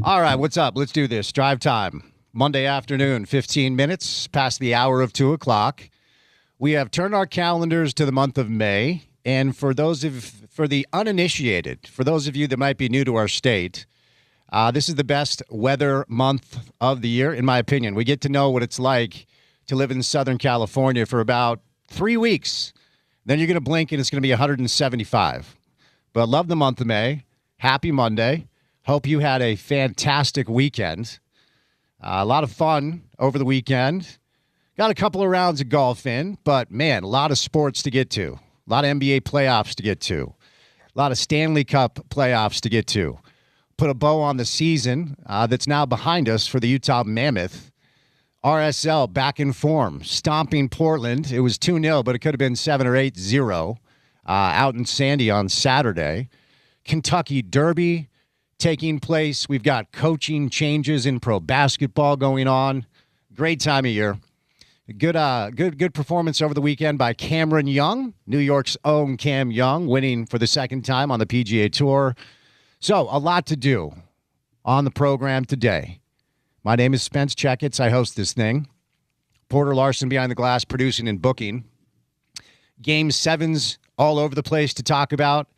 All right, what's up? Let's do this. Drive time. Monday afternoon, 15 minutes past the hour of 2 o'clock. We have turned our calendars to the month of May. And for the uninitiated, for those of you that might be new to our state, this is the best weather month of the year, in my opinion. We get to know what it's like to live in Southern California for about 3 weeks. Then you're going to blink and it's going to be 175. But love the month of May. Happy Monday. Hope you had a fantastic weekend. A lot of fun over the weekend. Got a couple of rounds of golf in, but man, a lot of sports to get to. A lot of NBA playoffs to get to. A lot of Stanley Cup playoffs to get to. Put a bow on the season that's now behind us for the Utah Mammoth. RSL back in form, stomping Portland. It was 2-0, but it could have been 7 or 8-0 out in Sandy on Saturday. Kentucky Derby taking place. We've got coaching changes in pro basketball going on. Great time of year. Good performance over the weekend by Cameron Young, New York's own Cam Young, winning for the second time on the PGA Tour. So, a lot to do on the program today. My name is Spence Checketts. I host this thing. Porter Larson behind the glass, producing and booking. Game 7s all over the place to talk about.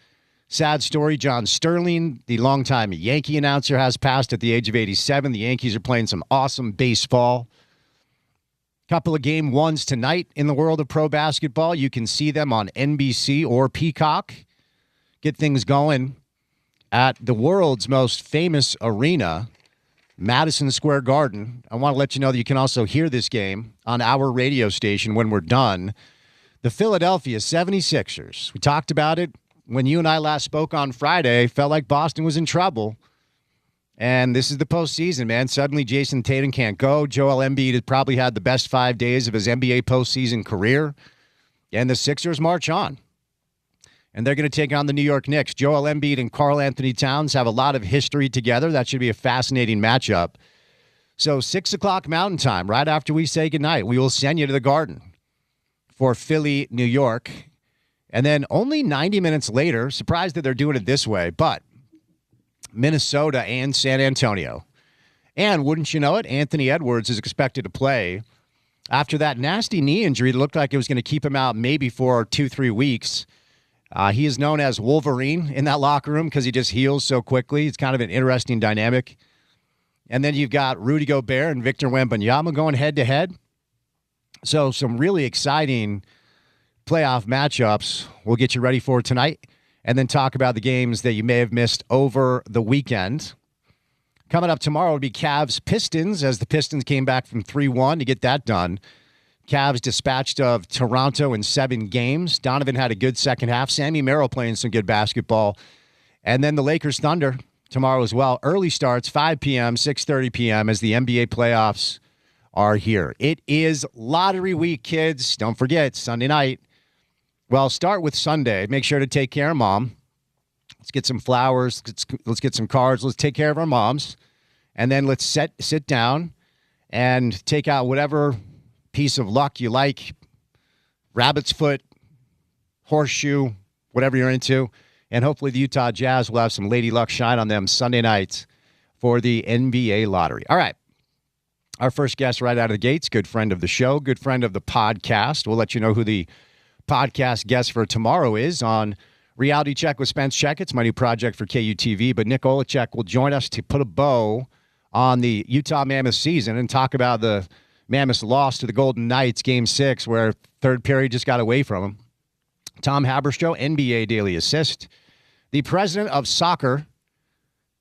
Sad story, John Sterling, the longtime Yankee announcer, has passed at the age of 87. The Yankees are playing some awesome baseball. Couple of game ones tonight in the world of pro basketball. You can see them on NBC or Peacock. Get things going at the world's most famous arena, Madison Square Garden. I want to let you know that you can also hear this game on our radio station when we're done. The Philadelphia 76ers. We talked about it when you and I last spoke on Friday. Felt like Boston was in trouble. And this is the postseason, man. Suddenly, Jason Tatum can't go. Joel Embiid has probably had the best 5 days of his NBA postseason career. And the Sixers march on. And they're going to take on the New York Knicks. Joel Embiid and Karl Anthony Towns have a lot of history together. That should be a fascinating matchup. So 6 o'clock Mountain Time, right after we say goodnight, we will send you to the Garden for Philly, New York. And then only 90 minutes later, surprised that they're doing it this way, but Minnesota and San Antonio. And wouldn't you know it, Anthony Edwards is expected to play after that nasty knee injury that looked like it was going to keep him out maybe for 2-3 weeks. He is known as Wolverine in that locker room because he just heals so quickly. It's kind of an interesting dynamic. And then you've got Rudy Gobert and Victor Wembanyama going head-to-head. So some really exciting playoff matchups we'll get you ready for tonight. And then talk about the games that you may have missed over the weekend. Coming up tomorrow will be Cavs-Pistons, as the Pistons came back from 3-1 to get that done. Cavs dispatched of Toronto in 7 games. Donovan had a good second half. Sammy Merrill playing some good basketball. And then the Lakers-Thunder tomorrow as well. Early starts, 5 p.m., 6:30 p.m. as the NBA playoffs are here. It is lottery week, kids. Don't forget, Sunday night. Well, start with Sunday. Make sure to take care of Mom. Let's get some flowers. Let's get some cards. Let's take care of our moms. And then let's sit down and take out whatever piece of luck you like. Rabbit's foot, horseshoe, whatever you're into. And hopefully the Utah Jazz will have some lady luck shine on them Sunday nights for the NBA lottery. All right. Our first guest right out of the gates, good friend of the show, good friend of the podcast. We'll let you know who the podcast guest for tomorrow is on Reality Check with Spence Checketts, my new project for KUTV. But Nick Olachek will join us to put a bow on the Utah Mammoth season and talk about the Mammoth's loss to the Golden Knights, Game 6, where third period just got away from them. Tom Haberstroh, NBA Daily Assist. The president of soccer,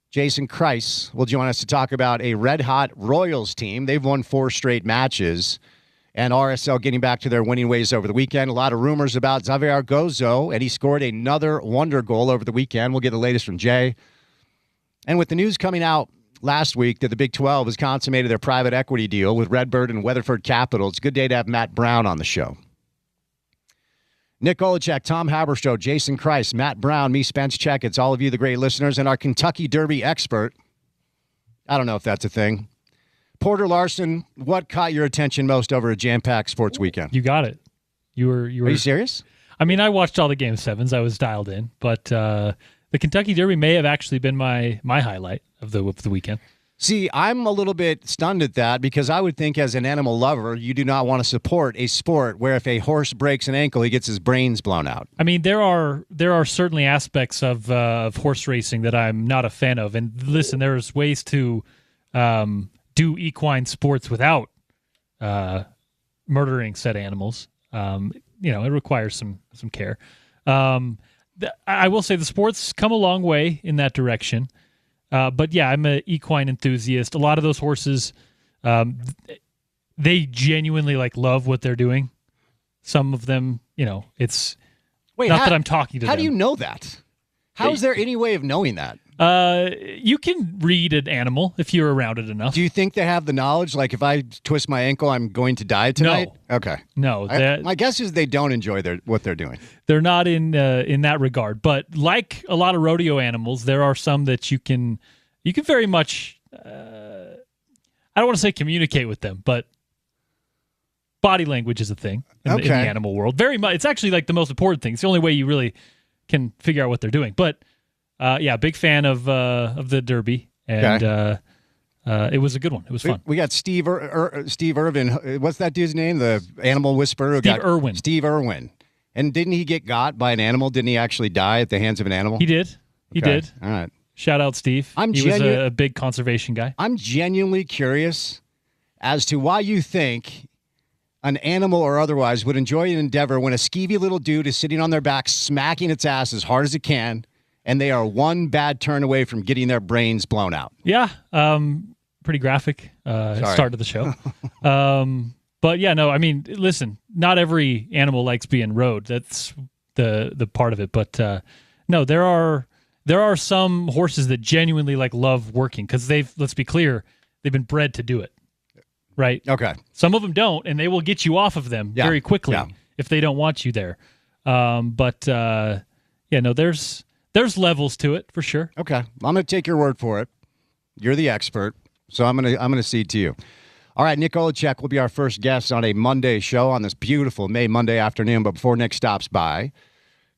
Jason Kreis, will join us to talk about a red-hot Royals team. They've won 4 straight matches. And RSL getting back to their winning ways over the weekend. A lot of rumors about Xavier Gozo, and he scored another wonder goal over the weekend. We'll get the latest from Jay. And with the news coming out last week that the Big 12 has consummated their private equity deal with Redbird and Weatherford Capital, it's a good day to have Matt Brown on the show. Nick Olachek, Tom Haberstroh, Jason Kreis, Matt Brown, me, Spence Checketts, all of you, the great listeners, and our Kentucky Derby expert. I don't know if that's a thing. Porter Larson, what caught your attention most over a jam-packed sports weekend? You got it. You were. Are you serious? I mean, I watched all the Game 7s. I was dialed in, but the The Kentucky Derby may have actually been my highlight of the weekend. See, I'm a little bit stunned at that because I would think as an animal lover, you do not want to support a sport where if a horse breaks an ankle, he gets his brains blown out. I mean, there are certainly aspects of horse racing that I'm not a fan of. And listen, there's ways to do equine sports without murdering said animals. It requires some care. I will say the sport's come a long way in that direction. But yeah, I'm an equine enthusiast. A lot of those horses, they genuinely love what they're doing. Some of them, it's that I'm talking to them. How do you know that? How is there any way of knowing that? You can read an animal if you're around it enough. Do you think they have the knowledge? Like if I twist my ankle, I'm going to die tonight? No. Okay. No. My guess is they don't enjoy what they're doing. They're not in that regard. But like a lot of rodeo animals, there are some that you can very much, I don't want to say communicate with them, but body language is a thing in the animal world. Very much. It's actually the most important thing. It's the only way you really can figure out what they're doing. But big fan of the Derby, and it was a good one. It was fun. We got Steve Irwin. What's that dude's name? The animal whisperer. Steve Irwin. And didn't he get got by an animal? Didn't he actually die at the hands of an animal? He did. He did. All right. Shout out, Steve. He was a big conservation guy. I'm genuinely curious as to why you think an animal or otherwise would enjoy an endeavor when a skeevy little dude is sitting on their back smacking its ass as hard as it can, and they are one bad turn away from getting their brains blown out. Yeah, pretty graphic start to the show. But yeah, no, I mean, listen, not every animal likes being rode. That's the part of it. But no, there are some horses that genuinely love working because let's be clear, they've been bred to do it. Right? Okay. Some of them don't, and they will get you off of them very quickly if they don't want you there. There's levels to it for sure. Okay. I'm going to take your word for it. You're the expert, so I'm going to cede to you. All right, Nick Olachek will be our first guest on a Monday show on this beautiful Monday afternoon. But before Nick stops by,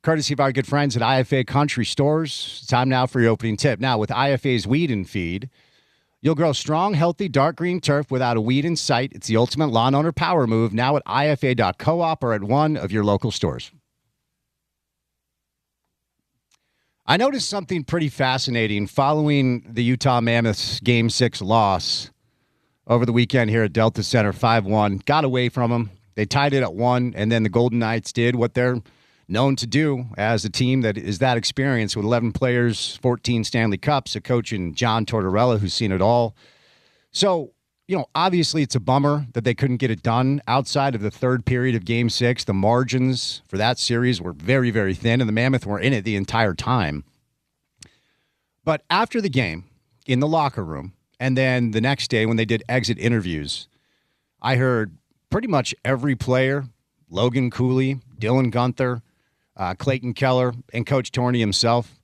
courtesy of our good friends at IFA Country Stores, time now for your opening tip. Now, with IFA's Weed and Feed, you'll grow strong, healthy, dark green turf without a weed in sight. It's the ultimate lawn owner power move, now at ifa.coop or at one of your local stores. I noticed something pretty fascinating following the Utah Mammoth's Game 6 loss over the weekend here at Delta Center, 5-1. Got away from them. They tied it at 1, and then the Golden Knights did what they're known to do as a team that is that experienced with 11 players, 14 Stanley Cups, a coach in John Tortorella who's seen it all. So, obviously it's a bummer that they couldn't get it done outside of the third period of Game 6. The margins for that series were very, very thin, and the Mammoth were in it the entire time. But after the game, in the locker room, and then the next day when they did exit interviews, I heard pretty much every player, Logan Cooley, Dylan Gunther, Clayton Keller, and Coach Torney himself,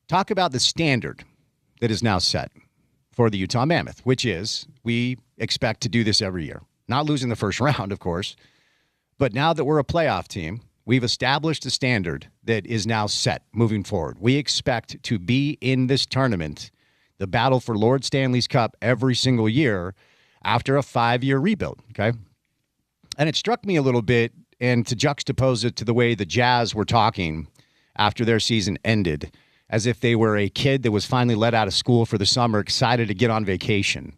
talk about the standard that is now set for the Utah Mammoth, which is we expect to do this every year. Not losing the first round, of course, but now that we're a playoff team, we've established a standard that is now set moving forward. We expect to be in this tournament, the battle for Lord Stanley's Cup, every single year after a 5-year rebuild, okay? And it struck me a little bit, and to juxtapose it to the way the Jazz were talking after their season ended, as if they were a kid that was finally let out of school for the summer, excited to get on vacation.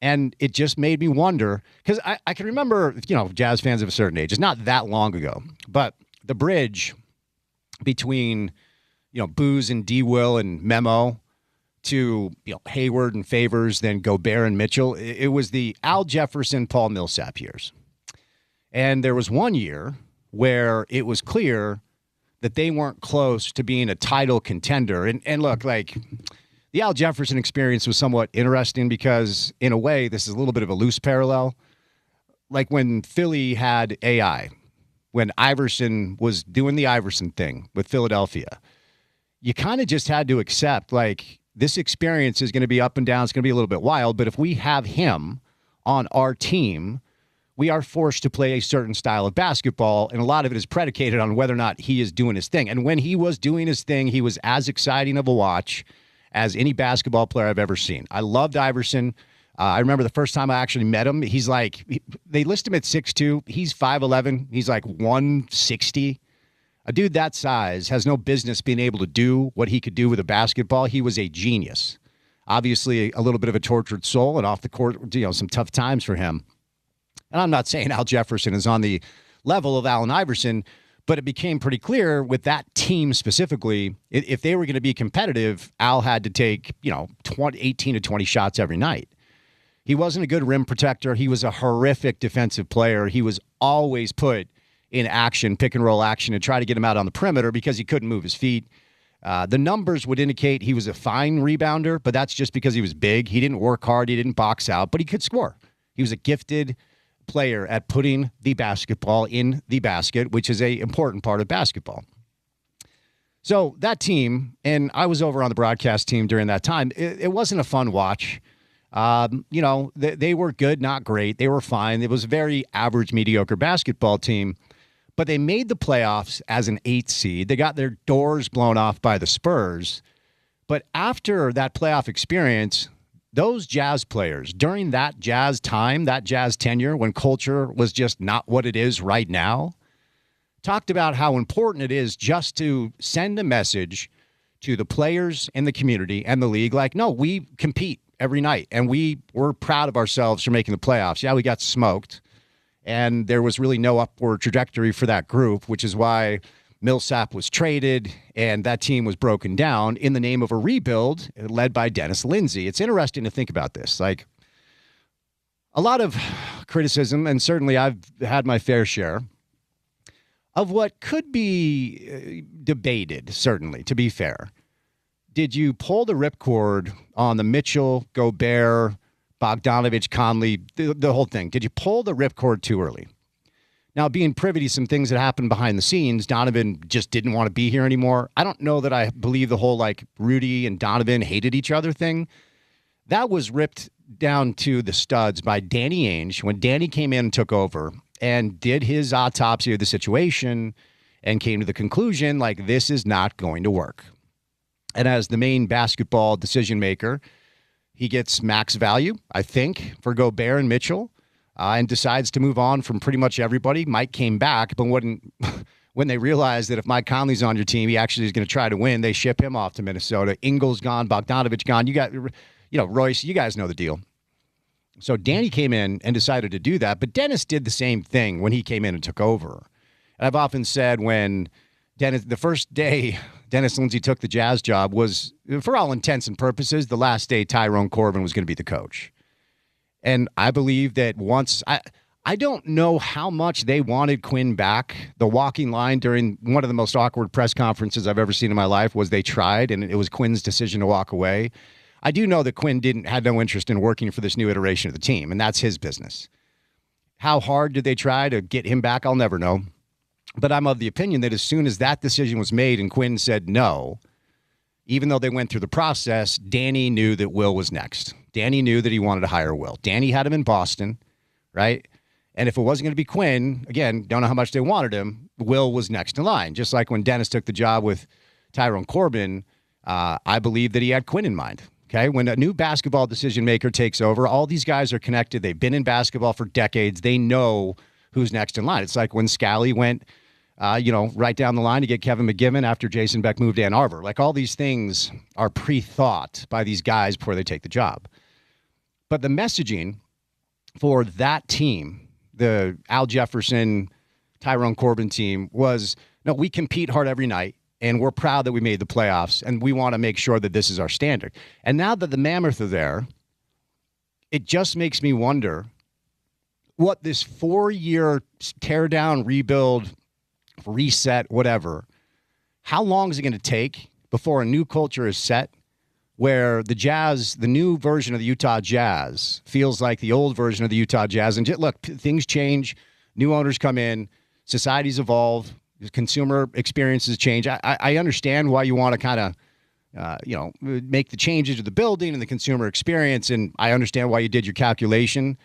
And it just made me wonder, because I can remember, Jazz fans of a certain age, it's not that long ago, but the bridge between, Booze and D. Will and Memo to, Hayward and Favors, then Gobert and Mitchell, it was the Al Jefferson, Paul Millsap years. And there was one year where it was clear that they weren't close to being a title contender. And look, the Al Jefferson experience was somewhat interesting because, in a way, this is a little bit of a loose parallel. Like when Philly had AI, when Iverson was doing the Iverson thing with Philadelphia, you kind of just had to accept, this experience is going to be up and down. It's going to be a little bit wild. But if we have him on our team, we are forced to play a certain style of basketball, and a lot of it is predicated on whether or not he is doing his thing. And when he was doing his thing, he was as exciting of a watch as any basketball player I've ever seen. I loved Iverson. I remember the first time I actually met him, he's like, they list him at 6'2". He's 5'11". He's like 160. A dude that size has no business being able to do what he could do with a basketball. He was a genius. Obviously, a little bit of a tortured soul, and off the court, some tough times for him. And I'm not saying Al Jefferson is on the level of Allen Iverson, but it became pretty clear with that team specifically, if they were going to be competitive, Al had to take, 18 to 20 shots every night. He wasn't a good rim protector. He was a horrific defensive player. He was always put in action, pick and roll action, and try to get him out on the perimeter because he couldn't move his feet. The numbers would indicate he was a fine rebounder, but that's just because he was big. He didn't work hard. He didn't box out, but he could score. He was a gifted player at putting the basketball in the basket, which is an important part of basketball. So that team, and I was over on the broadcast team during that time, it wasn't a fun watch. They were good, not great. They were fine. It was a very average, mediocre basketball team, but they made the playoffs as an 8 seed. They got their doors blown off by the Spurs. But after that playoff experience, those Jazz players, during that Jazz time, that Jazz tenure, when culture was just not what it is right now, talked about how important it is just to send a message to the players in the community and the league, like, no, we compete every night, and we're proud of ourselves for making the playoffs. Yeah, we got smoked, and there was really no upward trajectory for that group, which is why Millsap was traded, and that team was broken down in the name of a rebuild led by Dennis Lindsey. It's interesting to think about this. Like, a lot of criticism, and certainly I've had my fair share, of what could be debated, certainly, to be fair. Did you pull the ripcord on the Mitchell, Gobert, Bogdanovich, Conley, the whole thing? Did you pull the ripcord too early? Now, being privy to some things that happened behind the scenes, Donovan just didn't want to be here anymore. I don't know that I believe the whole, Rudy and Donovan hated each other thing. That was ripped down to the studs by Danny Ainge when Danny came in and took over and did his autopsy of the situation and came to the conclusion, this is not going to work. And as the main basketball decision maker, he gets max value, I think, for Gobert and Mitchell, and decides to move on from pretty much everybody. Mike came back, but when they realized that if Mike Conley's on your team, he actually is going to try to win, they ship him off to Minnesota. Ingles gone, Bogdanovich gone. You got, Royce, you guys know the deal. So Danny came in and decided to do that, but Dennis did the same thing when he came in and took over. And I've often said when the first day Dennis Lindsey took the Jazz job was, for all intents and purposes, the last day Tyrone Corbin was going to be the coach. And I believe that I don't know how much they wanted Quinn back. The walking line during one of the most awkward press conferences I've ever seen in my life was they tried, and it was Quinn's decision to walk away. I do know that Quinn had no interest in working for this new iteration of the team, and that's his business. How hard did they try to get him back? I'll never know. But I'm of the opinion that as soon as that decision was made and Quinn said no, even though they went through the process, Danny knew that Will was next. Danny knew that he wanted to hire Will. Danny had him in Boston, right? And if it wasn't going to be Quinn, again, don't know how much they wanted him, Will was next in line. Just like when Dennis took the job with Tyrone Corbin, I believe that he had Quinn in mind. Okay, when a new basketball decision maker takes over, all these guys are connected. They've been in basketball for decades. They know who's next in line. It's like when Scally went, right down the line to get Kevin McGibbon after Jason Beck moved to Ann Arbor. All these things are pre-thought by these guys before they take the job. But the messaging for that team, the Al Jefferson, Tyrone Corbin team, was, no, we compete hard every night. And we're proud that we made the playoffs, and we want to make sure that this is our standard. And now that the Mammoth are there, it just makes me wonder what this 4-year tear down, rebuild, reset, whatever, how long is it going to take before a new culture is set where the Jazz, the new version of the Utah Jazz, feels like the old version of the Utah Jazz? And look, things change, new owners come in, societies evolve, consumer experiences change. I understand why you want to kind of, make the changes to the building and the consumer experience, and I understand why you did your calculation.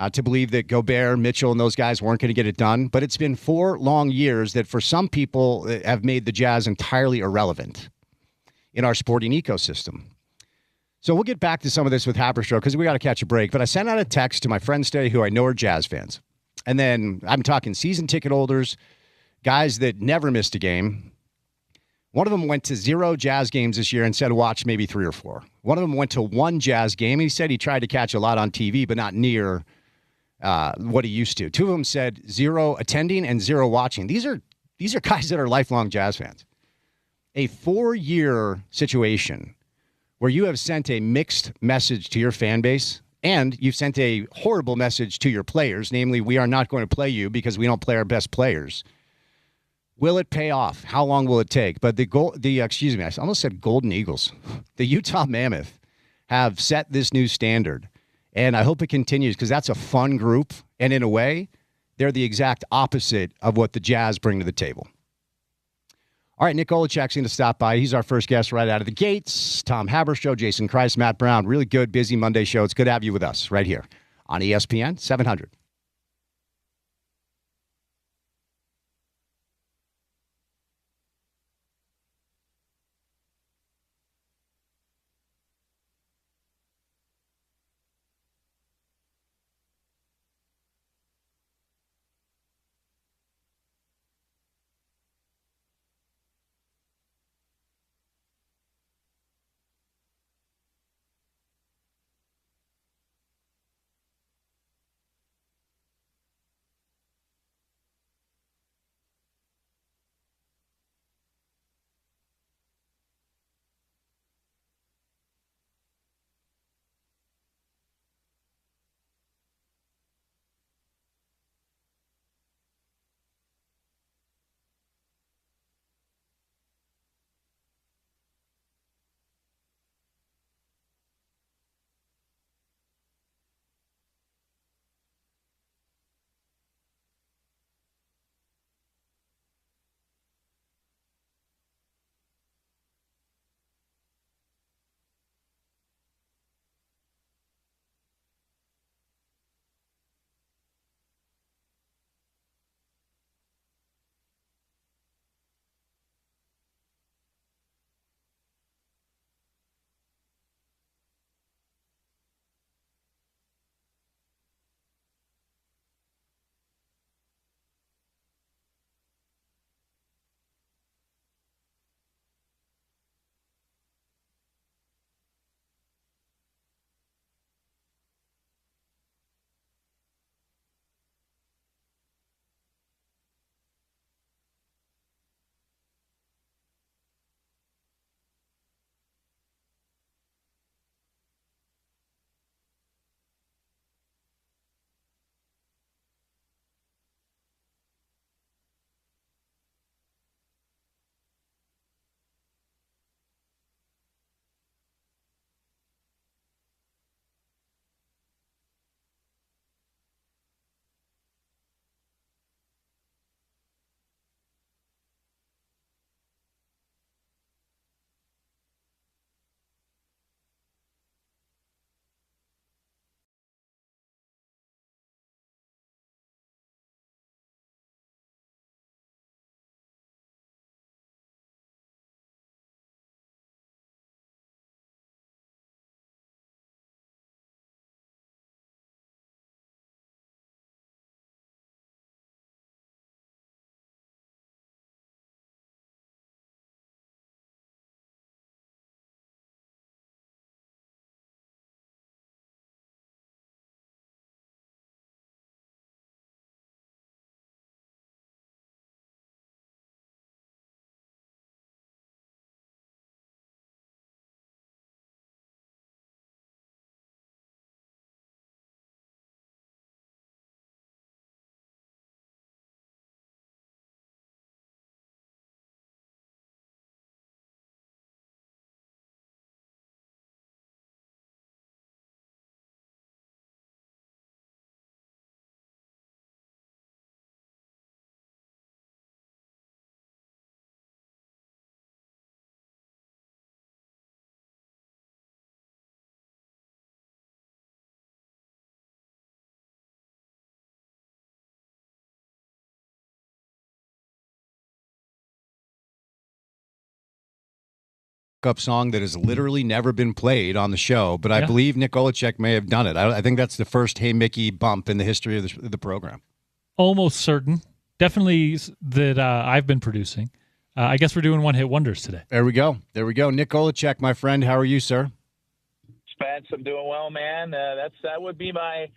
to believe that Gobert, Mitchell, and those guys weren't going to get it done. But it's been 4 long years that for some people have made the Jazz entirely irrelevant in our sporting ecosystem. So we'll get back to some of this with Haberstroh because we got to catch a break. But I sent out a text to my friends today who I know are Jazz fans. And then I'm talking season ticket holders, guys that never missed a game. One of them went to 0 Jazz games this year and said watch maybe 3 or 4. One of them went to 1 Jazz game. He said he tried to catch a lot on TV, but not near what he used to. 2 of them said 0 attending and 0 watching. These are guys that are lifelong Jazz fans. A 4-year situation where you have sent a mixed message to your fan base and you've sent a horrible message to your players, namely, we are not going to play you because we don't play our best players. Will it pay off? How long will it take? But I almost said Golden Eagles. The Utah Mammoth have set this new standard, and I hope it continues because that's a fun group, and in a way, they're the exact opposite of what the Jazz bring to the table. All right, Nick Olachek's going to stop by. He's our first guest right out of the gates. Tom Haberstroh, Jason Christ, Matt Brown. Really good, busy Monday show. It's good to have you with us right here on ESPN 700. walk-up song that has literally never been played on the show, but I believe Nick Olachek may have done it. I think that's the first Hey Mickey bump in the history of the program. Almost certain. Definitely that I've been producing. I guess we're doing one-hit wonders today. There we go. Nick Olachek, my friend. How are you, sir? Spence, I'm doing well, man. That would be my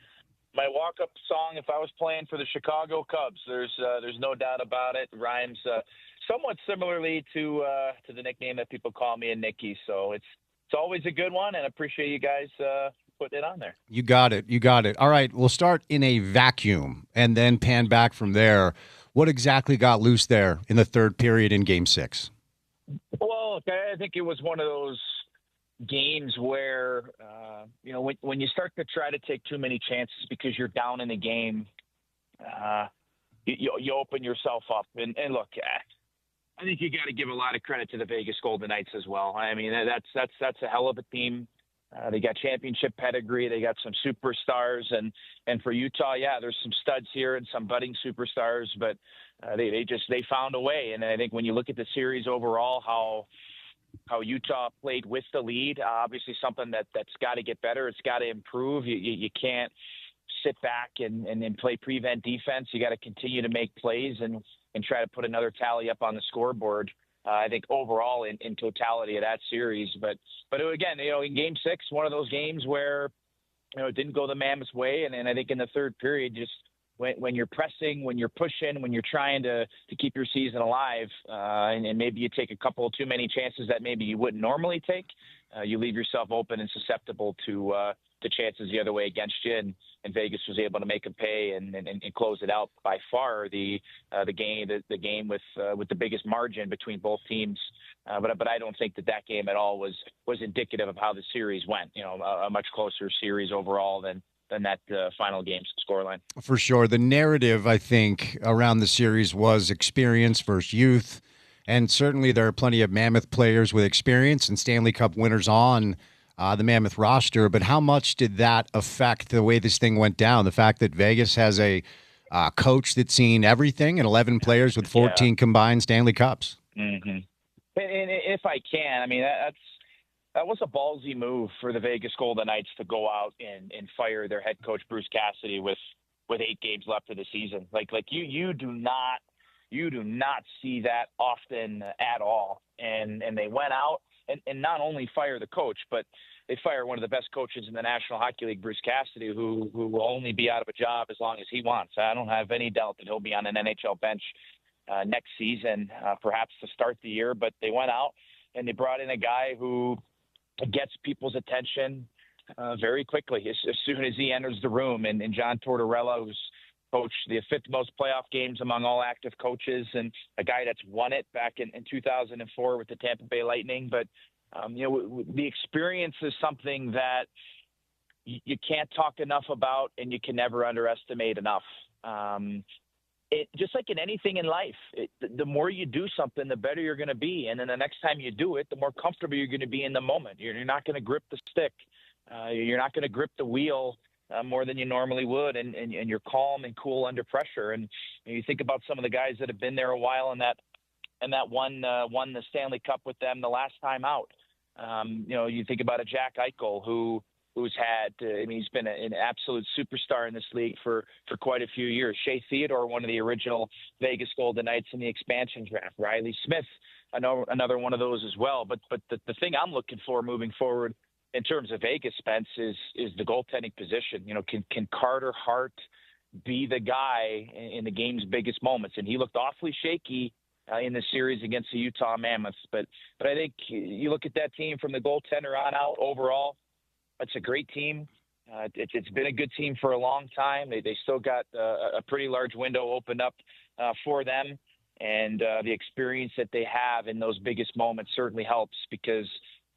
walk-up song if I was playing for the Chicago Cubs. There's no doubt about it. Rhymes somewhat similarly to the nickname that people call me, a Nicky. So it's always a good one, and I appreciate you guys putting it on there. You got it. All right, we'll start in a vacuum and then pan back from there. What exactly got loose there in the third period in Game 6? Well, I think it was one of those games where, when you start to try to take too many chances because you're down in the game, you open yourself up. And look, I think you got to give a lot of credit to the Vegas Golden Knights as well. I mean, that's a hell of a team. They got championship pedigree. They got some superstars, and for Utah, there's some studs here and some budding superstars, but they found a way. And I think when you look at the series overall, how Utah played with the lead, obviously something that's got to get better. It's got to improve. You can't sit back and play prevent defense. You got to continue to make plays and try to put another tally up on the scoreboard. I think overall in totality of that series, but again, in Game 6, one of those games where it didn't go the Mammoth's way, and I think in the third period, just when you're pressing, when you're pushing, when you're trying to keep your season alive, and maybe you take a couple too many chances that maybe you wouldn't normally take, you leave yourself open and susceptible to chances the other way against you, and Vegas was able to make a pay and close it out. By far the game with the biggest margin between both teams, but I don't think that game at all was indicative of how the series went. A much closer series overall than that final game's scoreline. For sure, the narrative I think around the series was experience versus youth, and certainly there are plenty of Mammoth players with experience and Stanley Cup winners on the Mammoth roster, but how much did that affect the way this thing went down? The fact that Vegas has a coach that's seen everything and 11 players with 14 combined Stanley Cups. Mm-hmm. And if I can, I mean, that was a ballsy move for the Vegas Golden Knights to go out and fire their head coach, Bruce Cassidy, with 8 games left of the season. Like you do not see that often at all. And they went out and not only fire the coach, but they fire one of the best coaches in the National Hockey League, Bruce Cassidy, who will only be out of a job as long as he wants. I don't have any doubt that he'll be on an NHL bench next season, perhaps to start the year. But they went out and they brought in a guy who gets people's attention very quickly as soon as he enters the room. And John Tortorella, who's coached the 5th most playoff games among all active coaches, and a guy that's won it back in 2004 with the Tampa Bay Lightning. But, the experience is something that you can't talk enough about, and you can never underestimate enough. It just like in anything in life, the more you do something, the better you're going to be. And then the next time you do it, the more comfortable you're going to be in the moment. You're not going to grip the stick. You're not going to grip the wheel more than you normally would, and you're calm and cool under pressure. And you think about some of the guys that have been there a while and that won the Stanley Cup with them the last time out. You think about a Jack Eichel who's had, he's been an absolute superstar in this league for quite a few years. Shea Theodore, one of the original Vegas Golden Knights in the expansion draft. Riley Smith, another one of those as well. But the thing I'm looking for moving forward in terms of Vegas, Spence, is the goaltending position. Can Carter Hart be the guy in the game's biggest moments? And he looked awfully shaky in the series against the Utah Mammoth. But I think you look at that team from the goaltender on out overall, it's a great team. It's been a good team for a long time. They still got a pretty large window opened up for them. And the experience that they have in those biggest moments certainly helps, because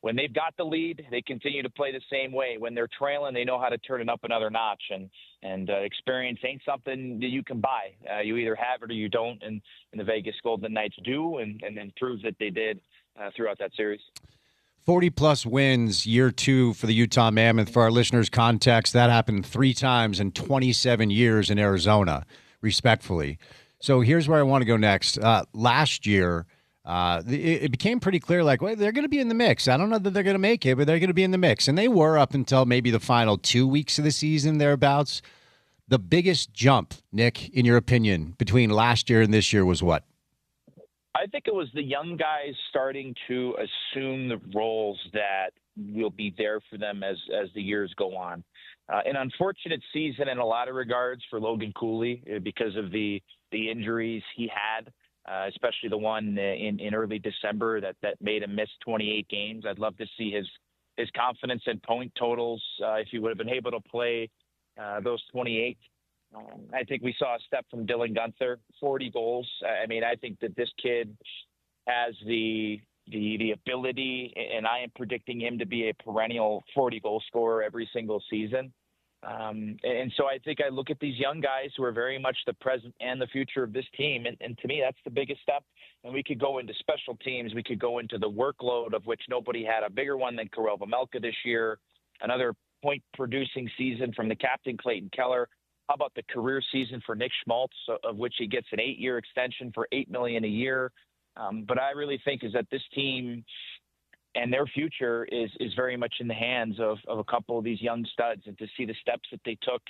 when they've got the lead, they continue to play the same way. When they're trailing, they know how to turn it up another notch. And experience ain't something that you can buy. You either have it or you don't. And the Vegas Golden Knights do, and prove that they did throughout that series. 40-plus wins, year 2 for the Utah Mammoth. For our listeners' context, that happened 3 times in 27 years in Arizona, respectfully. So here's where I want to go next. Last year, It became pretty clear, like, well, they're going to be in the mix. I don't know that they're going to make it, but they're going to be in the mix. And they were up until maybe the final 2 weeks of the season, thereabouts. The biggest jump, Nick, in your opinion, between last year and this year was what? I think it was the young guys starting to assume the roles that will be there for them as the years go on. An unfortunate season in a lot of regards for Logan Cooley because of the injuries he had, especially the one in early December that made him miss 28 games. I'd love to see his confidence and point totals if he would have been able to play those 28. I think we saw a step from Dylan Gunther, 40 goals. I mean, I think that this kid has the ability, and I am predicting him to be a perennial 40-goal scorer every single season. And so I think I look at these young guys who are very much the present and the future of this team. And to me, that's the biggest step. And we could go into special teams. We could go into the workload, of which nobody had a bigger one than Karel Vejmelka this year. Another point-producing season from the captain, Clayton Keller. How about the career season for Nick Schmaltz, of which he gets an 8-year extension for $8 million a year? But I really think is that this team and their future is very much in the hands of a couple of these young studs, and to see the steps that they took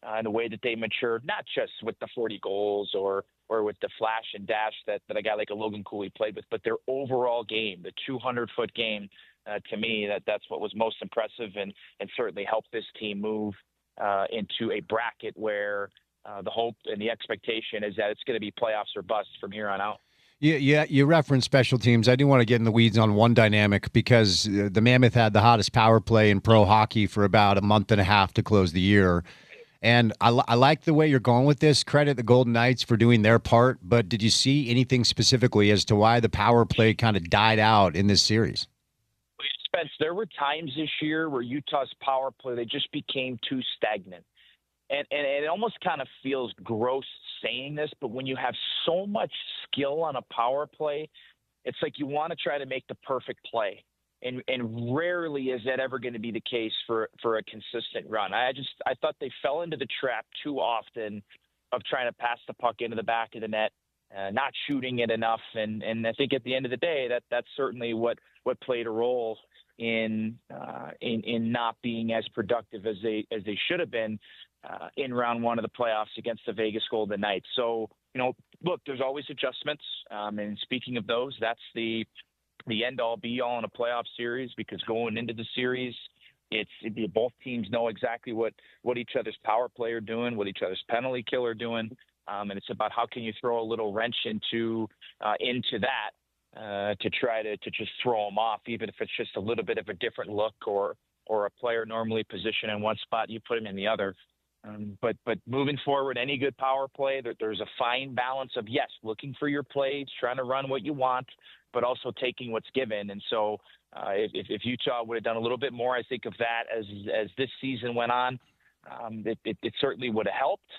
and the way that they matured, not just with the 40 goals or with the flash and dash that a guy like a Logan Cooley played with, but their overall game, the 200-foot game. To me, that's what was most impressive and certainly helped this team move into a bracket where the hope and the expectation is that it's going to be playoffs or bust from here on out. Yeah, you referenced special teams. I do want to get in the weeds on one dynamic because the Mammoth had the hottest power play in pro hockey for about a month and a half to close the year. And I like the way you're going with this. Credit the Golden Knights for doing their part. But did you see anything specifically as to why the power play kind of died out in this series? Spence, there were times this year where Utah's power play, they just became too stagnant. And it almost kind of feels gross saying this, but when you have so much skill on a power play, it's like you want to try to make the perfect play. And rarely is that ever going to be the case for a consistent run. I thought they fell into the trap too often of trying to pass the puck into the back of the net, not shooting it enough. And I think at the end of the day, that's certainly what played a role in not being as productive as they should have been in round one of the playoffs against the Vegas Golden Knights. So, look, there's always adjustments. And speaking of those, that's the end all be all in a playoff series, because going into the series, both teams know exactly what each other's power play are doing, what each other's penalty kill are doing. And it's about how can you throw a little wrench into that. To try to just throw them off, even if it's just a little bit of a different look or a player normally positioned in one spot, you put him in the other. But moving forward, any good power play, there's a fine balance of, yes, looking for your plays, trying to run what you want, but also taking what's given. And so if Utah would have done a little bit more, I think of that as this season went on, it certainly would have helped.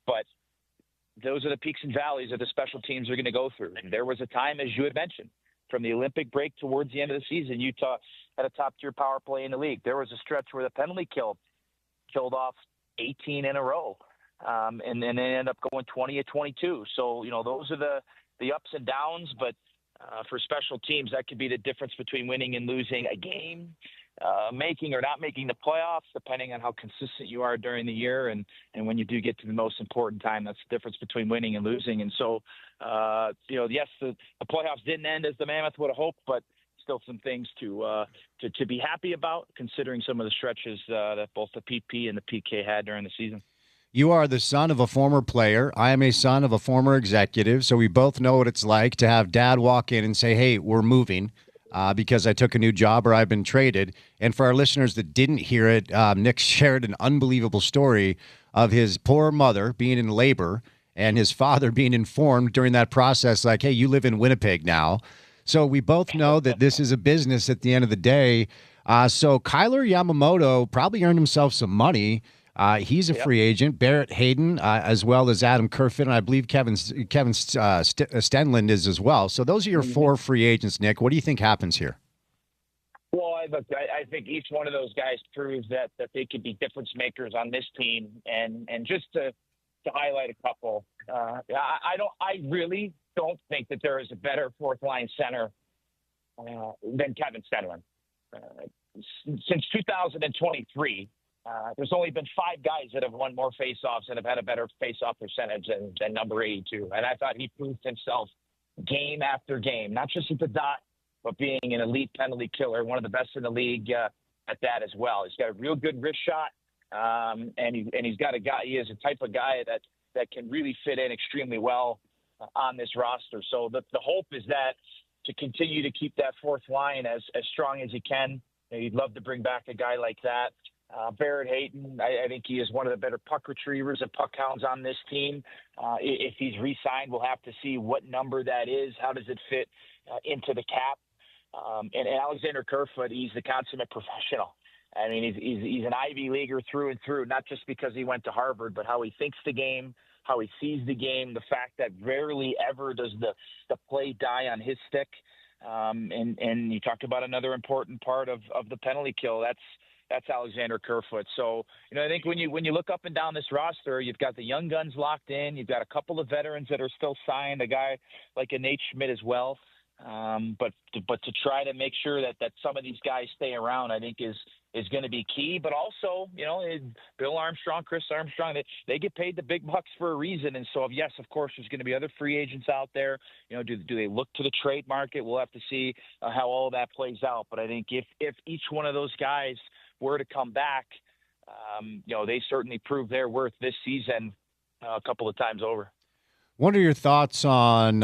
But those are the peaks and valleys that the special teams are going to go through. And there was a time, as you had mentioned, from the Olympic break towards the end of the season, Utah had a top-tier power play in the league. There was a stretch where the penalty kill killed off 18 in a row, and then they ended up going 20-22. So, those are the ups and downs. But for special teams, that could be the difference between winning and losing a game, making or not making the playoffs, depending on how consistent you are during the year. And when you do get to the most important time, that's the difference between winning and losing. And so, yes, the playoffs didn't end as the Mammoth would have hoped, but still some things to be happy about, considering some of the stretches that both the PP and the PK had during the season. You are the son of a former player. I am a son of a former executive. So we both know what it's like to have dad walk in and say, hey, we're moving because I took a new job or I've been traded. And for our listeners that didn't hear it, Nick shared an unbelievable story of his poor mother being in labor and his father being informed during that process, like, hey, you live in Winnipeg now. So we both know that this is a business at the end of the day. So Kyler Yamamoto probably earned himself some money. He's a free agent. Barrett Hayden, as well as Adam Kerfoot, and I believe Kevin Stenlund is as well. So those are your four free agents, Nick. What do you think happens here? Well, I think each one of those guys proves that they could be difference makers on this team. And just to highlight a couple, I really don't think that there is a better fourth-line center than Kevin Stenlund. Since 2023, there's only been 5 guys that have won more faceoffs and have had a better faceoff percentage than number 82. And I thought he proved himself game after game, not just at the dot, but being an elite penalty killer, one of the best in the league at that as well. He's got a real good wrist shot, and he's got a guy. He is a type of guy that can really fit in extremely well on this roster. So the hope is that to continue to keep that fourth line as strong as he can. You'd love to bring back a guy like that. Barrett Hayton, I think he is one of the better puck retrievers and puck hounds on this team. If he's re-signed, we'll have to see what number that is. How does it fit into the cap? And Alexander Kerfoot, he's the consummate professional. I mean, he's an Ivy Leaguer through and through, not just because he went to Harvard, but how he thinks the game, how he sees the game, the fact that rarely ever does the play die on his stick. And you talked about another important part of the penalty kill. That's Alexander Kerfoot. So, I think when you look up and down this roster, you've got the young guns locked in. You've got a couple of veterans that are still signed, a guy like a Nate Schmidt as well. But to try to make sure that some of these guys stay around, I think is going to be key. But also, Bill Armstrong, Chris Armstrong, they get paid the big bucks for a reason. And so, yes, of course, there's going to be other free agents out there. Do they look to the trade market? We'll have to see how all that plays out. But I think if each one of those guys were to come back, they certainly proved their worth this season a couple of times over. What are your thoughts on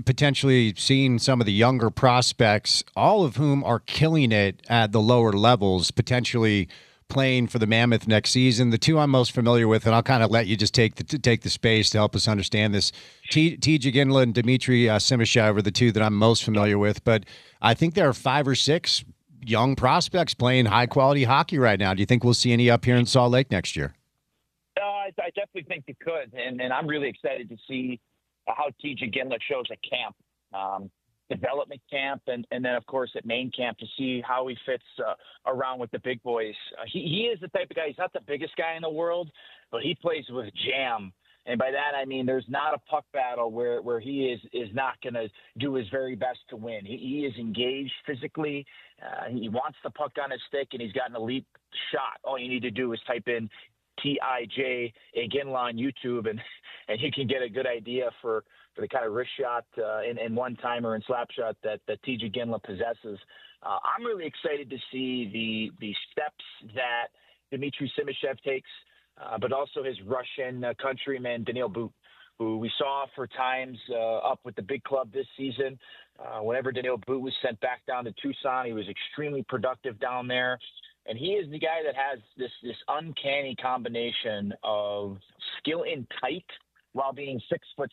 potentially seeing some of the younger prospects, all of whom are killing it at the lower levels, potentially playing for the Mammoth next season? The two I'm most familiar with, and I'll kind of let you just take the space to help us understand this. T. Ginla and Dmitry Simashev are the two that I'm most familiar with, but I think there are 5 or 6 young prospects playing high-quality hockey right now. Do you think we'll see any up here in Salt Lake next year? I definitely think it could, and I'm really excited to see how TJ Ginla shows at camp, development camp, and then, of course, at main camp to see how he fits around with the big boys. He is the type of guy, he's not the biggest guy in the world, but he plays with jam. And by that, I mean there's not a puck battle where he is not going to do his very best to win. He is engaged physically. He wants the puck on his stick, and he's got an elite shot. All you need to do is type in TIJ Ginla on YouTube, and you can get a good idea for the kind of wrist shot and one-timer and slap shot that TJ Ginla possesses. I'm really excited to see the steps that Dmitry Simashev takes, but also his Russian countryman, Daniil But, who we saw for times up with the big club this season. Whenever Daniil But was sent back down to Tucson, he was extremely productive down there. And he is the guy that has this uncanny combination of skill in tight while being 6'6".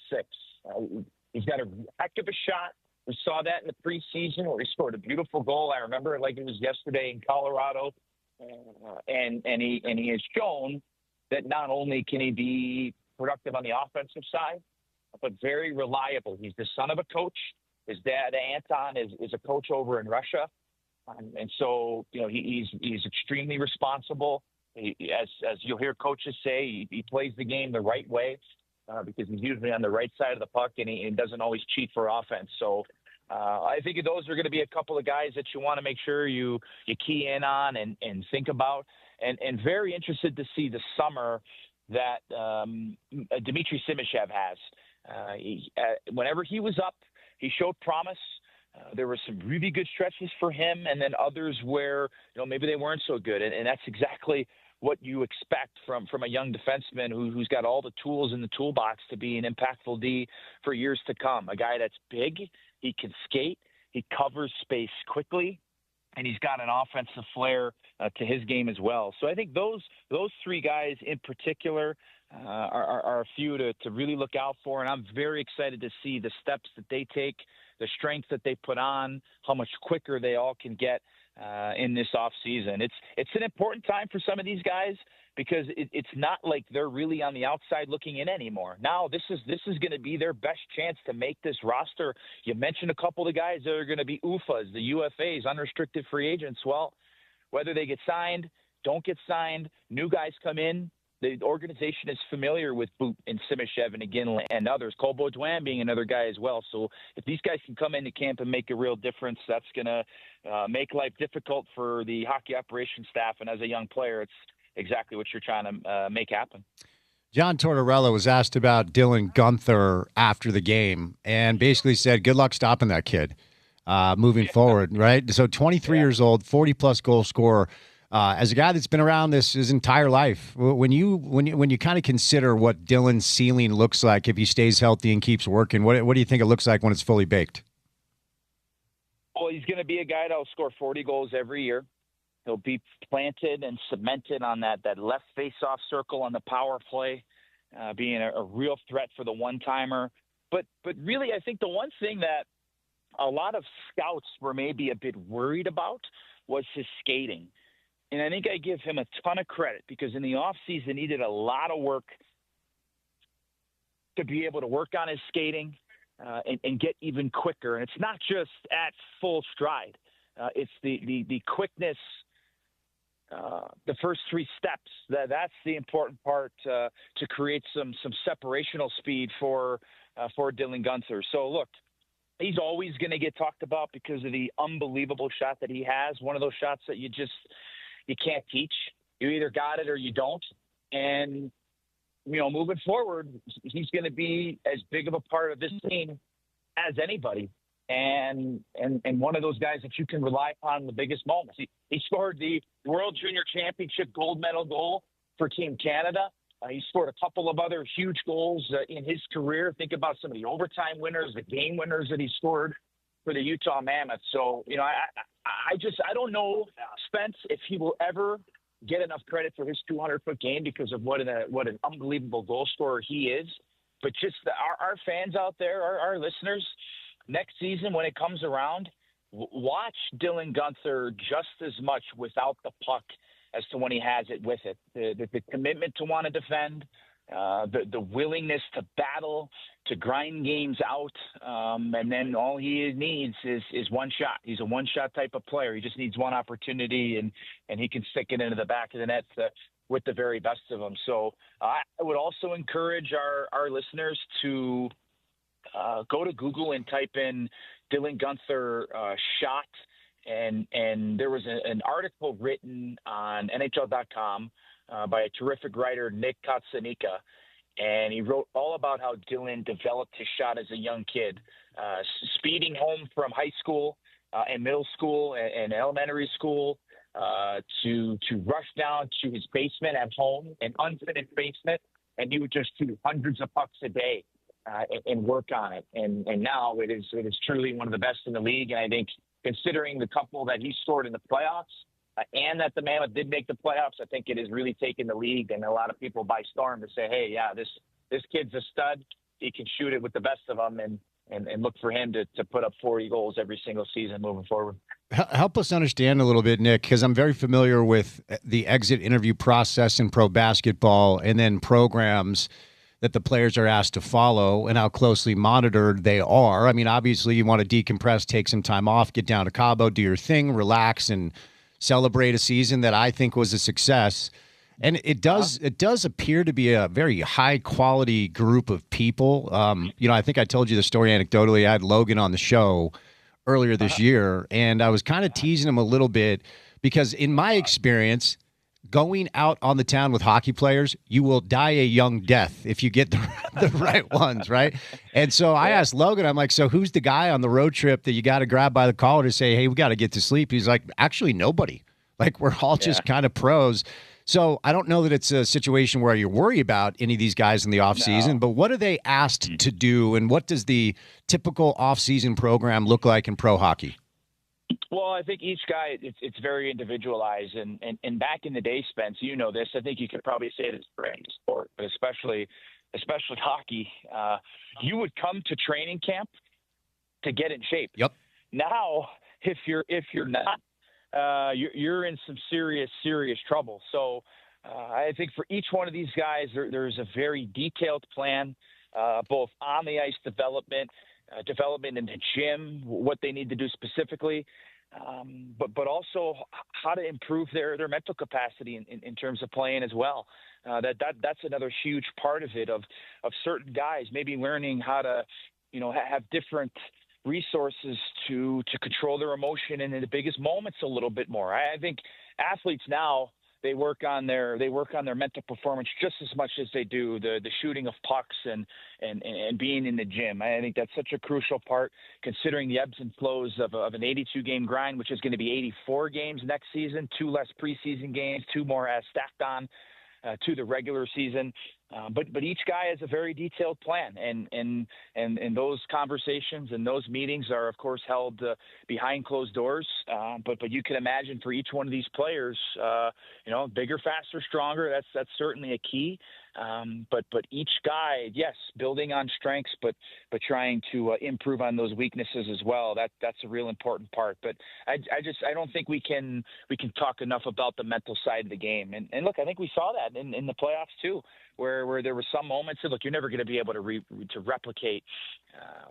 He's got a heck of a shot. We saw that in the preseason where he scored a beautiful goal. I remember it like it was yesterday in Colorado. And he has shown that not only can he be productive on the offensive side, but very reliable. He's the son of a coach. His dad, Anton, is a coach over in Russia. And so, he's extremely responsible. As you'll hear coaches say, he plays the game the right way because he's usually on the right side of the puck, and he doesn't always cheat for offense. So I think those are going to be a couple of guys that you want to make sure you key in on and think about. And very interested to see the summer that Dmitry Simashev has. Whenever he was up, he showed promise. There were some really good stretches for him, and then others where maybe they weren't so good. And that's exactly what you expect from a young defenseman who's got all the tools in the toolbox to be an impactful D for years to come. A guy that's big, he can skate, he covers space quickly, and he's got an offensive flair to his game as well. So I think those 3 guys in particular are a few to really look out for, and I'm very excited to see the steps that they take, the strength that they put on, how much quicker they all can get in this off season. It's an important time for some of these guys because it's not like they're really on the outside looking in anymore. Now this is going to be their best chance to make this roster. You mentioned a couple of guys that are going to be UFAs, the UFAs, unrestricted free agents. Well, whether they get signed, don't get signed, new guys come in, the organization is familiar with Boot and Simishev and again and others. Cole Baudouin being another guy as well. So if these guys can come into camp and make a real difference, that's going to make life difficult for the hockey operations staff. And as a young player, it's exactly what you're trying to make happen. John Tortorella was asked about Dylan Guenther after the game and basically said, good luck stopping that kid moving forward, right? So 23 years old, 40-plus goal scorer. As a guy that's been around this his entire life, when you kind of consider what Dylan's ceiling looks like if he stays healthy and keeps working, what do you think it looks like when it's fully baked? Well, he's going to be a guy that'll score 40 goals every year. He'll be planted and cemented on that left face-off circle on the power play, being a real threat for the one-timer. But really, I think the one thing that a lot of scouts were maybe a bit worried about was his skating. And I think I give him a ton of credit because in the offseason he did a lot of work to be able to work on his skating and get even quicker. And it's not just at full stride. It's the quickness, the first three steps. That's the important part to create some separational speed for Dylan Guenther. So, look, he's always going to get talked about because of the unbelievable shot that he has, one of those shots that you can't teach. You either got it or you don't. And, moving forward, he's going to be as big of a part of this team as anybody. And one of those guys that you can rely upon in the biggest moments. He scored the World Junior Championship gold medal goal for Team Canada. He scored a couple of other huge goals in his career. Think about some of the overtime winners, the game winners that he scored for the Utah Mammoth. So, I don't know, Spence, if he will ever get enough credit for his 200-foot game because of what an unbelievable goal scorer he is. But just our fans out there, our listeners, next season when it comes around, watch Dylan Guenther just as much without the puck as to when he has it with it. The commitment to want to defend, the willingness to battle, to grind games out, and then all he needs is one shot. He's a one-shot type of player. He just needs one opportunity, and he can stick it into the back of the net with the very best of them. So I would also encourage our listeners to go to Google and type in Dylan Guenther shot, and there was an article written on NHL.com by a terrific writer, Nick Katsanika, and he wrote all about how Dylan developed his shot as a young kid, speeding home from high school and middle school and elementary school to rush down to his basement at home, an unfinished basement, and he would just shoot hundreds of pucks a day and work on it. And now it is truly one of the best in the league. And I think considering the couple that he scored in the playoffs and that the Mammoth did make the playoffs, I think it has really taken the league and a lot of people by storm to say, hey, yeah, this kid's a stud. He can shoot it with the best of them and look for him to put up 40 goals every single season moving forward. Help us understand a little bit, Nick, because I'm very familiar with the exit interview process in pro basketball and then programs that the players are asked to follow and how closely monitored they are. I mean, obviously you want to decompress, take some time off, get down to Cabo, do your thing, relax, and celebrate a season that I think was a success. And it does appear to be a very high quality group of people. I think I told you the story anecdotally. I had Logan on the show earlier this year, and I was kind of teasing him a little bit because in my experience, going out on the town with hockey players, you will die a young death if you get the right ones, right? And so I asked Logan, I'm like, so who's the guy on the road trip that you got to grab by the collar to say, hey, we got to get to sleep? He's like, actually, nobody. Like, we're all just kind of pros. So I don't know that it's a situation where you worry about any of these guys in the offseason, but what are they asked to do, and what does the typical offseason program look like in pro hockey? Well, I think each guy, it's very individualized. And back in the day, Spence, you know this, I think you could probably say this for any sport, but especially hockey, you would come to training camp to get in shape. Yep. Now, if you're not, you're in some serious trouble. So I think for each one of these guys, there's a very detailed plan, both on the ice development in the gym, what they need to do specifically, but also how to improve their mental capacity in terms of playing as well. That's another huge part of it, of certain guys maybe learning how to, have different resources to control their emotion in the biggest moments a little bit more. I think athletes now, they work on their mental performance just as much as they do the shooting of pucks and being in the gym. I think that's such a crucial part, considering the ebbs and flows of an 82 game grind, which is going to be 84 games next season, 2 less preseason games, 2 more stacked on to the regular season. But each guy has a very detailed plan, and those conversations and those meetings are, of course, held behind closed doors. But you can imagine for each one of these players, bigger, faster, stronger. That's certainly a key. But each guy, yes, building on strengths, but trying to improve on those weaknesses as well. That's a real important part. But I don't think we can talk enough about the mental side of the game. And look, I think we saw that in the playoffs too, where there were some moments that, look, you're never going to be able to replicate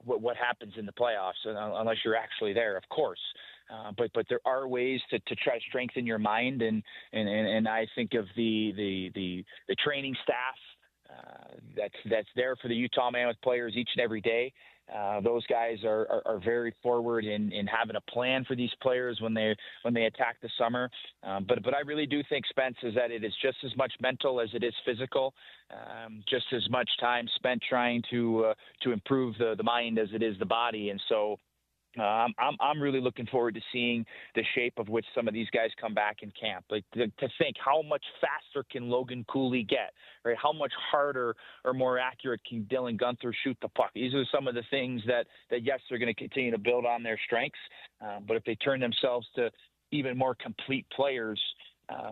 what happens in the playoffs unless you're actually there, of course. But there are ways to try to strengthen your mind, and I think of the training staff that's there for the Utah Mammoth players each and every day. Those guys are very forward in having a plan for these players when they attack the summer. But I really do think, Spence, is that it is just as much mental as it is physical. Just as much time spent trying to improve the mind as it is the body, and so. I'm really looking forward to seeing the shape of which some of these guys come back in camp. Like to think, how much faster can Logan Cooley get, right? How much harder or more accurate can Dylan Gunther shoot the puck? These are some of the things that yes, they're going to continue to build on their strengths. But if they turn themselves to even more complete players,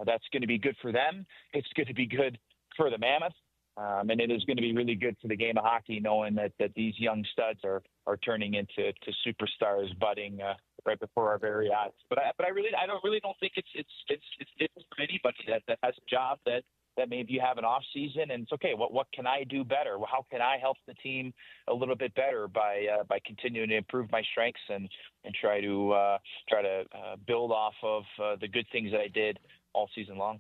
that's going to be good for them. It's going to be good for the Mammoth. And it is going to be really good for the game of hockey, knowing that these young studs are turning into superstars, budding right before our very eyes. But I don't think it's different for anybody that has a job that maybe you have an off season and it's okay. What can I do better? How can I help the team a little bit better by continuing to improve my strengths and try to build off of the good things that I did all season long.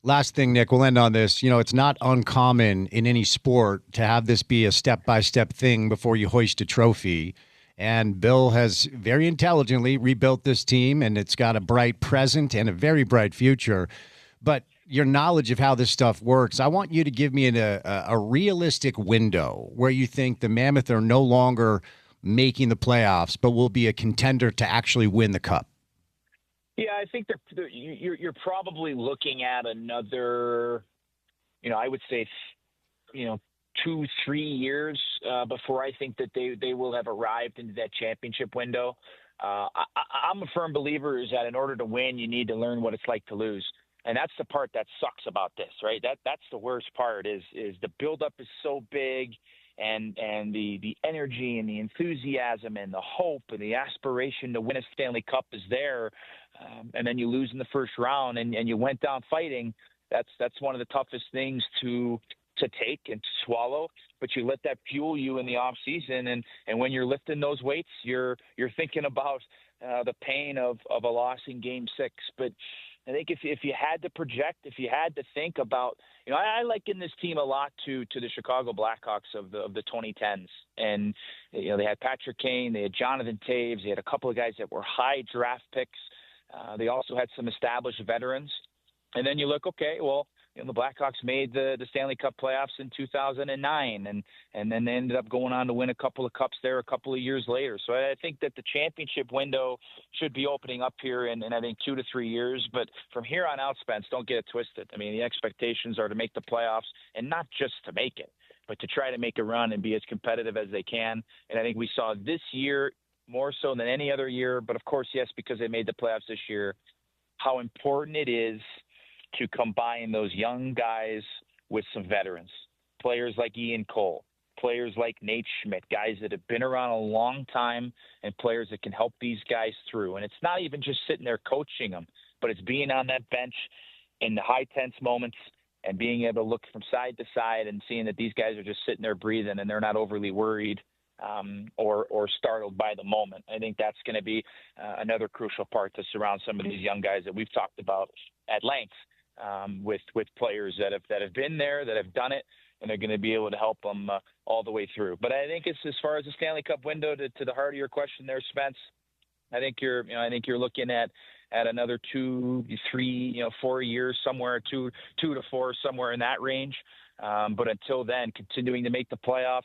Last thing, Nick, we'll end on this. It's not uncommon in any sport to have this be a step-by-step thing before you hoist a trophy. And Bill has very intelligently rebuilt this team, and it's got a bright present and a very bright future. But your knowledge of how this stuff works, I want you to give me a realistic window where you think the Mammoth are no longer making the playoffs, but will be a contender to actually win the Cup. Yeah, I think you're probably looking at another, I would say, 2-3 years before I think that they will have arrived into that championship window. I'm a firm believer is that in order to win, you need to learn what it's like to lose. And that's the part that sucks about this, right? That's the worst part is the buildup is so big. And the energy and the enthusiasm and the hope and the aspiration to win a Stanley Cup is there, and then you lose in the first round and you went down fighting. That's one of the toughest things to take and to swallow. But you let that fuel you in the off season, and when you're lifting those weights, you're thinking about the pain of a loss in Game 6. But I think if you had to project, if you had to think about, I liken this team a lot to the Chicago Blackhawks of the 2010s. And, they had Patrick Kane, they had Jonathan Taves, they had a couple of guys that were high draft picks. They also had some established veterans. And then you look, okay, well, the Blackhawks made the Stanley Cup playoffs in 2009, and then they ended up going on to win a couple of cups there a couple of years later. So I think that the championship window should be opening up here in I think 2 to 3 years. But from here on out, Spence, don't get it twisted. I mean, the expectations are to make the playoffs, and not just to make it, but to try to make a run and be as competitive as they can. And I think we saw this year more so than any other year, but of course, yes, because they made the playoffs this year, how important it is to combine those young guys with some veterans, players like Ian Cole, players like Nate Schmidt, guys that have been around a long time and players that can help these guys through. And it's not even just sitting there coaching them, but it's being on that bench in the high tense moments and being able to look from side to side and seeing that these guys are just sitting there breathing and they're not overly worried or startled by the moment. I think that's going to be another crucial part to surround some of these young guys that we've talked about at length with players that have been there, that have done it, and are going to be able to help them all the way through. But I think it's, as far as the Stanley Cup window, to the heart of your question there, Spence, I think you're looking at another 2, 3, 4 years, somewhere 2 to 4, somewhere in that range. But until then, continuing to make the playoffs,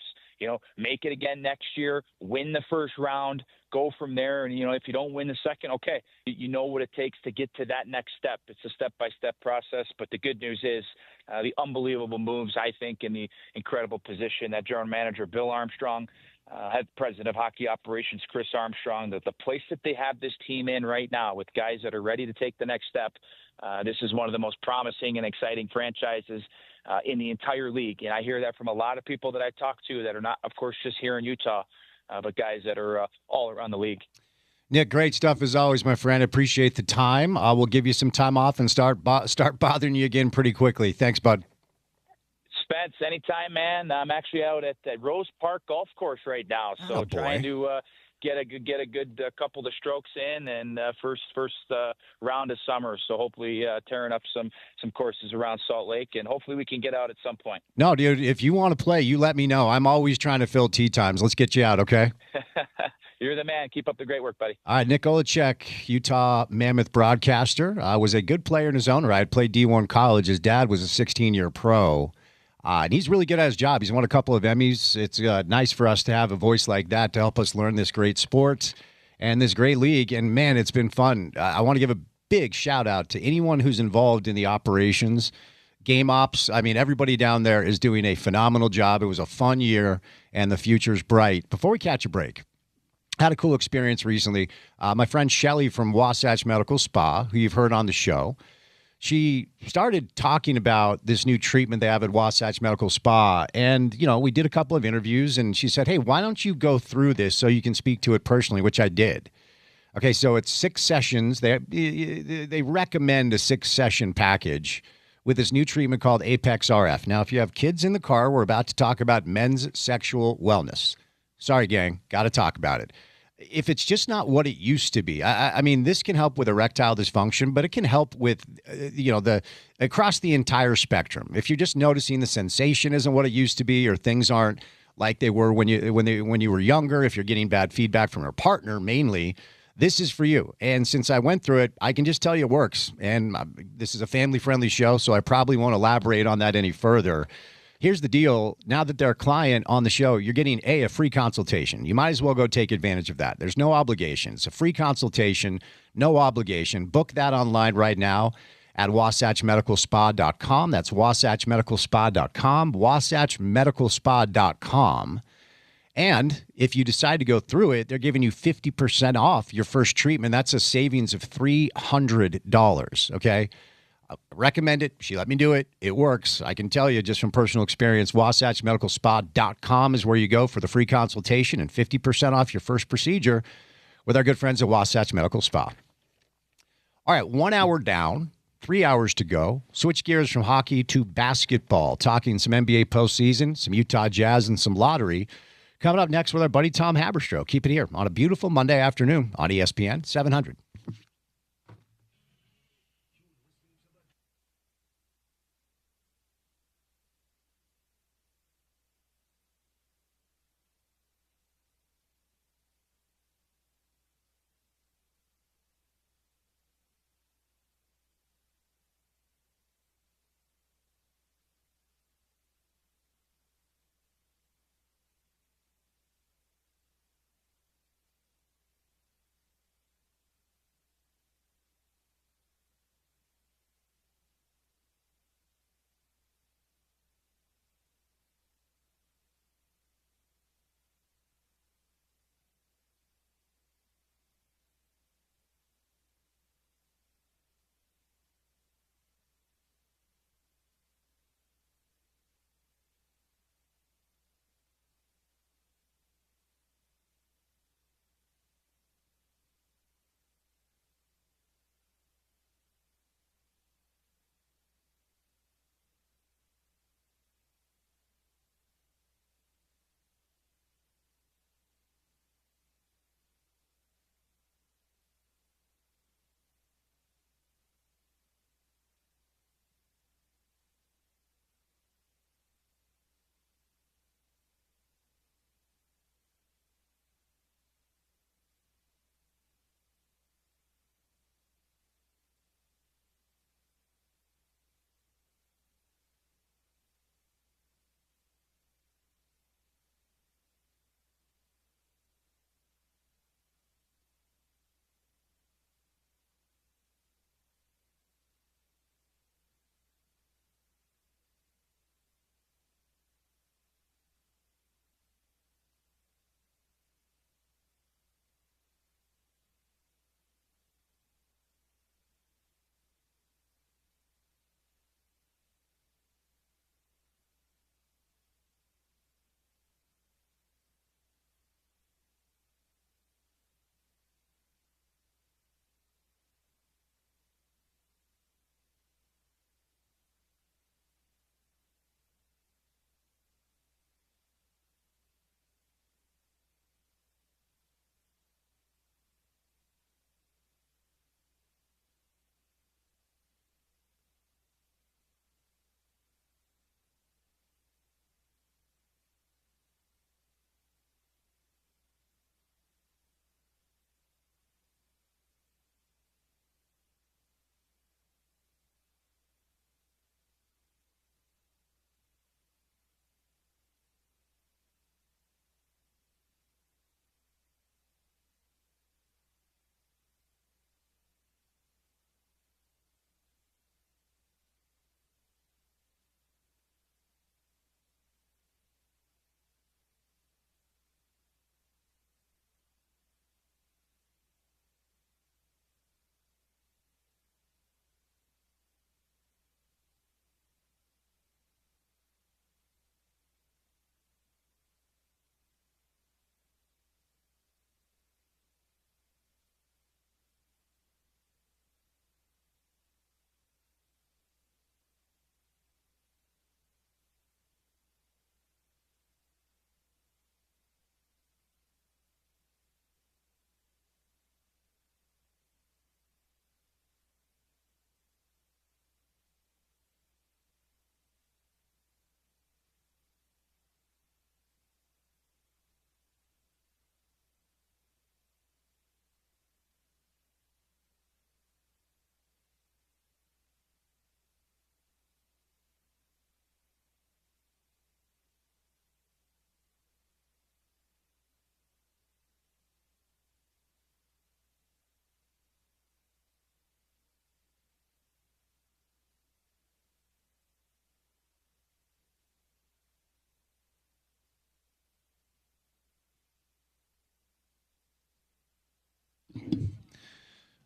make it again next year, win the first round, go from there. And, if you don't win the second, okay, you know what it takes to get to that next step. It's a step-by-step process. But the good news is the unbelievable moves, I think, in the incredible position that general manager Bill Armstrong, head president of hockey operations Chris Armstrong, that the place that they have this team in right now with guys that are ready to take the next step, this is one of the most promising and exciting franchises in the entire league. And I hear that from a lot of people that I talk to that are not, of course, just here in Utah, but guys that are all around the league. Nick, great stuff as always, my friend. Appreciate the time. We'll give you some time off and start bothering you again pretty quickly. Thanks, bud. Spence, anytime, man. I'm actually out at Rose Park Golf Course right now, so trying to get a good couple of strokes in, and first round of summer. So hopefully tearing up some courses around Salt Lake, and hopefully we can get out at some point. No, dude, if you want to play, you let me know. I'm always trying to fill tee times. Let's get you out, okay? You're the man. Keep up the great work, buddy. All right, Nick Olachek, Utah Mammoth broadcaster, was a good player in his own right. Played D1 college. His dad was a 16-year pro. And he's really good at his job. He's won a couple of Emmys. It's nice for us to have a voice like that to help us learn this great sport and this great league. And, man, it's been fun. I want to give a big shout-out to anyone who's involved in the operations, game ops. I mean, everybody down there is doing a phenomenal job. It was a fun year, and the future's bright. Before we catch a break, I had a cool experience recently. My friend Shelly from Wasatch Medical Spa, who you've heard on the show, she started talking about this new treatment they have at Wasatch Medical Spa. And, we did a couple of interviews, and she said, hey, why don't you go through this so you can speak to it personally, which I did. Okay, so it's 6 sessions. They recommend a 6-session package with this new treatment called Apex RF. Now, if you have kids in the car, we're about to talk about men's sexual wellness. Sorry, gang, got to talk about it. If it's just not what it used to be, I mean, this can help with erectile dysfunction, but it can help with, across the entire spectrum. If you're just noticing the sensation isn't what it used to be, or things aren't like they were when you were younger, if you're getting bad feedback from your partner, mainly, this is for you. And since I went through it, I can just tell you it works. And this is a family-friendly show, so I probably won't elaborate on that any further. Here's the deal. Now that they're a client on the show, you're getting a free consultation. You might as well go take advantage of that. There's no obligation. It's a free consultation, no obligation. Book that online right now at wasatchmedicalspa.com. That's wasatchmedicalspa.com, wasatchmedicalspa.com. And if you decide to go through it, they're giving you 50% off your first treatment. That's a savings of $300, okay? Recommend it. She let me do it. It works. I can tell you just from personal experience, wasatchmedicalspa.com is where you go for the free consultation and 50% off your first procedure with our good friends at Wasatch Medical Spa. All right, 1 hour down, 3 hours to go. Switch gears from hockey to basketball, talking some NBA postseason, some Utah Jazz, and some lottery. Coming up next with our buddy Tom Haberstroh. Keep it here on a beautiful Monday afternoon on ESPN 700.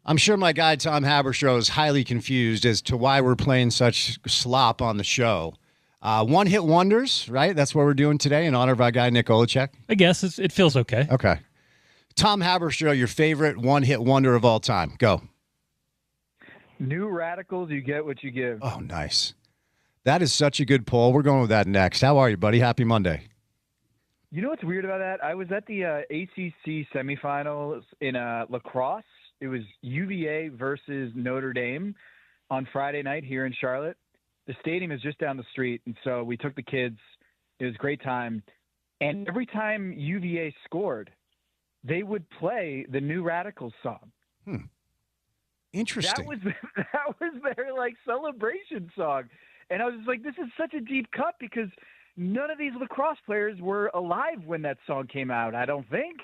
I'm sure my guy Tom Haberstroh is highly confused as to why we're playing such slop on the show. One-hit wonders, right? That's what we're doing today in honor of our guy Nick Olachek. I guess it feels okay. Okay. Tom Haberstroh, your favorite one-hit wonder of all time. Go. New Radicals, you get what you give. Oh, nice. That is such a good poll. We're going with that next. How are you, buddy? Happy Monday. You know what's weird about that? I was at the ACC semifinals in lacrosse. It was UVA versus Notre Dame on Friday night here in Charlotte. The stadium is just down the street, and so we took the kids. It was a great time. And every time UVA scored, they would play the New Radicals song. Interesting. That was their like celebration song. And I was just like, this is such a deep cut because none of these lacrosse players were alive when that song came out, I don't think.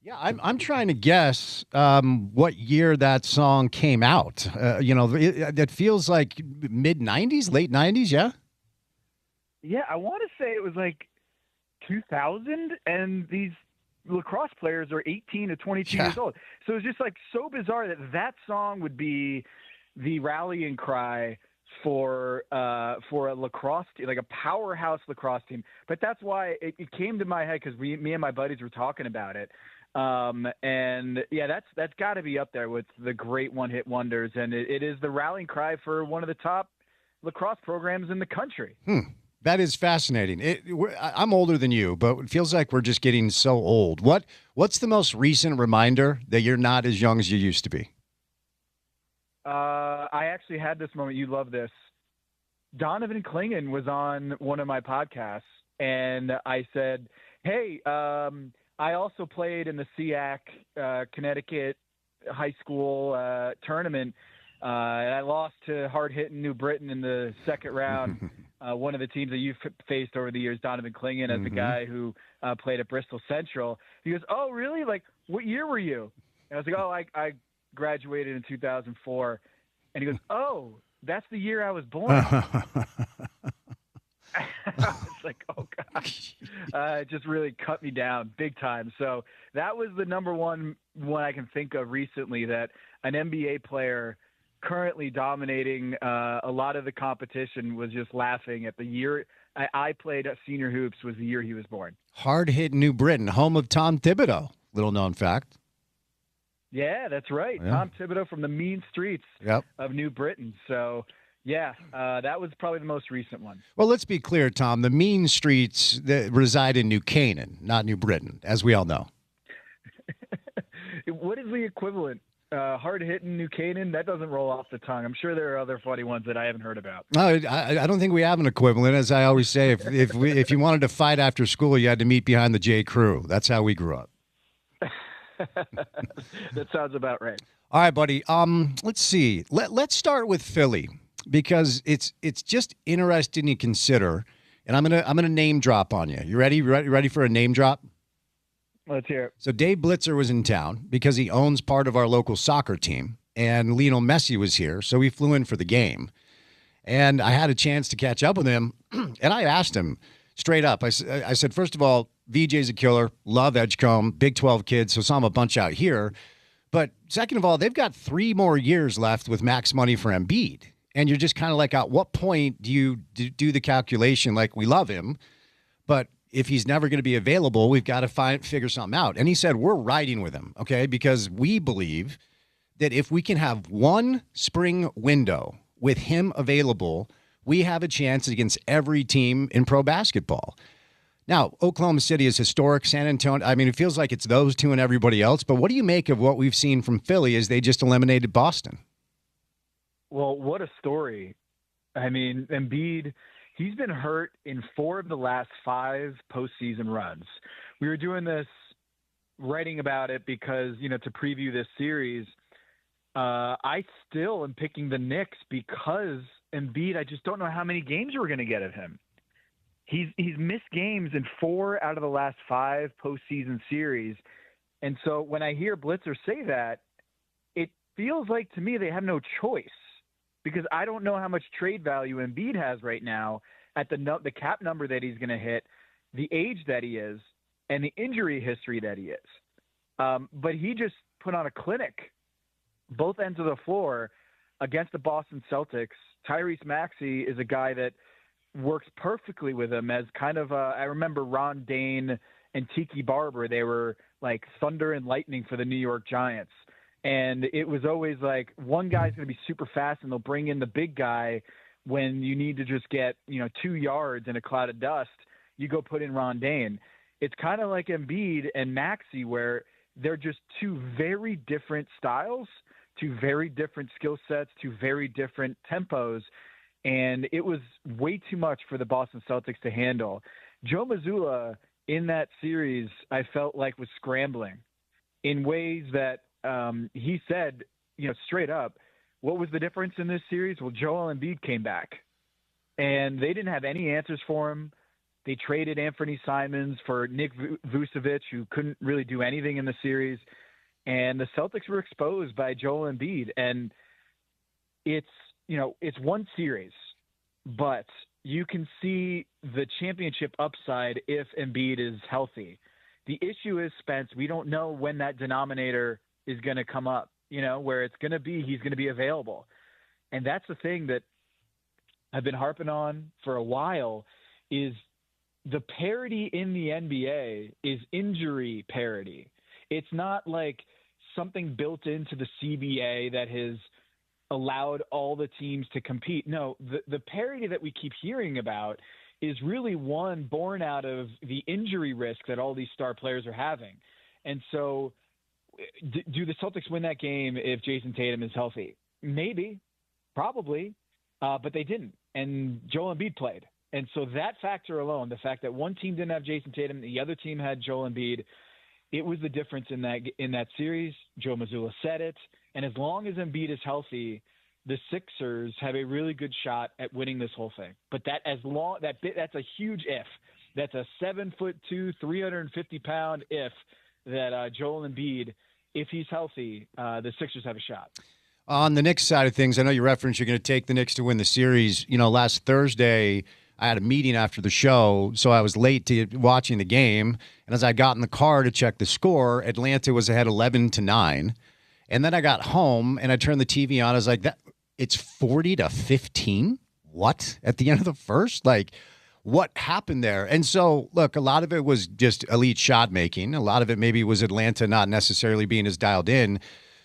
Yeah, I'm trying to guess what year that song came out. It feels like mid-'90s, late 90s, yeah? Yeah, I want to say it was like 2000, and these lacrosse players are 18 to 22 years old. So it's just like so bizarre that song would be the rallying cry for a lacrosse team, like a powerhouse lacrosse team. But that's why it came to my head because me and my buddies were talking about it. And yeah, that's got to be up there with the great one-hit wonders, and it is the rallying cry for one of the top lacrosse programs in the country. That is fascinating. I'm older than you, but it feels like we're just getting so old. What's the most recent reminder that you're not as young as you used to be? I actually had this moment. You love this. Donovan Clingan was on one of my podcasts, and I said, hey, I also played in the SEAC Connecticut high school tournament, and I lost to hard-hitting New Britain in the second round. One of the teams that you've faced over the years, Donovan Clingan, as the guy who played at Bristol Central. He goes, oh, really? Like, what year were you? And I was like, oh, I graduated in 2004. And he goes, oh, that's the year I was born. I was like, oh, gosh. It just really cut me down big time. So that was the number one I can think of recently, that an NBA player currently dominating a lot of the competition was just laughing at the year I played at senior hoops was the year he was born. Hard-hit New Britain, home of Tom Thibodeau. Little known fact. Yeah, that's right. Yeah. Tom Thibodeau from the mean streets of New Britain. So, yeah, that was probably the most recent one. Well, let's be clear, Tom. The mean streets that reside in New Canaan, not New Britain, as we all know. What is the equivalent? Hard-hitting New Canaan? That doesn't roll off the tongue. I'm sure there are other funny ones that I haven't heard about. No, I don't think we have an equivalent. As I always say, if you wanted to fight after school, you had to meet behind the J. Crew. That's how we grew up. That sounds about right. All right, buddy. Let's see. Let's start with Philly because it's just interesting to consider, and I'm gonna name drop on you. You ready? Ready for a name drop? Let's hear it. So Dave Blitzer was in town because he owns part of our local soccer team, and Lionel Messi was here, so we flew in for the game. And I had a chance to catch up with him, and I asked him straight up. I said, first of all, VJ's a killer, love Edgecombe, Big 12 kids, so saw him a bunch out here. But second of all, they've got 3 more years left with max money for Embiid. And you're just kind of like, at what point do you do the calculation? Like, we love him, but if he's never going to be available, we've got to figure something out. And he said, we're riding with him, okay? Because we believe that if we can have one spring window with him available, we have a chance against every team in pro basketball. Now, Oklahoma City is historic. San Antonio, I mean, it feels like it's those two and everybody else. But what do you make of what we've seen from Philly as they just eliminated Boston? Well, what a story. I mean, Embiid, he's been hurt in 4 of the last 5 postseason runs. We were doing this, writing about it because, to preview this series, I still am picking the Knicks because Embiid, I just don't know how many games we're going to get of him. He's missed games in 4 out of the last 5 postseason series. And so when I hear Blitzer say that, it feels like to me they have no choice because I don't know how much trade value Embiid has right now at the cap number that he's going to hit, the age that he is, and the injury history that he is. But he just put on a clinic both ends of the floor against the Boston Celtics. Tyrese Maxey is a guy that works perfectly with him as kind of I remember Ron Dane and Tiki Barber. They were like thunder and lightning for the New York Giants. And it was always like one guy's going to be super fast and they'll bring in the big guy when you need to just get, 2 yards in a cloud of dust. You go put in Ron Dane. It's kind of like Embiid and Maxey where they're just two very different styles, two very different skill sets, two very different tempos. And it was way too much for the Boston Celtics to handle. Joe Mazzulla in that series, I felt like was scrambling in ways that he said, straight up, what was the difference in this series? Well, Joel Embiid came back and they didn't have any answers for him. They traded Anthony Simons for Nick Vucevic, who couldn't really do anything in the series. And the Celtics were exposed by Joel Embiid. And it's one series, but you can see the championship upside if Embiid is healthy. The issue is, Spence, we don't know when that denominator is going to come up, where it's going to be, he's going to be available. And that's the thing that I've been harping on for a while is the parity in the NBA is injury parity. It's not like something built into the CBA that has allowed all the teams to compete. No, the parity that we keep hearing about is really one born out of the injury risk that all these star players are having. And so do the Celtics win that game if Jason Tatum is healthy? Maybe, probably, but they didn't. And Joel Embiid played. And so that factor alone, the fact that one team didn't have Jason Tatum, the other team had Joel Embiid, it was the difference in that series. Joe Mazzulla said it. And as long as Embiid is healthy, the Sixers have a really good shot at winning this whole thing. But that's a huge if. That's a 7'2", 350-pound if that Joel Embiid, if he's healthy, the Sixers have a shot. On the Knicks side of things, I know you referenced you're going to take the Knicks to win the series. Last Thursday, I had a meeting after the show, so I was late to watching the game. And as I got in the car to check the score, Atlanta was ahead 11-9. And then I got home and I turned the TV on. I was like, it's 40-15? What? At the end of the first? Like, what happened there? And so, look, a lot of it was just elite shot making. A lot of it maybe was Atlanta not necessarily being as dialed in.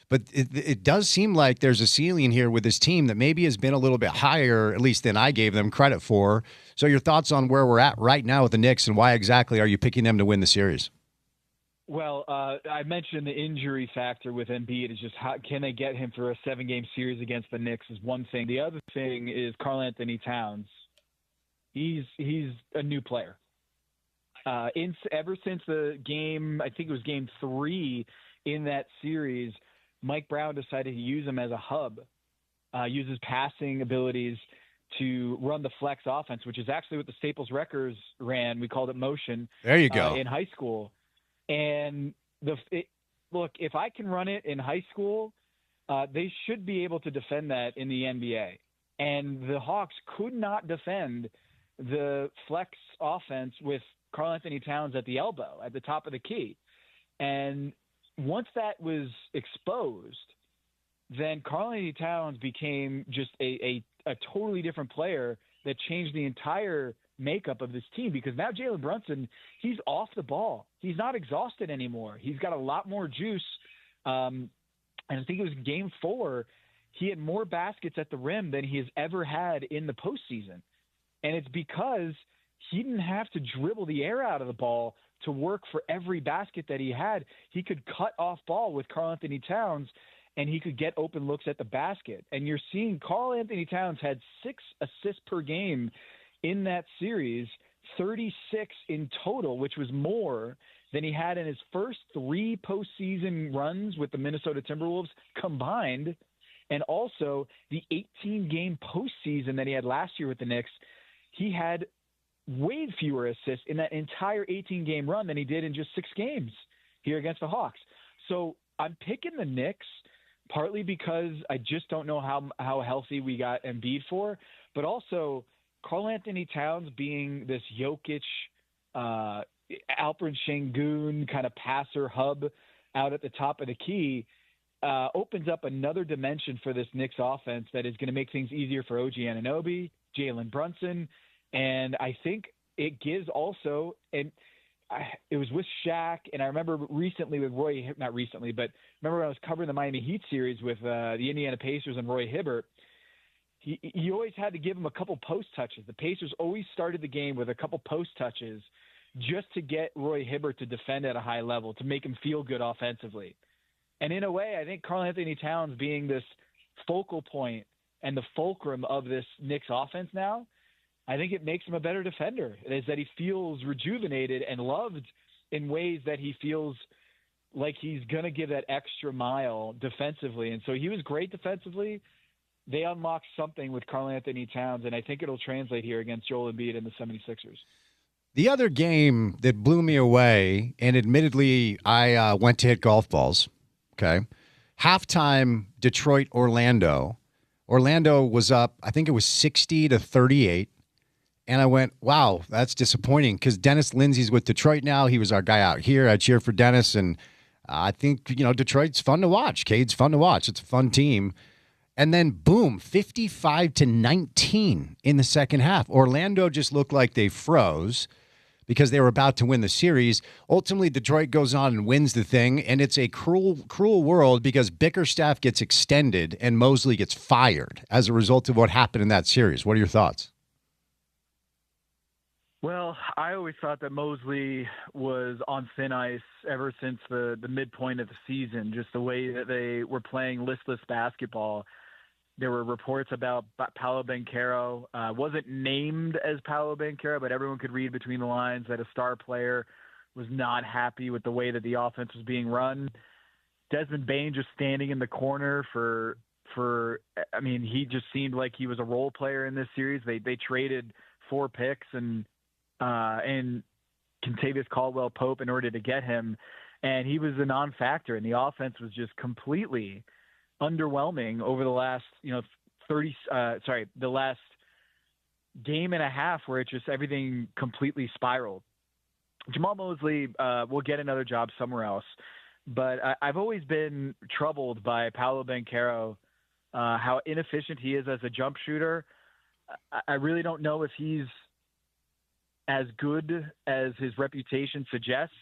But it does seem like there's a ceiling here with this team that maybe has been a little bit higher, at least than I gave them credit for. So your thoughts on where we're at right now with the Knicks and why exactly are you picking them to win the series? Well, I mentioned the injury factor with Embiid is just how can they get him for a 7-game series against the Knicks is one thing. The other thing is Karl Anthony Towns. He's a new player. Ever since the game, I think it was game 3 in that series, Mike Brown decided to use him as a hub, use his passing abilities to run the flex offense, which is actually what the Staples Wreckers ran. We called it motion. There you go. In high school. And look, if I can run it in high school, they should be able to defend that in the NBA. And the Hawks could not defend the flex offense with Karl Anthony Towns at the elbow, at the top of the key. And once that was exposed, then Karl Anthony Towns became just a totally different player that changed the entire makeup of this team, because now Jalen Brunson, he's off the ball. He's not exhausted anymore. He's got a lot more juice. And I think it was game 4, he had more baskets at the rim than he has ever had in the postseason. And it's because he didn't have to dribble the air out of the ball to work for every basket that he had. He could cut off ball with Karl Anthony Towns, and he could get open looks at the basket. And you're seeing Karl Anthony Towns had 6 assists per game in that series, 36 in total, which was more than he had in his first 3 postseason runs with the Minnesota Timberwolves combined, and also the 18-game postseason that he had last year with the Knicks. He had way fewer assists in that entire 18-game run than he did in just 6 games here against the Hawks. So I'm picking the Knicks partly because I just don't know how healthy we got Embiid for, but also Karl Anthony Towns being this Jokic, Alperen Şengün kind of passer hub out at the top of the key, opens up another dimension for this Knicks offense that is going to make things easier for OG Anunoby, Jalen Brunson, and I think it gives also it was with Shaq, and I remember recently with Roy, not recently, but remember when I was covering the Miami Heat series with the Indiana Pacers and Roy Hibbert, he always had to give him a couple post touches. The Pacers always started the game with a couple post touches just to get Roy Hibbert to defend at a high level, to make him feel good offensively. And in a way, I think Karl-Anthony Towns being this focal point and the fulcrum of this Knicks offense now, I think it makes him a better defender. It is that he feels rejuvenated and loved in ways that he feels like he's going to give that extra mile defensively. And so he was great defensively. They unlocked something with Karl-Anthony Towns, and I think it'll translate here against Joel Embiid and the 76ers. The other game that blew me away, and admittedly I went to hit golf balls, okay, halftime Detroit-Orlando. Orlando was up, I think it was 60-38. And I went, wow, that's disappointing because Dennis Lindsey's with Detroit now. He was our guy out here. I cheer for Dennis. And I think, Detroit's fun to watch. Cade's fun to watch. It's a fun team. And then, boom, 55-19 in the second half. Orlando just looked like they froze because they were about to win the series. Ultimately, Detroit goes on and wins the thing. And it's a cruel, cruel world because Bickerstaff gets extended and Mosley gets fired as a result of what happened in that series. What are your thoughts? Well, I always thought that Mosley was on thin ice ever since the midpoint of the season, just the way that they were playing listless basketball. There were reports about Paolo Banchero. Wasn't named as Paolo Banchero, but everyone could read between the lines that a star player was not happy with the way that the offense was being run. Desmond Bane just standing in the corner he just seemed like he was a role player in this series. They traded 4 picks and Kentavious Caldwell-Pope in order to get him, and he was a non-factor, and the offense was just completely underwhelming over the last the last game and a half, where it just everything completely spiraled. Jamal Mosley will get another job somewhere else, but I've always been troubled by Paolo Banchero, how inefficient he is as a jump shooter. I really don't know if he's as good as his reputation suggests.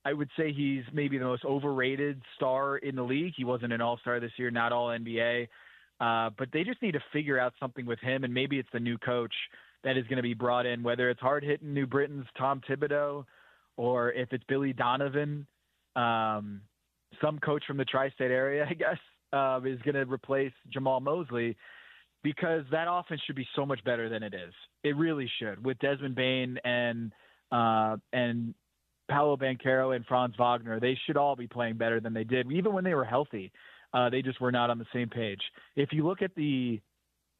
I would say he's maybe the most overrated star in the league. He wasn't an all-star this year, not all NBA. But they just need to figure out something with him, and maybe it's the new coach that is going to be brought in, whether it's hard-hitting New Britain's Tom Thibodeau or if it's Billy Donovan, some coach from the tri-state area, I guess, is going to replace Jamal Mosley, because that offense should be so much better than it is. It really should, with Desmond Bane and Paolo Banchero and Franz Wagner. They should all be playing better than they did, even when they were healthy. They just were not on the same page. If you look at the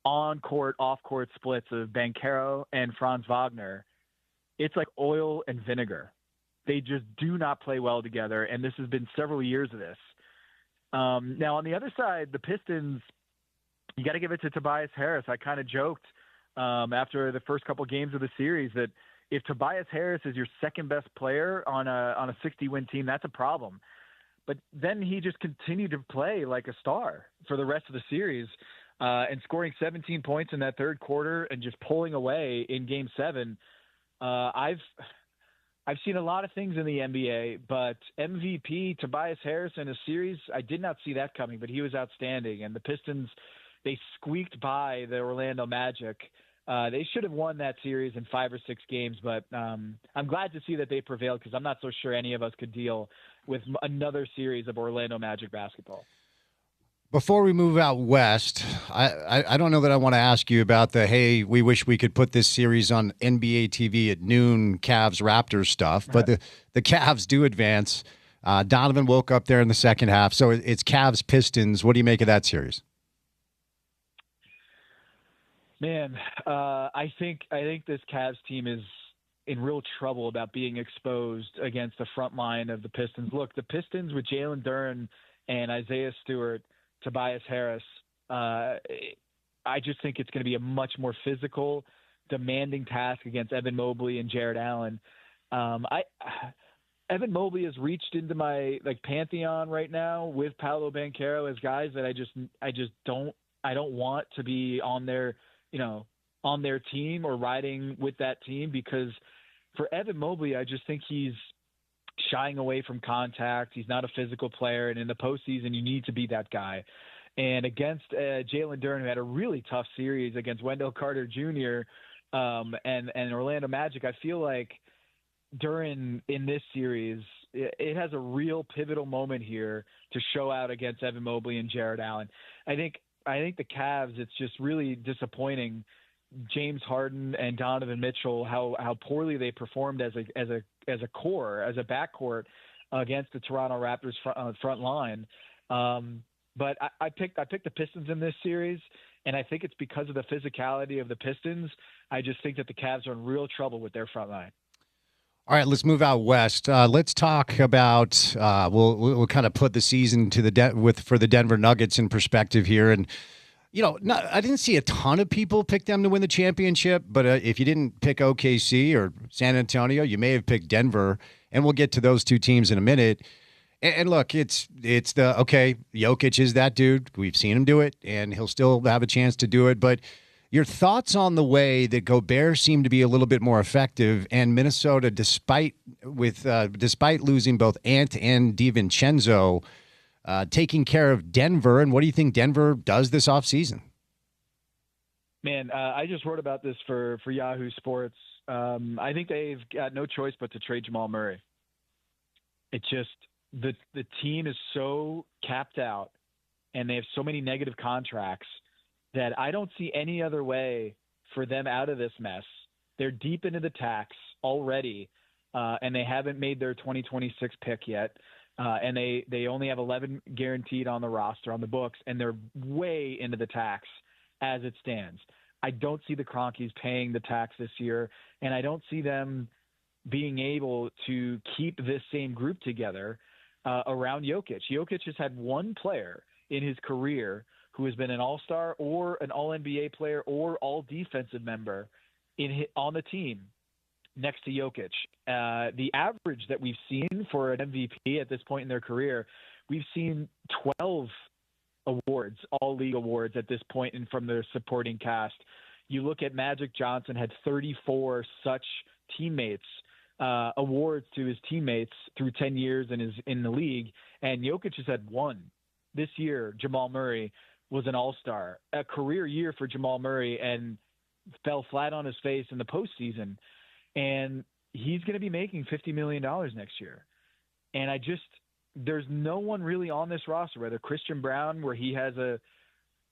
on-court, off-court splits of Banchero and Franz Wagner, it's like oil and vinegar. They just do not play well together, and this has been several years of this. Now, on the other side, the Pistons, you got to give it to Tobias Harris. I kind of joked after the first couple games of the series that if Tobias Harris is your second best player on a 60-win team, that's a problem. But then he just continued to play like a star for the rest of the series, and scoring 17 points in that third quarter and just pulling away in Game 7. I've seen a lot of things in the NBA, but MVP Tobias Harris in a series, I did not see that coming, but he was outstanding. And the Pistons, they squeaked by the Orlando Magic. They should have won that series in 5 or 6 games, but I'm glad to see that they prevailed, because I'm not so sure any of us could deal with another series of Orlando Magic basketball. Before we move out west, I don't know that I want to ask you about hey, we wish we could put this series on NBA TV at noon, Cavs-Raptors stuff, but the Cavs do advance. Donovan woke up there in the second half, so it's Cavs-Pistons. What do you make of that series? Man, I think this Cavs team is in real trouble about being exposed against the front line of the Pistons. Look, the Pistons with Jalen Duren and Isaiah Stewart, Tobias Harris, I just think it's going to be a much more physical, demanding task against Evan Mobley and Jared Allen. Evan Mobley has reached into my pantheon right now with Paolo Banchero as guys that I don't want to be on their team or riding with that team, because for Evan Mobley, I just think he's shying away from contact. He's not a physical player, and in the postseason, you need to be that guy. And against Jalen Duren, who had a really tough series against Wendell Carter Jr. And Orlando Magic, I feel like Duren in this series, it has a real pivotal moment here to show out against Evan Mobley and Jared Allen. I think the Cavs, it's just really disappointing. James Harden and Donovan Mitchell, how poorly they performed as a core, as a backcourt against the Toronto Raptors front line. But I picked the Pistons in this series, and I think it's because of the physicality of the Pistons. I just think that the Cavs are in real trouble with their front line. All right, let's move out west. Let's talk about. We'll kind of put the season to for the Denver Nuggets in perspective here, and I didn't see a ton of people pick them to win the championship, but if you didn't pick OKC or San Antonio, you may have picked Denver, and we'll get to those two teams in a minute. And look, Jokic is that dude. We've seen him do it, and he'll still have a chance to do it. But your thoughts on the way that Gobert seemed to be a little bit more effective, and Minnesota, despite losing both Ant and DiVincenzo, taking care of Denver, and what do you think Denver does this offseason? Man, I just wrote about this for Yahoo Sports. I think they've got no choice but to trade Jamal Murray. It's just the team is so capped out, and they have so many negative contracts that I don't see any other way for them out of this mess. They're deep into the tax already, and they haven't made their 2026 pick yet. And they only have 11 guaranteed on the roster, on the books, and they're way into the tax as it stands. I don't see the Cronkies paying the tax this year, and I don't see them being able to keep this same group together around Jokic. Jokic has had one player in his career who has been an all-star or an all-NBA player or all-defensive member on the team next to Jokic. The average that we've seen for an MVP at this point in their career, we've seen 12 awards, all league awards at this point from their supporting cast. You look at Magic Johnson had 34 such teammates, awards to his teammates through 10 years in the league, and Jokic has had one. This year, Jamal Murray was an all-star, a career year for Jamal Murray, and fell flat on his face in the postseason. And he's going to be making $50 million next year. And there's no one really on this roster, whether Christian Brown, where he has a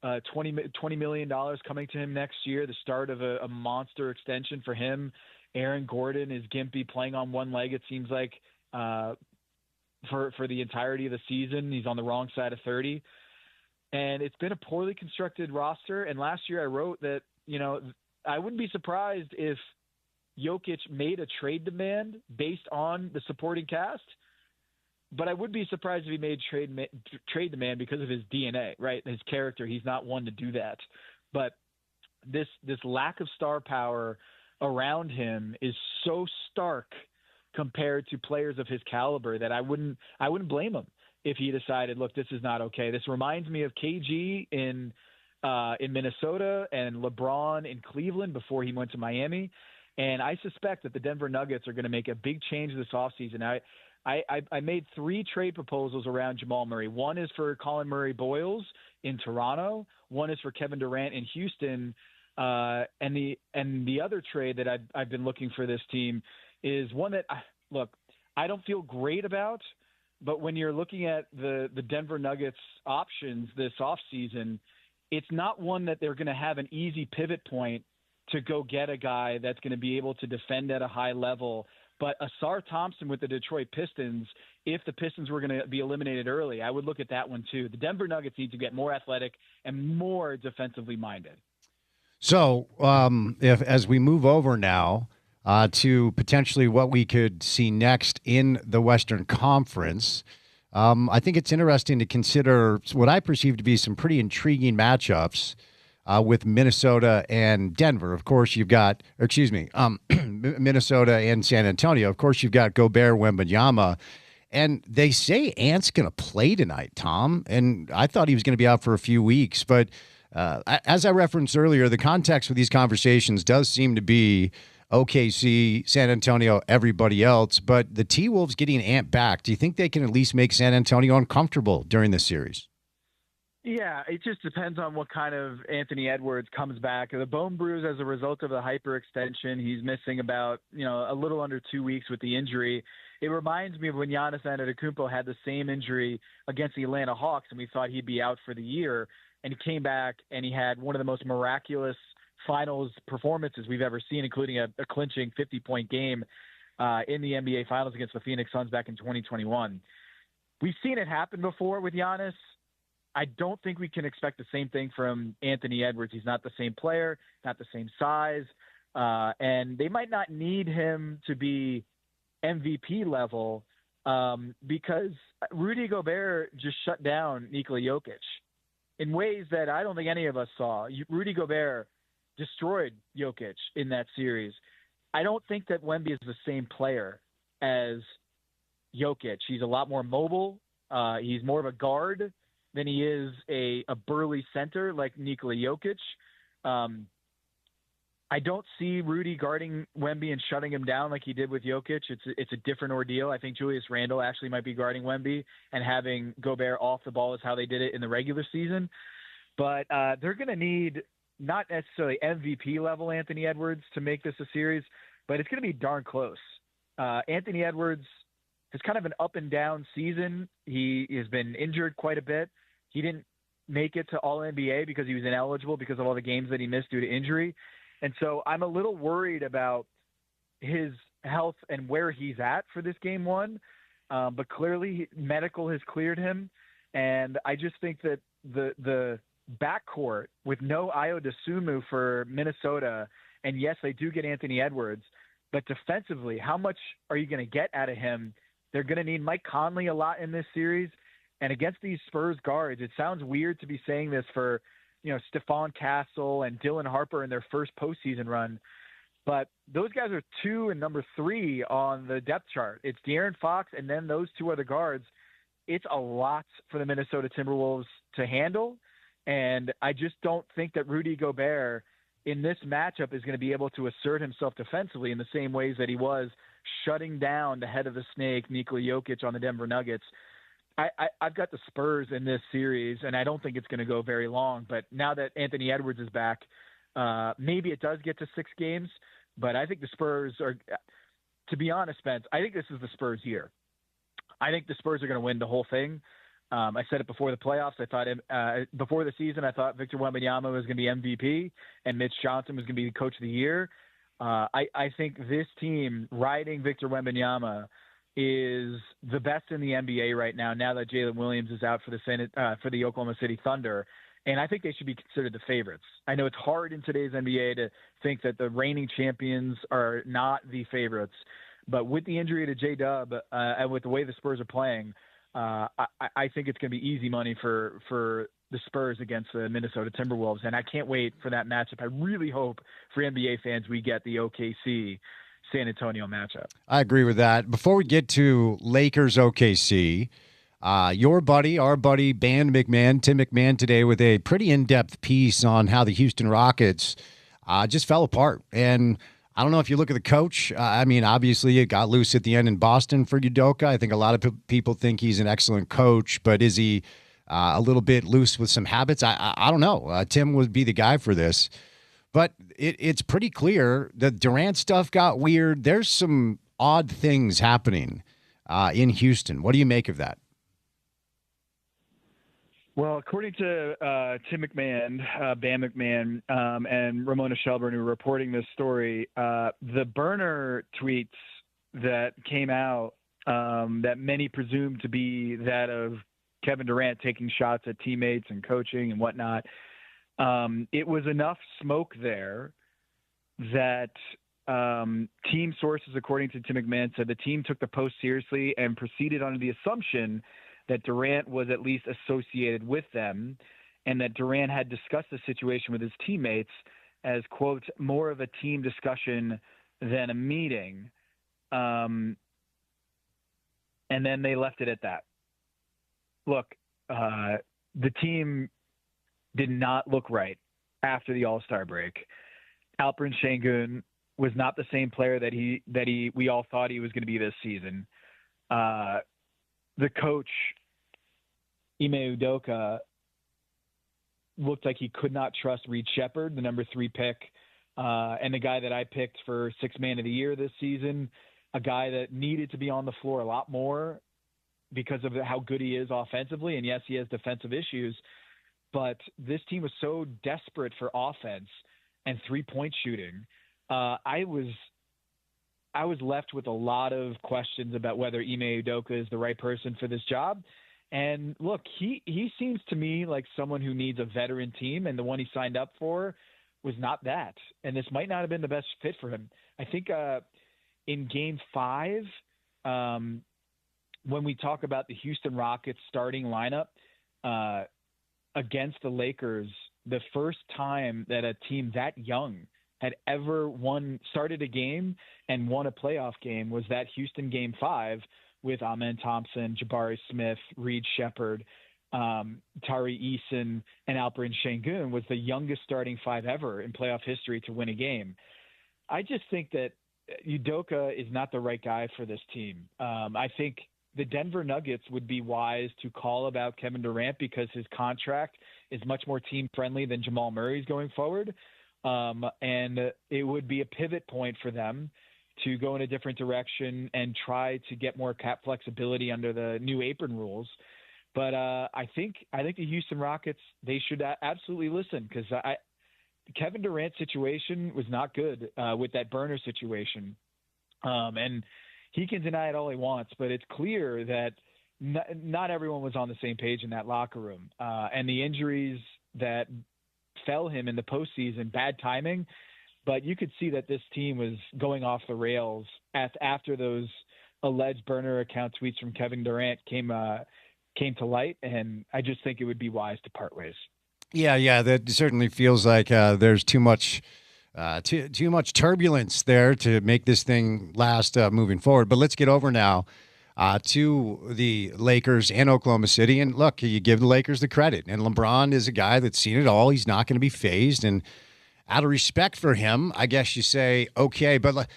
$20 million coming to him next year, the start of a monster extension for him. Aaron Gordon is gimpy, playing on one leg, it seems like, for the entirety of the season. He's on the wrong side of 30. And it's been a poorly constructed roster. And last year I wrote that, I wouldn't be surprised if Jokic made a trade demand based on the supporting cast, but I would be surprised if he made trade demand because of his DNA, right? His character. He's not one to do that. But this lack of star power around him is so stark compared to players of his caliber that I wouldn't blame him if he decided, look, this is not okay. This reminds me of KG in Minnesota and LeBron in Cleveland before he went to Miami. And I suspect that the Denver Nuggets are going to make a big change this offseason. I made 3 trade proposals around Jamal Murray. One is for Colin Murray-Boyles in Toronto. One is for Kevin Durant in Houston. And the other trade that I've been looking for this team is one that, I don't feel great about. But when you're looking at the Denver Nuggets options this offseason, it's not one that they're going to have an easy pivot point to go get a guy that's going to be able to defend at a high level. But Asar Thompson with the Detroit Pistons, if the Pistons were going to be eliminated early, I would look at that one too. The Denver Nuggets need to get more athletic and more defensively minded. So as we move over now to potentially what we could see next in the Western Conference, I think it's interesting to consider what I perceive to be some pretty intriguing matchups. with Minnesota and Denver. Of course, you've got, Minnesota and San Antonio. Of course, you've got Gobert, Wembanyama. And they say Ant's going to play tonight, Tom. And I thought he was going to be out for a few weeks. But as I referenced earlier, the context for these conversations does seem to be OKC, San Antonio, everybody else. But the T-Wolves getting Ant back, do you think they can at least make San Antonio uncomfortable during this series? Yeah, it just depends on what kind of Anthony Edwards comes back. The bone bruise as a result of the hyperextension, he's missing about, a little under 2 weeks with the injury. It reminds me of when Giannis Antetokounmpo had the same injury against the Atlanta Hawks, and we thought he'd be out for the year. And he came back, and he had one of the most miraculous finals performances we've ever seen, including a clinching 50-point game in the NBA Finals against the Phoenix Suns back in 2021. We've seen it happen before with Giannis. I don't think we can expect the same thing from Anthony Edwards. He's not the same player, not the same size, and they might not need him to be MVP level because Rudy Gobert just shut down Nikola Jokic in ways that I don't think any of us saw. Rudy Gobert destroyed Jokic in that series. I don't think that Wemby is the same player as Jokic. He's a lot more mobile. He's more of a guard than he is a burly center like Nikola Jokic. I don't see Rudy guarding Wemby and shutting him down like he did with Jokic. It's a different ordeal. I think Julius Randle actually might be guarding Wemby, and having Gobert off the ball is how they did it in the regular season. But they're going to need not necessarily MVP level Anthony Edwards to make this a series, but it's going to be darn close. Anthony Edwards has kind of an up and down season. He has been injured quite a bit. He didn't make it to All-NBA because he was ineligible because of all the games that he missed due to injury. And so I'm a little worried about his health and where he's at for this game one. But clearly medical has cleared him. And I just think that the backcourt with no Ayo Dosunmu for Minnesota, and yes, they do get Anthony Edwards, but defensively, how much are you going to get out of him? They're going to need Mike Conley a lot in this series. And against these Spurs guards, it sounds weird to be saying this for, Stephon Castle and Dylan Harper in their first postseason run. But those guys are 2 and number 3 on the depth chart. It's De'Aaron Fox and then those 2 other guards. It's a lot for the Minnesota Timberwolves to handle. And I just don't think that Rudy Gobert in this matchup is going to be able to assert himself defensively in the same ways that he was shutting down the head of the snake, Nikola Jokic, on the Denver Nuggets. I've got the Spurs in this series, and I don't think it's going to go very long. But now that Anthony Edwards is back, maybe it does get to 6 games. But I think the Spurs are, to be honest, Spence, I think this is the Spurs' year. I think the Spurs are going to win the whole thing. I said it before the playoffs. I thought before the season, I thought Victor Wembanyama was going to be MVP and Mitch Johnson was going to be the coach of the year. I think this team riding Victor Wembanyama is the best in the NBA right now that Jalen Williams is out for the Oklahoma City Thunder. And I think they should be considered the favorites. I know it's hard in today's NBA to think that the reigning champions are not the favorites. But with the injury to J-Dub and with the way the Spurs are playing, I think it's going to be easy money for the Spurs against the Minnesota Timberwolves. And I can't wait for that matchup. I really hope for NBA fans we get the OKC San Antonio matchup. I agree with that. Before we get to Lakers OKC, your buddy, our buddy, Tim McMahon today with a pretty in-depth piece on how the Houston Rockets just fell apart. And I don't know if you look at the coach. Obviously it got loose at the end in Boston for Udoka. I think a lot of people think he's an excellent coach, but is he a little bit loose with some habits? I don't know. Tim would be the guy for this. But it's pretty clear that Durant stuff got weird. There's some odd things happening in Houston. What do you make of that? Well, according to Tim McMahon, Bam McMahon, and Ramona Shelburne, who are reporting this story, the burner tweets that came out that many presume to be that of Kevin Durant taking shots at teammates and coaching and whatnot, it was enough smoke there that team sources, according to Tim McMahon, said the team took the post seriously and proceeded under the assumption that Durant was at least associated with them. and that Durant had discussed the situation with his teammates as, quote, more of a team discussion than a meeting. And then they left it at that. Look, the team did not look right after the All-Star break. Alperen Sengun was not the same player that we all thought he was going to be this season. The coach, Ime Udoka, looked like he could not trust Reed Sheppard, the number 3 pick, and the guy that I picked for 6th man of the year this season, a guy that needed to be on the floor a lot more because of how good he is offensively. And yes, he has defensive issues, but this team was so desperate for offense and 3-point shooting. I was left with a lot of questions about whether Ime Udoka is the right person for this job. And look, he seems to me like someone who needs a veteran team, and the one he signed up for was not that. And this might not have been the best fit for him. I think in Game 5, when we talk about the Houston Rockets starting lineup against the Lakers, the first time that a team that young had ever started a game and won a playoff game was that Houston Game 5 with Amen Thompson, Jabari Smith, Reed Sheppard, Tari Eason, and Alperen Sengun was the youngest starting 5 ever in playoff history to win a game. I just think that Udoka is not the right guy for this team. I think the Denver Nuggets would be wise to call about Kevin Durant because his contract is much more team friendly than Jamal Murray's going forward. And it would be a pivot point for them to go in a different direction and try to get more cap flexibility under the new apron rules. But I think the Houston Rockets, they should absolutely listen, because Kevin Durant's situation was not good with that burner situation. And he can deny it all he wants, but it's clear that not everyone was on the same page in that locker room. And the injuries that fell him in the postseason, bad timing, but you could see that this team was going off the rails after those alleged burner account tweets from Kevin Durant came to light. And I just think it would be wise to part ways. Yeah, that certainly feels like there's too much turbulence there to make this thing last moving forward. But let's get over now to the Lakers and Oklahoma City. And look, you give the Lakers the credit. And LeBron is a guy that's seen it all. He's not going to be fazed. And out of respect for him, I guess you say, okay. But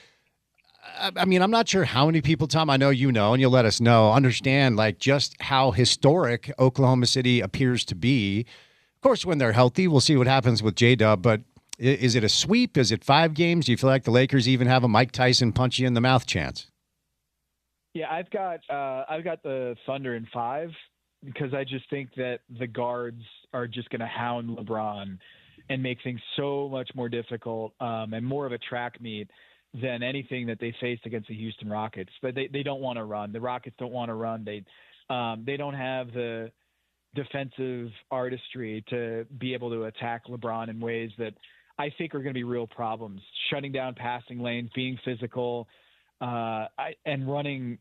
I mean, I'm not sure how many people, Tom, I know you know, and you'll let us know, understand like just how historic Oklahoma City appears to be. Of course, when they're healthy, we'll see what happens with J-Dub. But is it a sweep? Is it 5 games? Do you feel like the Lakers even have a Mike Tyson punch you in the mouth chance? Yeah, I've got the Thunder in 5 because I just think that the guards are just going to hound LeBron and make things so much more difficult and more of a track meet than anything that they faced against the Houston Rockets. But they don't want to run. The Rockets don't want to run. They don't have the defensive artistry to be able to attack LeBron in ways that I think are going to be real problems. Shutting down passing lanes, being physical, and running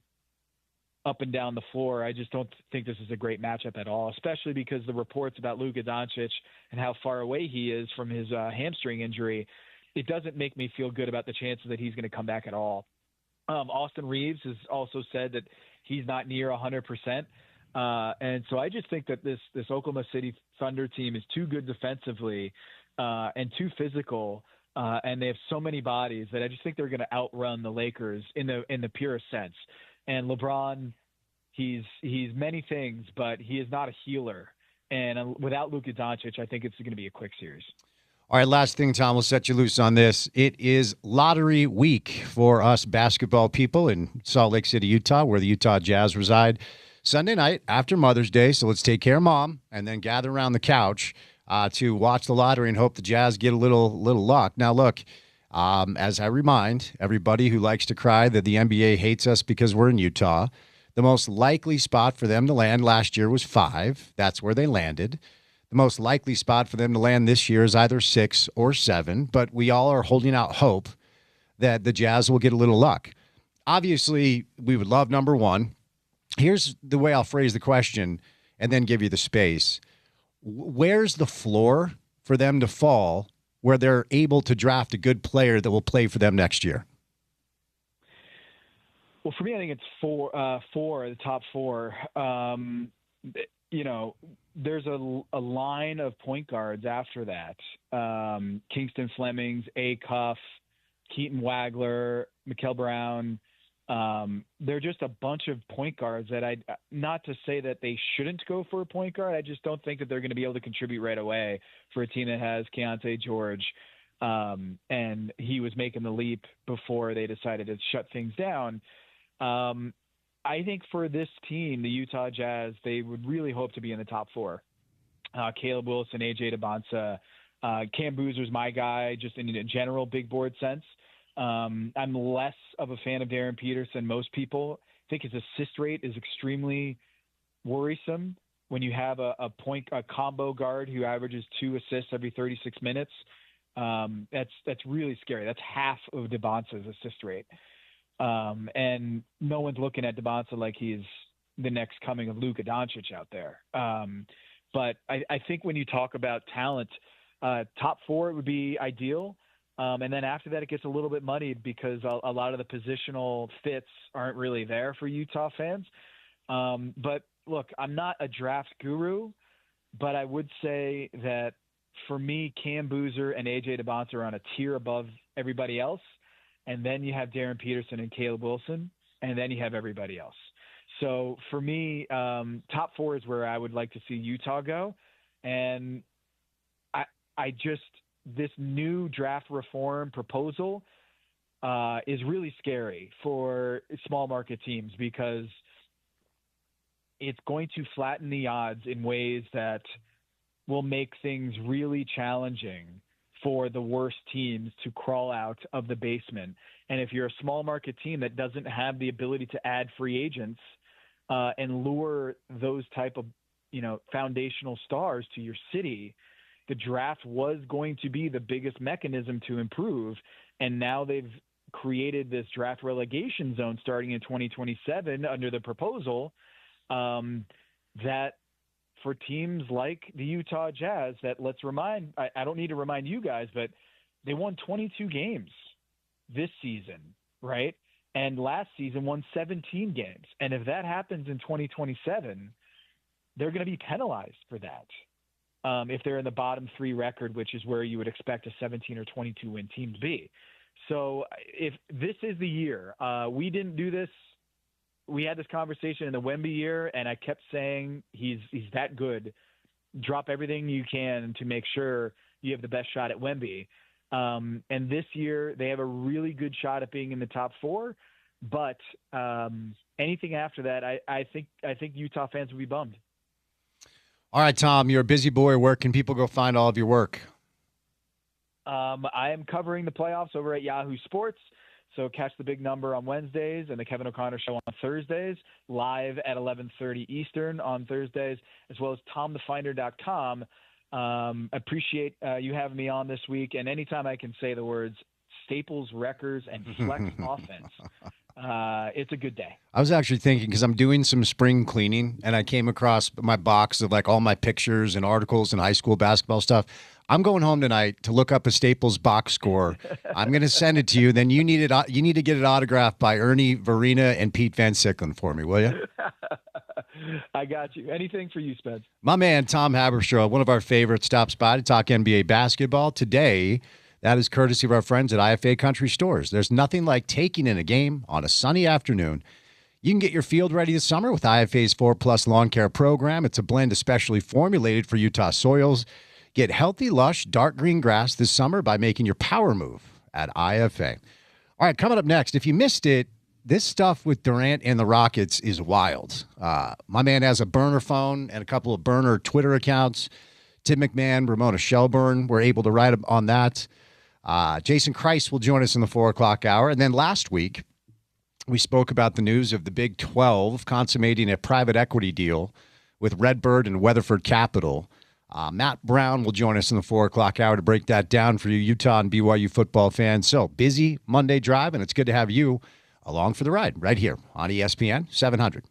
up and down the floor. I just don't think this is a great matchup at all, especially because the reports about Luka Doncic and how far away he is from his hamstring injury, it doesn't make me feel good about the chances that he's going to come back at all. Austin Reeves has also said that he's not near 100%. And so I just think that this Oklahoma City Thunder team is too good defensively and too physical, and they have so many bodies that I just think they're going to outrun the Lakers in the purest sense. And LeBron, he's many things, but he is not a healer. And without Luka Doncic, I think it's going to be a quick series. All right, last thing, Tom, we'll set you loose on this. It is lottery week for us basketball people in Salt Lake City, Utah, where the Utah Jazz reside. Sunday night after Mother's Day, so let's take care of Mom and then gather around the couch to watch the lottery and hope the Jazz get a little luck. Now, look, as I remind everybody who likes to cry that the NBA hates us because we're in Utah, the most likely spot for them to land last year was 5. That's where they landed. The most likely spot for them to land this year is either 6 or 7, but we all are holding out hope that the Jazz will get a little luck. Obviously, we would love number 1. Here's the way I'll phrase the question and then give you the space. where's the floor for them to fall where they're able to draft a good player that will play for them next year? Well, for me, I think it's four, the top four. There's a line of point guards after that. Kingston Flemings, A. Cuff, Keaton Wagler, Mikkel Brown. They're just a bunch of point guards that not to say that they shouldn't go for a point guard. I just don't think that they're going to be able to contribute right away for a team that has Keontae George. And he was making the leap before they decided to shut things down. I think for this team, the Utah Jazz, they would really hope to be in the top four. Caleb Wilson, AJ DeBonsa, Cam Boozer's my guy, just in a general big board sense. I'm less of a fan of Darren Peters than most people. I think his assist rate is extremely worrisome when you have a combo guard who averages 2 assists every 36 minutes. That's really scary. That's half of DeBonsa's assist rate. And no one's looking at DeBonsa like he's the next coming of Luka Doncic out there. But I think when you talk about talent, top four would be ideal. And then after that, it gets a little bit muddied because a lot of the positional fits aren't really there for Utah fans. But look, I'm not a draft guru, but I would say that for me, Cam Boozer and AJ DeBonsa are on a tier above everybody else. And then you have Darren Peterson and Caleb Wilson, and then you have everybody else. So for me, top four is where I would like to see Utah go. And this new draft reform proposal is really scary for small market teams because it's going to flatten the odds in ways that will make things really challenging for the worst teams to crawl out of the basement. And if you're a small market team that doesn't have the ability to add free agents and lure those type of, foundational stars to your city, the draft was going to be the biggest mechanism to improve. And now they've created this draft relegation zone starting in 2027 under the proposal that for teams like the Utah Jazz that I don't need to remind you guys, but they won 22 games this season, right? And last season won 17 games. And if that happens in 2027, they're going to be penalized for that. If they're in the bottom three record, which is where you would expect a 17 or 22 win team to be. So if this is the year, we didn't do this. We had this conversation in the Wemby year, and I kept saying he's that good. Drop everything you can to make sure you have the best shot at Wemby. And this year they have a really good shot at being in the top four. But anything after that, I think Utah fans would be bummed. All right, Tom, you're a busy boy. Where can people go find all of your work? I am covering the playoffs over at Yahoo Sports. So catch the big number on Wednesdays and the Kevin O'Connor Show on Thursdays, live at 11:30 Eastern on Thursdays, as well as TomTheFinder.com. Appreciate you having me on this week. And anytime I can say the words Staples, Wreckers, and Flex Offense, it's a good day. I was actually thinking, because I'm doing some spring cleaning, and I came across my box of all my pictures and articles and high school basketball stuff. I'm going home tonight to look up a Staples box score. I'm going to send it to you. Then you need to get it autographed by Ernie Varina and Pete Van Sicklen for me, will you? I got you. Anything for you, Spence. My man, Tom Haberstroh, one of our favorites, stops by to talk NBA basketball today. That is courtesy of our friends at IFA Country Stores. There's nothing like taking in a game on a sunny afternoon. You can get your field ready this summer with IFA's 4+ lawn care program. It's a blend especially formulated for Utah soils. Get healthy, lush, dark green grass this summer by making your power move at IFA. All right, coming up next, if you missed it, this stuff with Durant and the Rockets is wild. My man has a burner phone and a couple of burner Twitter accounts. Tim McMahon, Ramona Shelburne were able to write on that. Jason Christ will join us in the 4 o'clock hour. And then last week, we spoke about the news of the Big 12 consummating a private equity deal with Redbird and Weatherford Capital. Matt Brown will join us in the 4 o'clock hour to break that down for you Utah and BYU football fans. So busy Monday drive, and it's good to have you along for the ride right here on ESPN 700.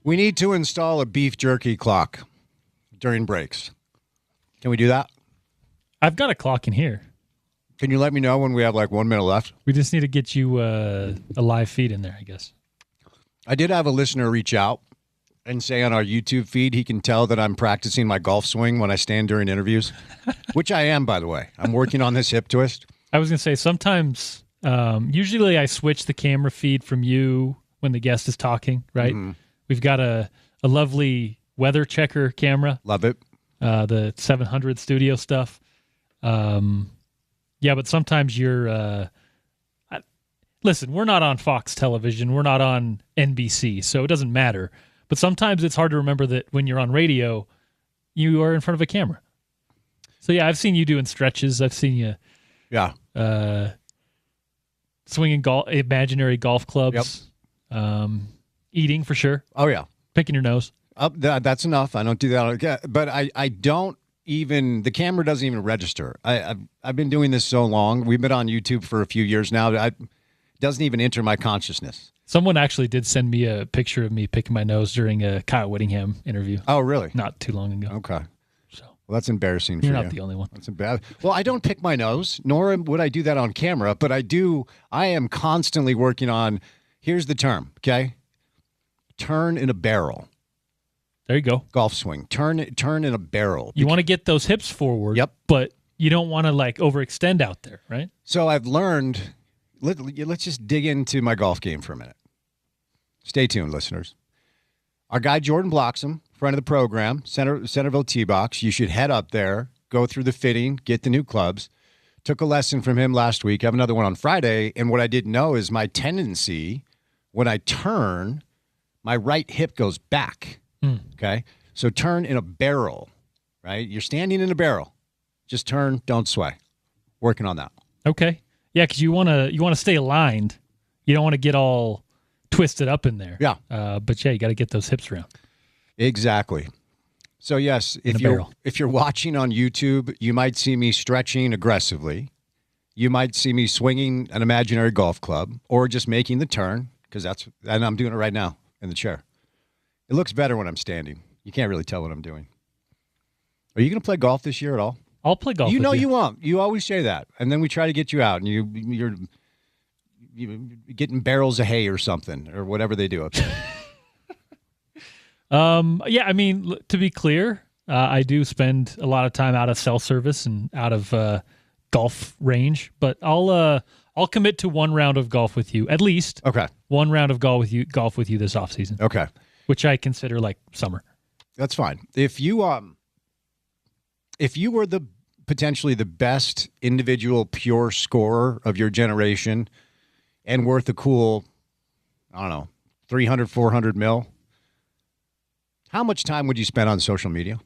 We need to install a beef jerky clock during breaks. Can we do that? I've got a clock in here. Can you let me know when we have like 1 minute left? We just need to get you a live feed in there, I guess. I did have a listener reach out and say on our YouTube feed he can tell that I'm practicing my golf swing when I stand during interviews, which I am, by the way. I'm working on this hip twist. I was going to say sometimes, usually I switch the camera feed from you when the guest is talking, right? Mm-hmm. We've got a lovely weather checker camera. Love it. The 700 studio stuff. Yeah, but sometimes you're... listen, we're not on Fox Television. We're not on NBC, so it doesn't matter. But sometimes it's hard to remember that when you're on radio, you are in front of a camera. So, yeah, I've seen you doing stretches. I've seen you swinging imaginary golf clubs. Yep. Eating, for sure. Oh, yeah. Picking your nose. That's enough. I don't do that. But I don't even – the camera doesn't even register. I've been doing this so long. We've been on YouTube for a few years now. It doesn't even enter my consciousness. Someone actually did send me a picture of me picking my nose during a Kyle Whittingham interview. Oh, really? Not too long ago. Okay. So, well, that's embarrassing for you. You're not the only one. That's bad. Well, I don't pick my nose, nor would I do that on camera, but I am constantly working on, here's the term, okay? Turn in a barrel. There you go. Golf swing. Turn in a barrel. You want to get those hips forward, yep. But you don't want to like overextend out there, right? So I've learned, let's just dig into my golf game for a minute. Stay tuned, listeners. Our guy Jordan Bloxham, friend of the program, Centerville Tee Box. You should head up there, go through the fitting, get the new clubs. Took a lesson from him last week. I have another one on Friday. And what I didn't know is my tendency, when I turn, my right hip goes back. Okay? So turn in a barrel, right? You're standing in a barrel. Just turn, don't sway. Working on that. Okay. Yeah, because you want to stay aligned. You don't want to get all twisted up in there. Yeah. But yeah, you got to get those hips around. Exactly. So yes, if you're watching on YouTube, you might see me stretching aggressively. You might see me swinging an imaginary golf club or just making the turn and I'm doing it right now in the chair. It looks better when I'm standing. You can't really tell what I'm doing. Are you going to play golf this year at all? I'll play golf. You know you won't. You always say that, and then we try to get you out, and you're getting barrels of hay or something or whatever they do up there. Yeah, I mean, to be clear, I do spend a lot of time out of cell service and out of golf range, but I'll commit to one round of golf with you, at least. Okay. One round of golf with you this offseason. Okay. Which I consider like summer. That's fine. If you were potentially the best individual pure scorer of your generation and worth a cool, I don't know, 300, 400 mil, how much time would you spend on social media?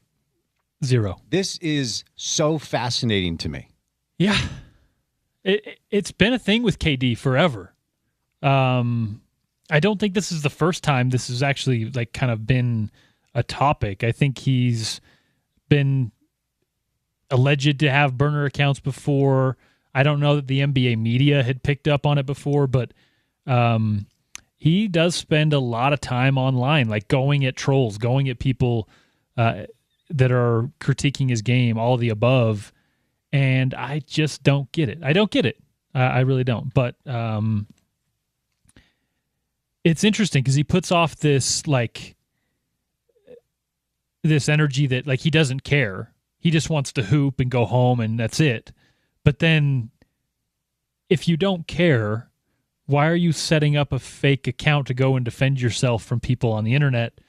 0. This is so fascinating to me. Yeah. It's been a thing with KD forever. I don't think this is the first time this has actually like kind of been a topic. I think he's been alleged to have burner accounts before. I don't know that the NBA media had picked up on it before, but he does spend a lot of time online, like going at trolls, going at people that are critiquing his game, all of the above, and I just don't get it. I don't get it. I really don't. But it's interesting because he puts off this like this energy that like he doesn't care. He just wants to hoop and go home and that's it. But then if you don't care, why are you setting up a fake account to go and defend yourself from people on the internet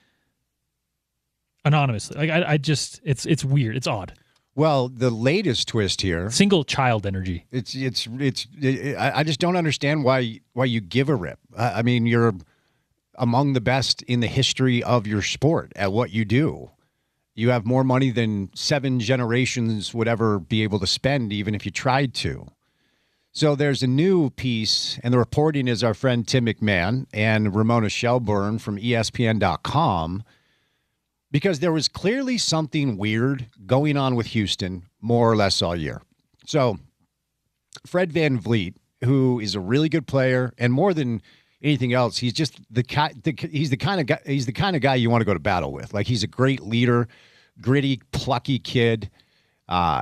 anonymously? Like I just it's weird. It's odd. Well, the latest twist here, single child energy. I just don't understand why you give a rip. I mean, you're among the best in the history of your sport at what you do. You have more money than 7 generations would ever be able to spend, even if you tried to. So there's a new piece, and the reporting is our friend Tim McMahon and Ramona Shelburne from ESPN.com, because there was clearly something weird going on with Houston more or less all year. So Fred VanVleet, who is a really good player, and more than anything else. He's just he's the kind of guy you want to go to battle with. Like, he's a great leader, gritty, plucky kid.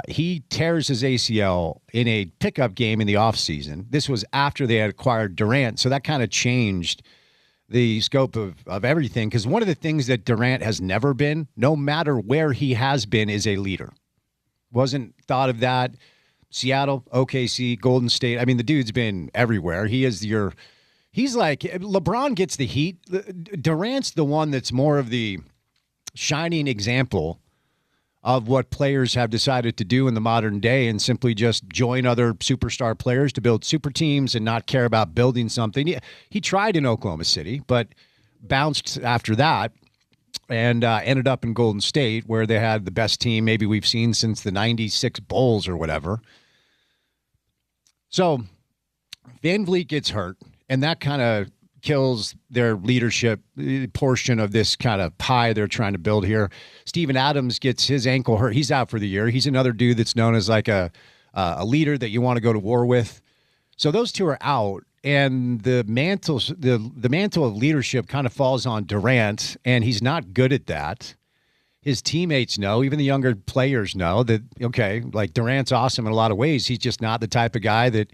He tears his ACL in a pickup game in the offseason. This was after they had acquired Durant, so that kind of changed the scope of everything, because one of the things that Durant has never been, no matter where he has been, is a leader. Wasn't thought of that. Seattle, OKC, Golden State. I mean, the dude's been everywhere. He's like, LeBron gets the heat. Durant's the one that's more of the shining example of what players have decided to do in the modern day, and simply just join other superstar players to build super teams and not care about building something. He tried in Oklahoma City, but bounced after that and ended up in Golden State, where they had the best team maybe we've seen since the 96 Bulls or whatever. So Van Vliet gets hurt, and that kind of kills their leadership portion of this kind of pie they're trying to build here. Steven Adams gets his ankle hurt. He's out for the year. He's another dude that's known as like a leader that you want to go to war with. So those two are out, and the mantle of leadership kind of falls on Durant, and he's not good at that. His teammates know, even the younger players know that, okay, like, Durant's awesome in a lot of ways. He's just not the type of guy that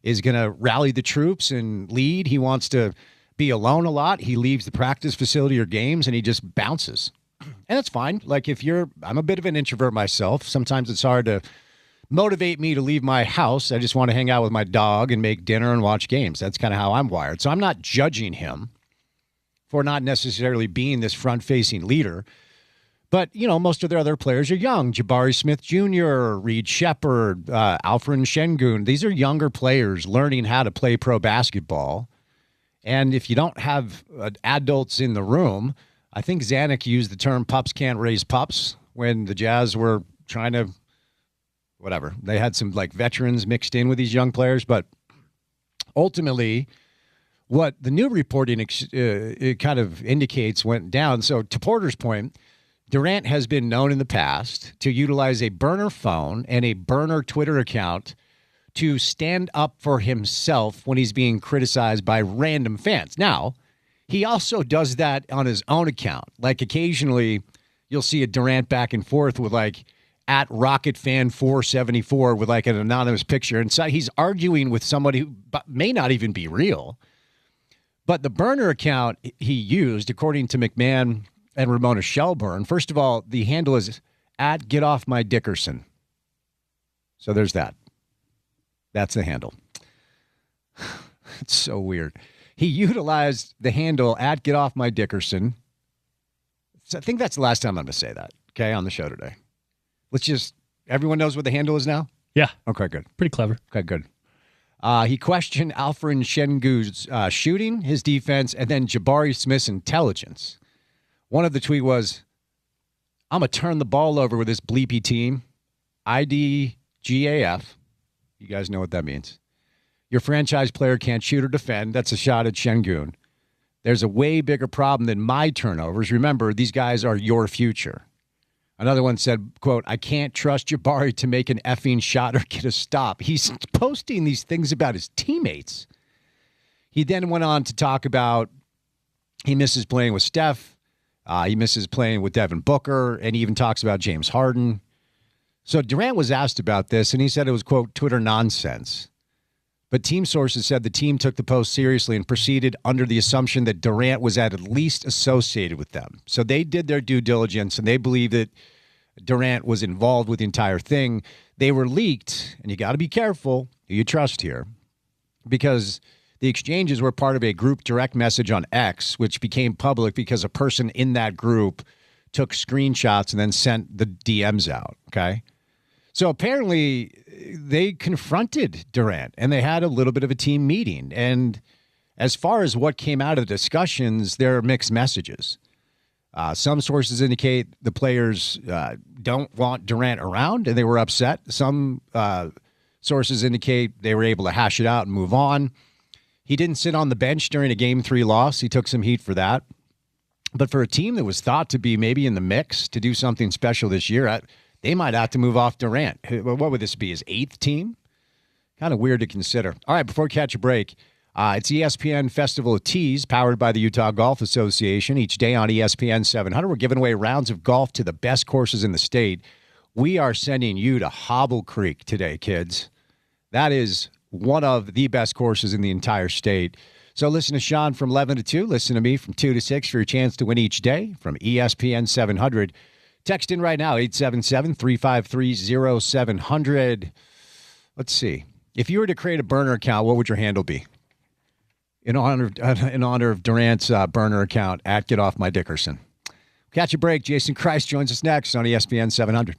is going to rally the troops and lead. He wants to be alone a lot. He leaves the practice facility or games, and he just bounces. And that's fine. Like, I'm a bit of an introvert myself. Sometimes it's hard to motivate me to leave my house. I just want to hang out with my dog and make dinner and watch games. That's kind of how I'm wired. So I'm not judging him for not necessarily being this front-facing leader. But, most of their other players are young. Jabari Smith Jr., Reed Shepherd, Alfred Şengün. These are younger players learning how to play pro basketball. And if you don't have adults in the room, I think Zanuck used the term pups can't raise pups when the Jazz were trying to, whatever. They had some, like, veterans mixed in with these young players. But ultimately, what the new reporting it kind of indicates went down. So to Porter's point, Durant has been known in the past to utilize a burner phone and a burner Twitter account to stand up for himself when he's being criticized by random fans. Now, he also does that on his own account. Like, occasionally you'll see a Durant back and forth with, like, at RocketFan474 with, like, an anonymous picture. And so he's arguing with somebody who may not even be real. But the burner account he used, according to McMahon and Ramona Shelburne, first of all, the handle is at Get Off My Dickerson. So there's that. That's the handle. It's so weird. He utilized the handle at Get Off My Dickerson. So I think that's the last time I'm going to say that, okay, on the show today. Everyone knows what the handle is now? Yeah. Okay, good. Pretty clever. Okay, good. He questioned Alfred Şengün's shooting, his defense, and then Jabari Smith's intelligence. One of the tweet was, I'm going to turn the ball over with this bleepy team. IDGAF. You guys know what that means. Your franchise player can't shoot or defend. That's a shot at Şengün. There's a way bigger problem than my turnovers. Remember, these guys are your future. Another one said, quote, I can't trust Jabari to make an effing shot or get a stop. He's posting these things about his teammates. He then went on to talk about he misses playing with Steph. He misses playing with Devin Booker, and he even talks about James Harden. So Durant was asked about this, and he said it was, quote, Twitter nonsense. But team sources said the team took the post seriously and proceeded under the assumption that Durant was at least associated with them. So they did their due diligence, and they believe that Durant was involved with the entire thing. They were leaked, and you got to be careful who you trust here, because the exchanges were part of a group direct message on X, which became public because a person in that group took screenshots and then sent the DMs out, okay? So apparently they confronted Durant, and they had a little bit of a team meeting. And as far as what came out of the discussions, there are mixed messages. Some sources indicate the players don't want Durant around, and they were upset. Some sources indicate they were able to hash it out and move on. He didn't sit on the bench during a Game 3 loss. He took some heat for that. But for a team that was thought to be maybe in the mix to do something special this year, they might have to move off Durant. What would this be, his 8th team? Kind of weird to consider. All right, before we catch a break, It's ESPN Festival of Tees, powered by the Utah Golf Association. Each day on ESPN 700, we're giving away rounds of golf to the best courses in the state. We are sending you to Hobble Creek today, kids. That is one of the best courses in the entire state. So listen to Sean from 11 to 2. Listen to me from 2 to 6 for your chance to win each day from ESPN 700. Text in right now, 877-353-0700. Let's see. If you were to create a burner account, what would your handle be? In honor of Durant's burner account at Get Off My Dickerson. Catch a break. Jason Christ joins us next on ESPN 700.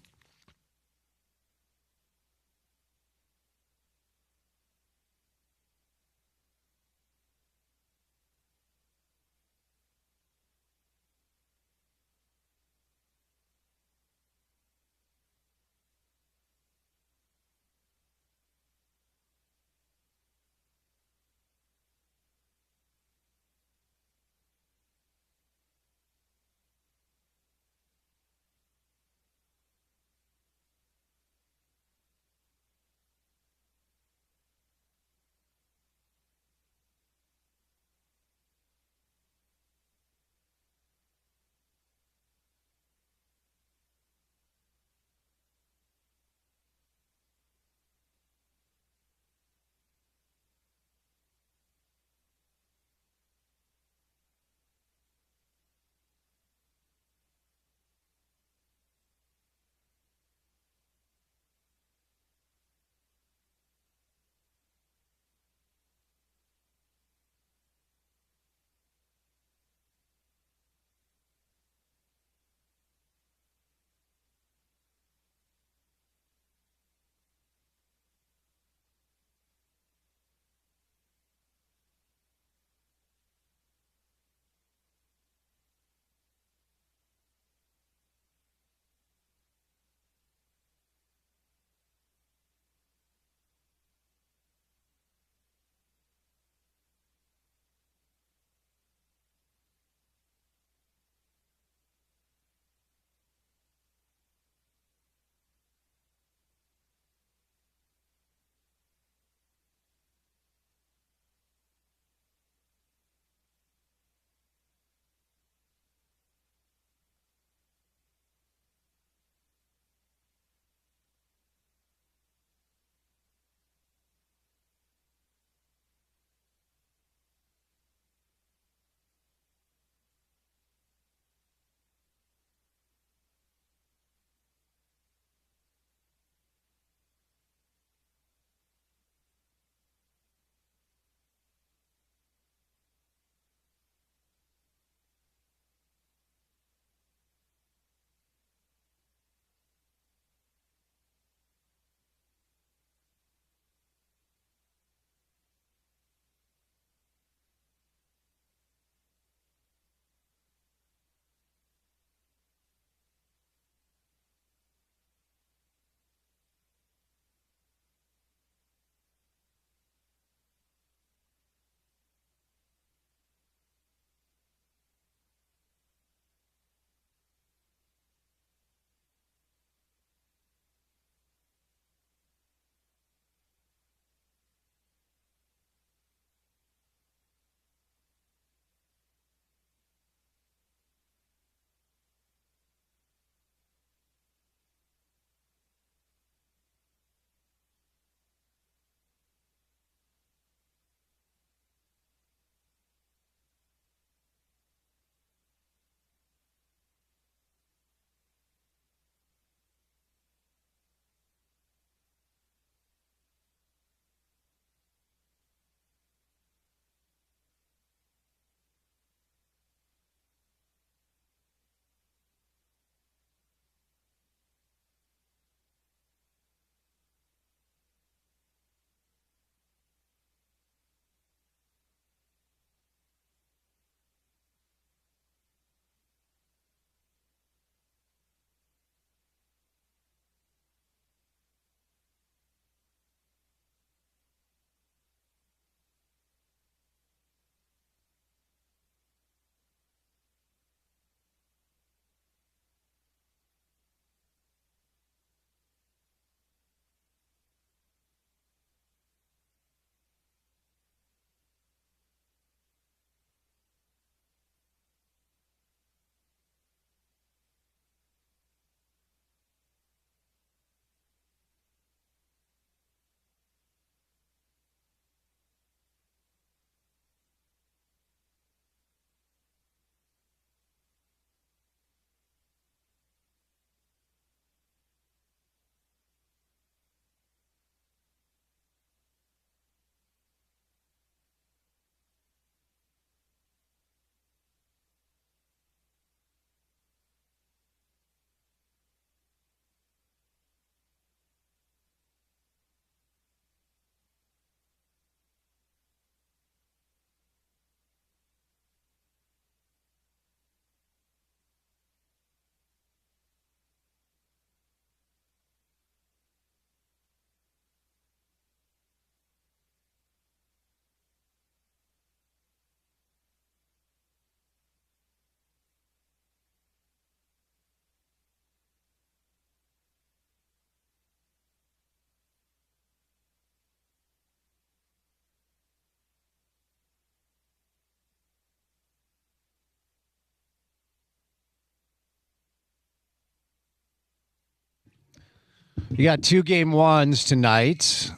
You got 2 game ones tonight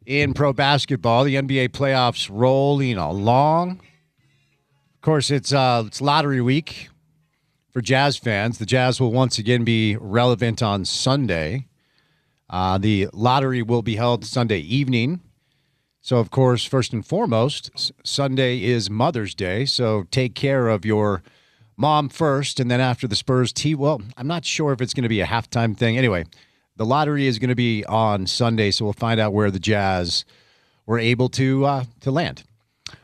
in pro basketball. The NBA playoffs rolling along. Of course, it's lottery week for Jazz fans. The Jazz will once again be relevant on Sunday. The lottery will be held Sunday evening. So, of course, first and foremost, Sunday is Mother's Day. So take care of your mom first, and then after the Spurs well, I'm not sure if it's going to be a halftime thing. Anyway, the lottery is going to be on Sunday, so we'll find out where the Jazz were able to land.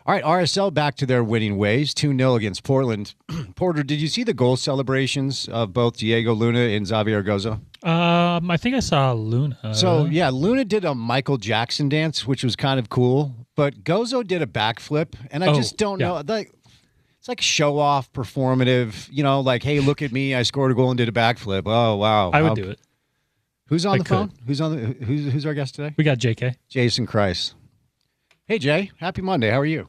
All right, RSL back to their winning ways, 2-0 against Portland. Porter, did you see the goal celebrations of both Diego Luna and Xavier Gozo? I think I saw Luna. So, yeah, Luna did a Michael Jackson dance, which was kind of cool, but Gozo did a backflip, and I just don't know. It's like show-off, performative, like, hey, look at me, I scored a goal and did a backflip. Oh, wow. I would do it. Who's on the phone? Who's our guest today? We got JK. Jason Christ. Hey, Jay. Happy Monday. How are you?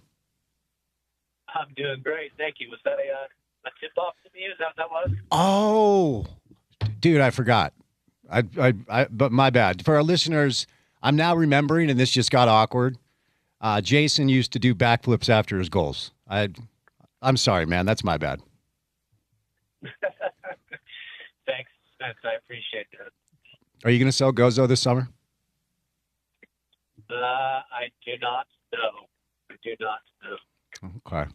I'm doing great. Thank you. Was that a tip-off to me? Is that what that was? Oh, dude, I forgot. But my bad. For our listeners, I'm now remembering, and this just got awkward. Jason used to do backflips after his goals. I'm sorry, man. That's my bad. Thanks, Spence. I appreciate that. Are you going to sell Gozo this summer? I do not know. Okay.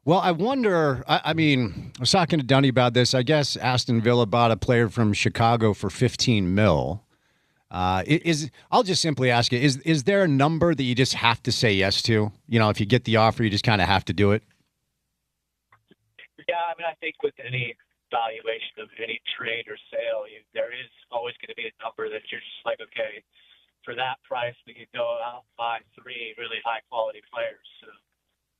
Well, I wonder, I was talking to Dunny about this. I guess Aston Villa bought a player from Chicago for $15 million. I'll just simply ask you, is there a number that you just have to say yes to? If you get the offer, you just kind of have to do it? Yeah, I think with any valuation of any trade or sale, there is always going to be a number that you're just like, okay, for that price, we could go out and buy 3 really high-quality players. So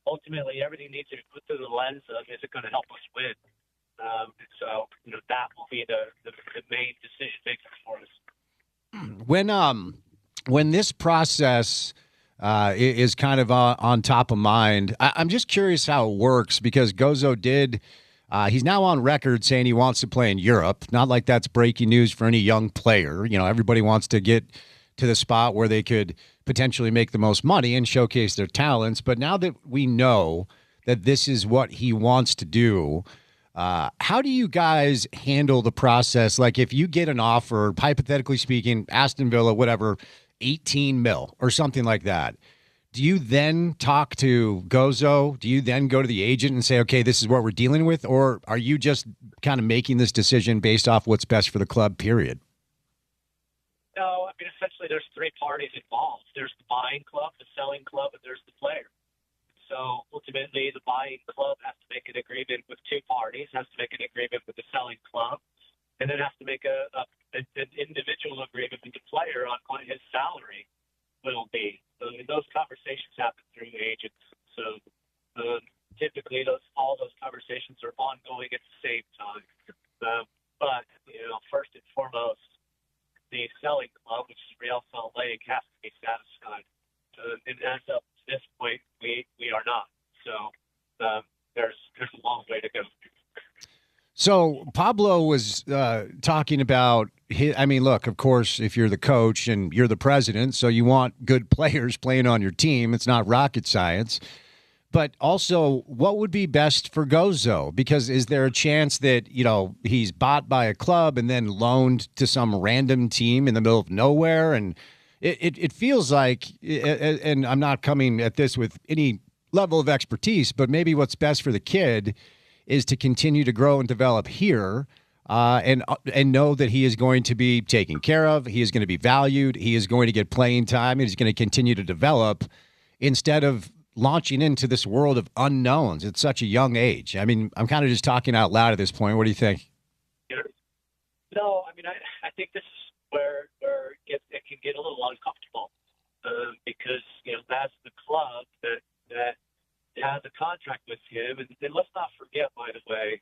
ultimately, everything needs to be put through the lens of, is it going to help us win? So that will be the main decision maker for us. When this process is kind of on top of mind, I'm just curious how it works, because Gozo he's now on record saying he wants to play in Europe. Not like that's breaking news for any young player. Everybody wants to get to the spot where they could potentially make the most money and showcase their talents. But now that we know that this is what he wants to do, how do you guys handle the process? Like, if you get an offer, hypothetically speaking, Aston Villa, whatever, 18 mil or something like that, do you then talk to Gozo? Do you then go to the agent and say, okay, this is what we're dealing with? Or are you just kind of making this decision based off what's best for the club, period? No, essentially there's 3 parties involved. There's the buying club, the selling club, and there's the player. So ultimately, the buying club has to make an agreement with 2 parties, has to make an agreement with the selling club, and then has to make an individual agreement with the player on what his salary will be. So those conversations happen through agents. So typically, all those conversations are ongoing at the same time. But first and foremost, the selling club, which is Real Salt Lake, has to be satisfied. And as of this point, we are not. So there's a long way to go. So Pablo was talking about look, of course, if you're the coach and you're the president, so you want good players playing on your team. It's not rocket science. But also, what would be best for Gozo? Because is there a chance that, he's bought by a club and then loaned to some random team in the middle of nowhere? And it feels like, and I'm not coming at this with any level of expertise, but maybe what's best for the kid is to continue to grow and develop here, and know that he is going to be taken care of. He is going to be valued. He is going to get playing time. He's going to continue to develop, instead of launching into this world of unknowns at such a young age. I'm kind of just talking out loud at this point. What do you think? No, I think this is where it can get a little uncomfortable, because as the club that has a contract with him, and let's not forget, by the way,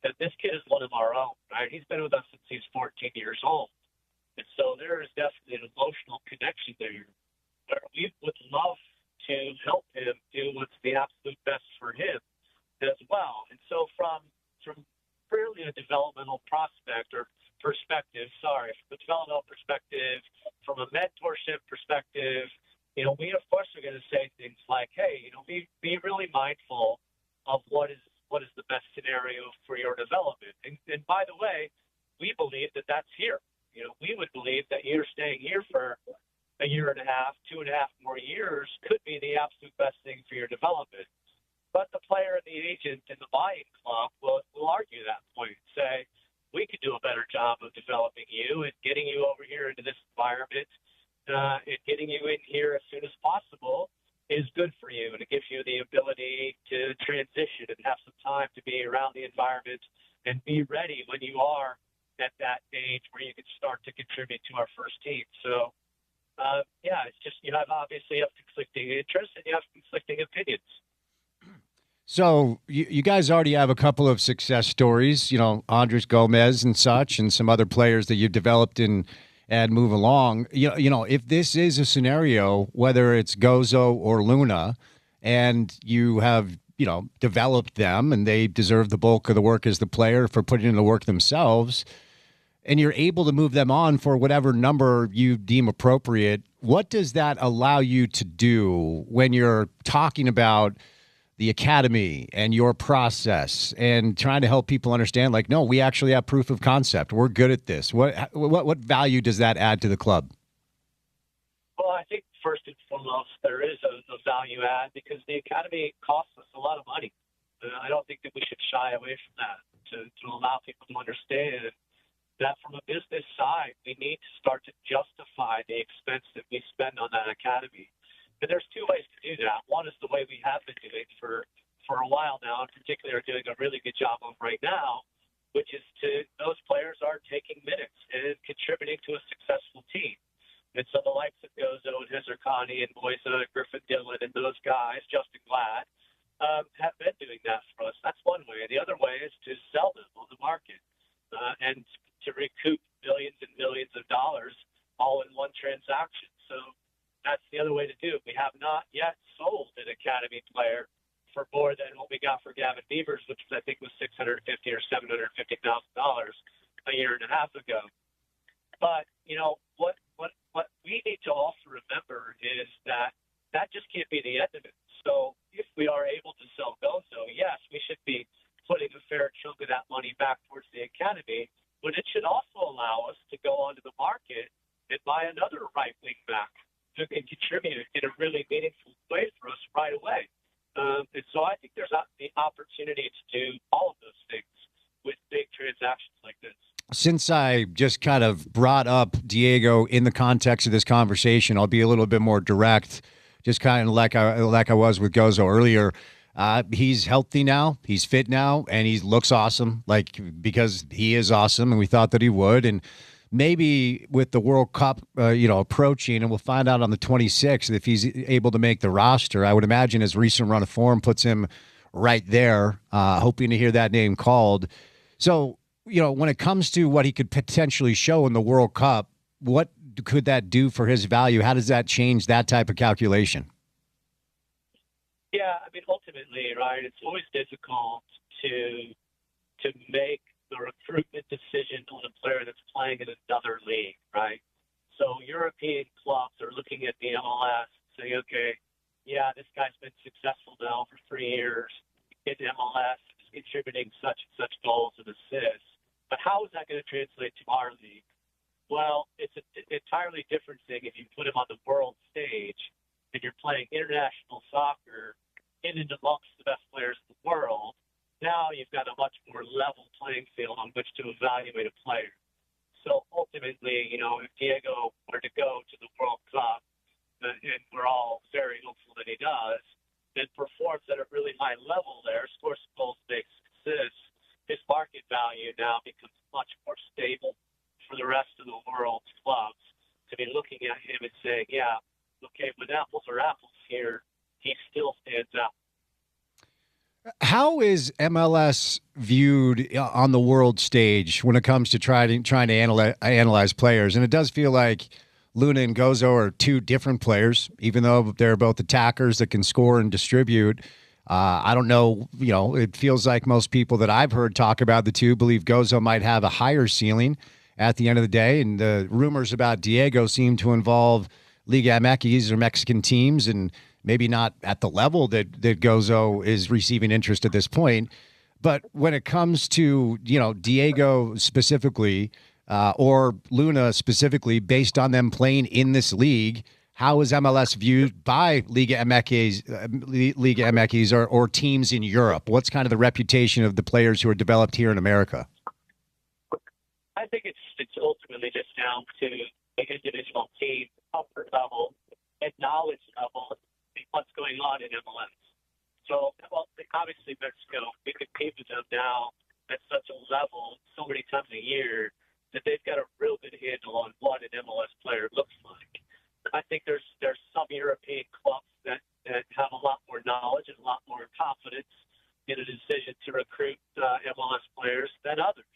that this kid is one of our own, right? He's been with us since he's 14 years old, and so there is definitely an emotional connection there, where we would love to help him do what's the absolute best for him as well. And so from purely a developmental perspective, be really mindful of what is the best scenario for your development. And by the way, we believe that that's here. We would believe that you're staying here for a year and a half, 2.5 more years could be the absolute best thing for your development. But the player and the agent and the buying club will argue that point, say, we could do a better job of developing you and getting you over here into this environment and getting you in here as soon as possible is good for you, and it gives you the ability to transition and have some time to be around the environment and be ready when you are at that age where you can start to contribute to our first team. So, it's just you have conflicting interests and you have conflicting opinions. So you guys already have a couple of success stories, Andres Gomez and such, and some other players that you've developed and move along. If this is a scenario, whether it's Gozo or Luna, and you have, developed them and they deserve the bulk of the work as the player for putting in the work themselves, and you're able to move them on for whatever number you deem appropriate, what does that allow you to do when you're talking about the academy and your process and trying to help people understand, like, no, we actually have proof of concept. We're good at this. What value does that add to the club? Well, I think first and foremost, there is a value add because the academy costs us a lot of money. I don't think that we should shy away from that to allow people to understand that from a business side, we need to start to justify the expense that we spend on that academy. And there's two ways to do that. One is the way we have been doing for a while now, and particularly are doing a really good job of right now, which is those players are taking minutes and contributing to a successful team. And so the likes of Gozo and Hezerkani and Moisa, Griffin Dillon, and those guys, Justin Glad, have been doing that for us. That's one way. The other way is to sell them on the market and to recoup millions and millions of dollars all in one transaction. So that's the other way to do it. We have not yet sold an academy player for more than what we got for Gavin Beavers, which I think was $650,000 or $750,000 a year and a half ago. But what we need to also remember is that just can't be the end of it. So if we are able to sell Gozo, yes, we should be putting a fair chunk of that money back towards the academy, but it should also allow us to go onto the market and buy another right wing back who can contribute in a really meaningful way for us right away. And so I think there's the opportunity to do all of those things with big transactions like this. Since I just kind of brought up Diego in the context of this conversation, I'll be a little bit more direct, just kind of like I was with Gozo earlier. He's healthy now, he's fit now, and he looks awesome, because he is awesome, and we thought that he would. And maybe with the World Cup, approaching, and we'll find out on the 26th if he's able to make the roster. I would imagine his recent run of form puts him right there, hoping to hear that name called. So, when it comes to what he could potentially show in the World Cup, what could that do for his value? How does that change that type of calculation? Yeah, I mean, ultimately, right, it's always difficult to make the recruitment decision on a player that's playing in another league, right? So European clubs are looking at the MLS and saying, okay, yeah, this guy's been successful now for 3 years in MLS, is contributing such and such goals and assists. But how is that going to translate to our league? Well, it's an entirely different thing if you put him on the world stage and you're playing international soccer in and amongst the best players in the world. Now you've got a much more level playing field on which to evaluate a player. So ultimately, if Diego were to go to the World Cup, and we're all very hopeful that he does, and performs at a really high level there, scores goals, makes assists, his market value now becomes much more stable for the rest of the world's clubs to be looking at him and saying, yeah, okay, when apples are apples here, he still stands out. How is MLS viewed on the world stage when it comes to trying to analyze players? And it does feel like Luna and Gozo are two different players, even though they're both attackers that can score and distribute. I don't know, it feels like most people that I've heard talk about the two believe Gozo might have a higher ceiling at the end of the day. And the rumors about Diego seem to involve Liga MX or Mexican teams. And maybe not at the level that Gozo is receiving interest at this point. But when it comes to, Diego specifically or Luna specifically, based on them playing in this league, how is MLS viewed by Liga MX or teams in Europe? What's kind of the reputation of the players who are developed here in America? I think it's ultimately just down to the individual team comfort level and knowledge level of what's going on in MLS. So, obviously Mexico, we compete with them now at such a level so many times a year that they've got a real good handle on what an MLS player looks like. I think there's some European clubs that have a lot more knowledge and a lot more confidence in a decision to recruit MLS players than others.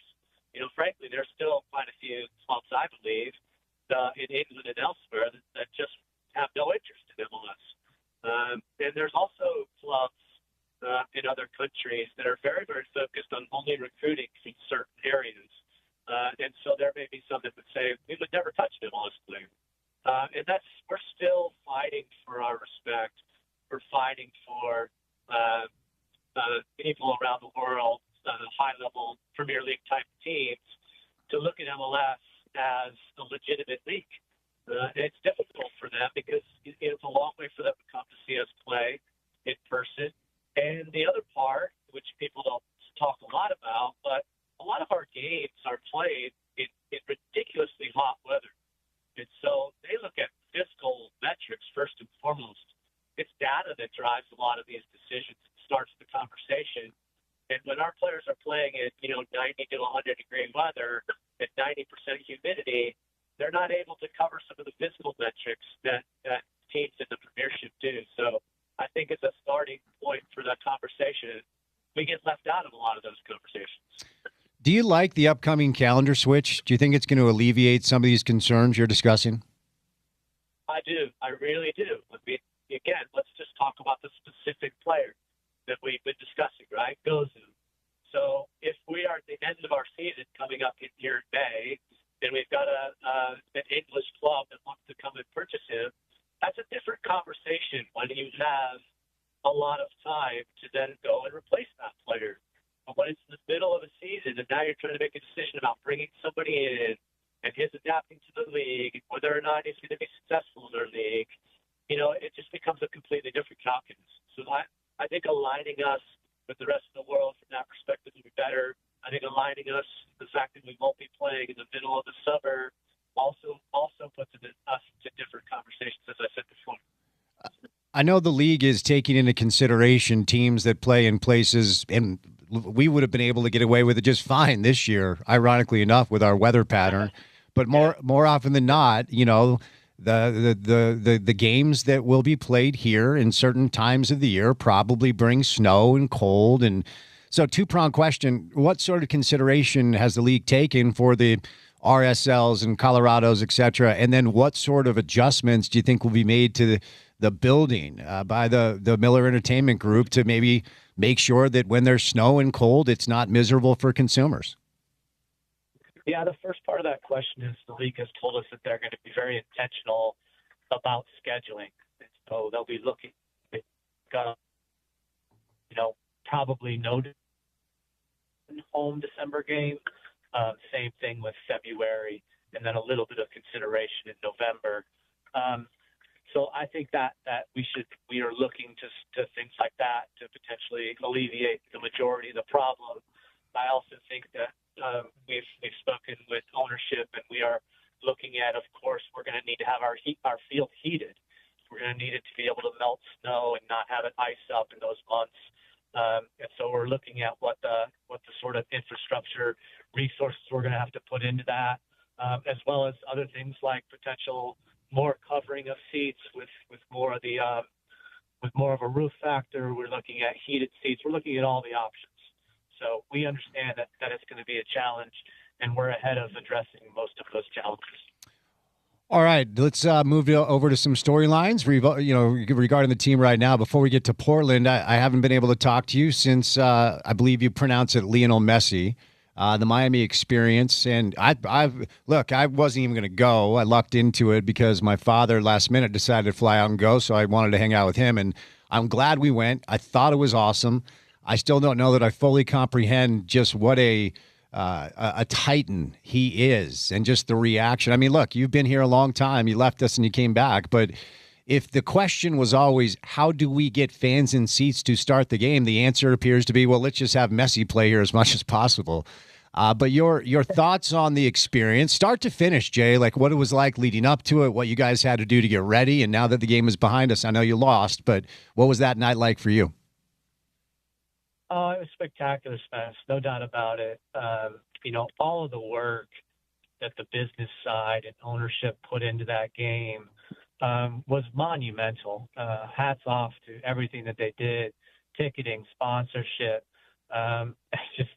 Frankly, there's still quite a few clubs, I believe, in England and elsewhere that just have no interest in MLS. And there's also clubs in other countries that are very, very focused on only recruiting from certain areas. And so there may be some that would say, we would never touch an MLS player. And we're still fighting for our respect. We're fighting for people around the world, high-level Premier League type teams, to look at MLS as a legitimate league. It's difficult for them because it's a long way for them to come to see us play in person. And the other part, which people don't talk a lot about, but a lot of our games are played in ridiculously hot weather. And so they look at physical metrics first and foremost. It's data that drives a lot of these decisions. It starts the conversation. And when our players are playing in, 90 to 100 degree weather at 90% humidity, they're not able to cover some of the physical metrics that teams in the Premiership do. So I think it's a starting point for that conversation. We get left out of a lot of those conversations. Do you like the upcoming calendar switch? Do you think it's going to alleviate some of these concerns you're discussing? I do. I really do. Again, let's just talk about the specific player that we've been discussing, right? Gozu. So if we are at the end of our season coming up here in May, and we've got an English club that wants to come and purchase him, that's a different conversation when you have a lot of time to then go and replace that player. But when it's in the middle of a season and now you're trying to make a decision about bringing somebody in and his adapting to the league, whether or not he's going to be successful in their league, it just becomes a completely different calculus. So I think aligning us with the rest of the world from that perspective would be better. I think aligning us, the fact that we won't be playing in the middle of the summer, also puts us to different conversations, as I said before. I know the league is taking into consideration teams that play in places, and we would have been able to get away with it just fine this year, ironically enough, with our weather pattern. But more often than not, the games that will be played here in certain times of the year probably bring snow and cold. And so, two-pronged question: what sort of consideration has the league taken for the RSLs and Colorados, et cetera? And then what sort of adjustments do you think will be made to the building by the Miller Entertainment Group to maybe make sure that when there's snow and cold, it's not miserable for consumers? Yeah, the first part of that question is the league has told us that they're going to be very intentional about scheduling. So they'll be looking, probably no home December game. Same thing with February, and then a little bit of consideration in November. So I think that we are looking to things like that to potentially alleviate the majority of the problem. I also think that we've spoken with ownership, and we are looking at, of course, we're going to need to have our field heated. We're going to need it to be able to melt snow and not have it ice up in those months. And so we're looking at what the sort of infrastructure resources we're going to have to put into that, as well as other things like potential more covering of seats with more of the with more of a roof factor. We're looking at heated seats. We're looking at all the options. So we understand that it's going to be a challenge, and we're ahead of addressing most of those challenges. All right, let's move over to some storylines, regarding the team right now. Before we get to Portland, I haven't been able to talk to you since I believe you pronounce it Lionel Messi. the Miami experience. And I wasn't even going to go. I lucked into it because my father last minute decided to fly out and go, so I wanted to hang out with him. And I'm glad we went. I thought it was awesome. I still don't know that I fully comprehend just what a titan he is and just the reaction. I mean, look, you've been here a long time. You left us and you came back, but if the question was always, how do we get fans in seats to start the game? The answer appears to be, well, let's just have Messi play here as much as possible. But your thoughts on the experience, start to finish, Jay, like what it was like leading up to it, what you guys had to do to get ready, and now that the game is behind us, I know you lost, but what was that night like for you? Oh, it was spectacular, Spence. No doubt about it. All of the work that the business side and ownership put into that game was monumental. Hats off to everything that they did, ticketing, sponsorship. Just,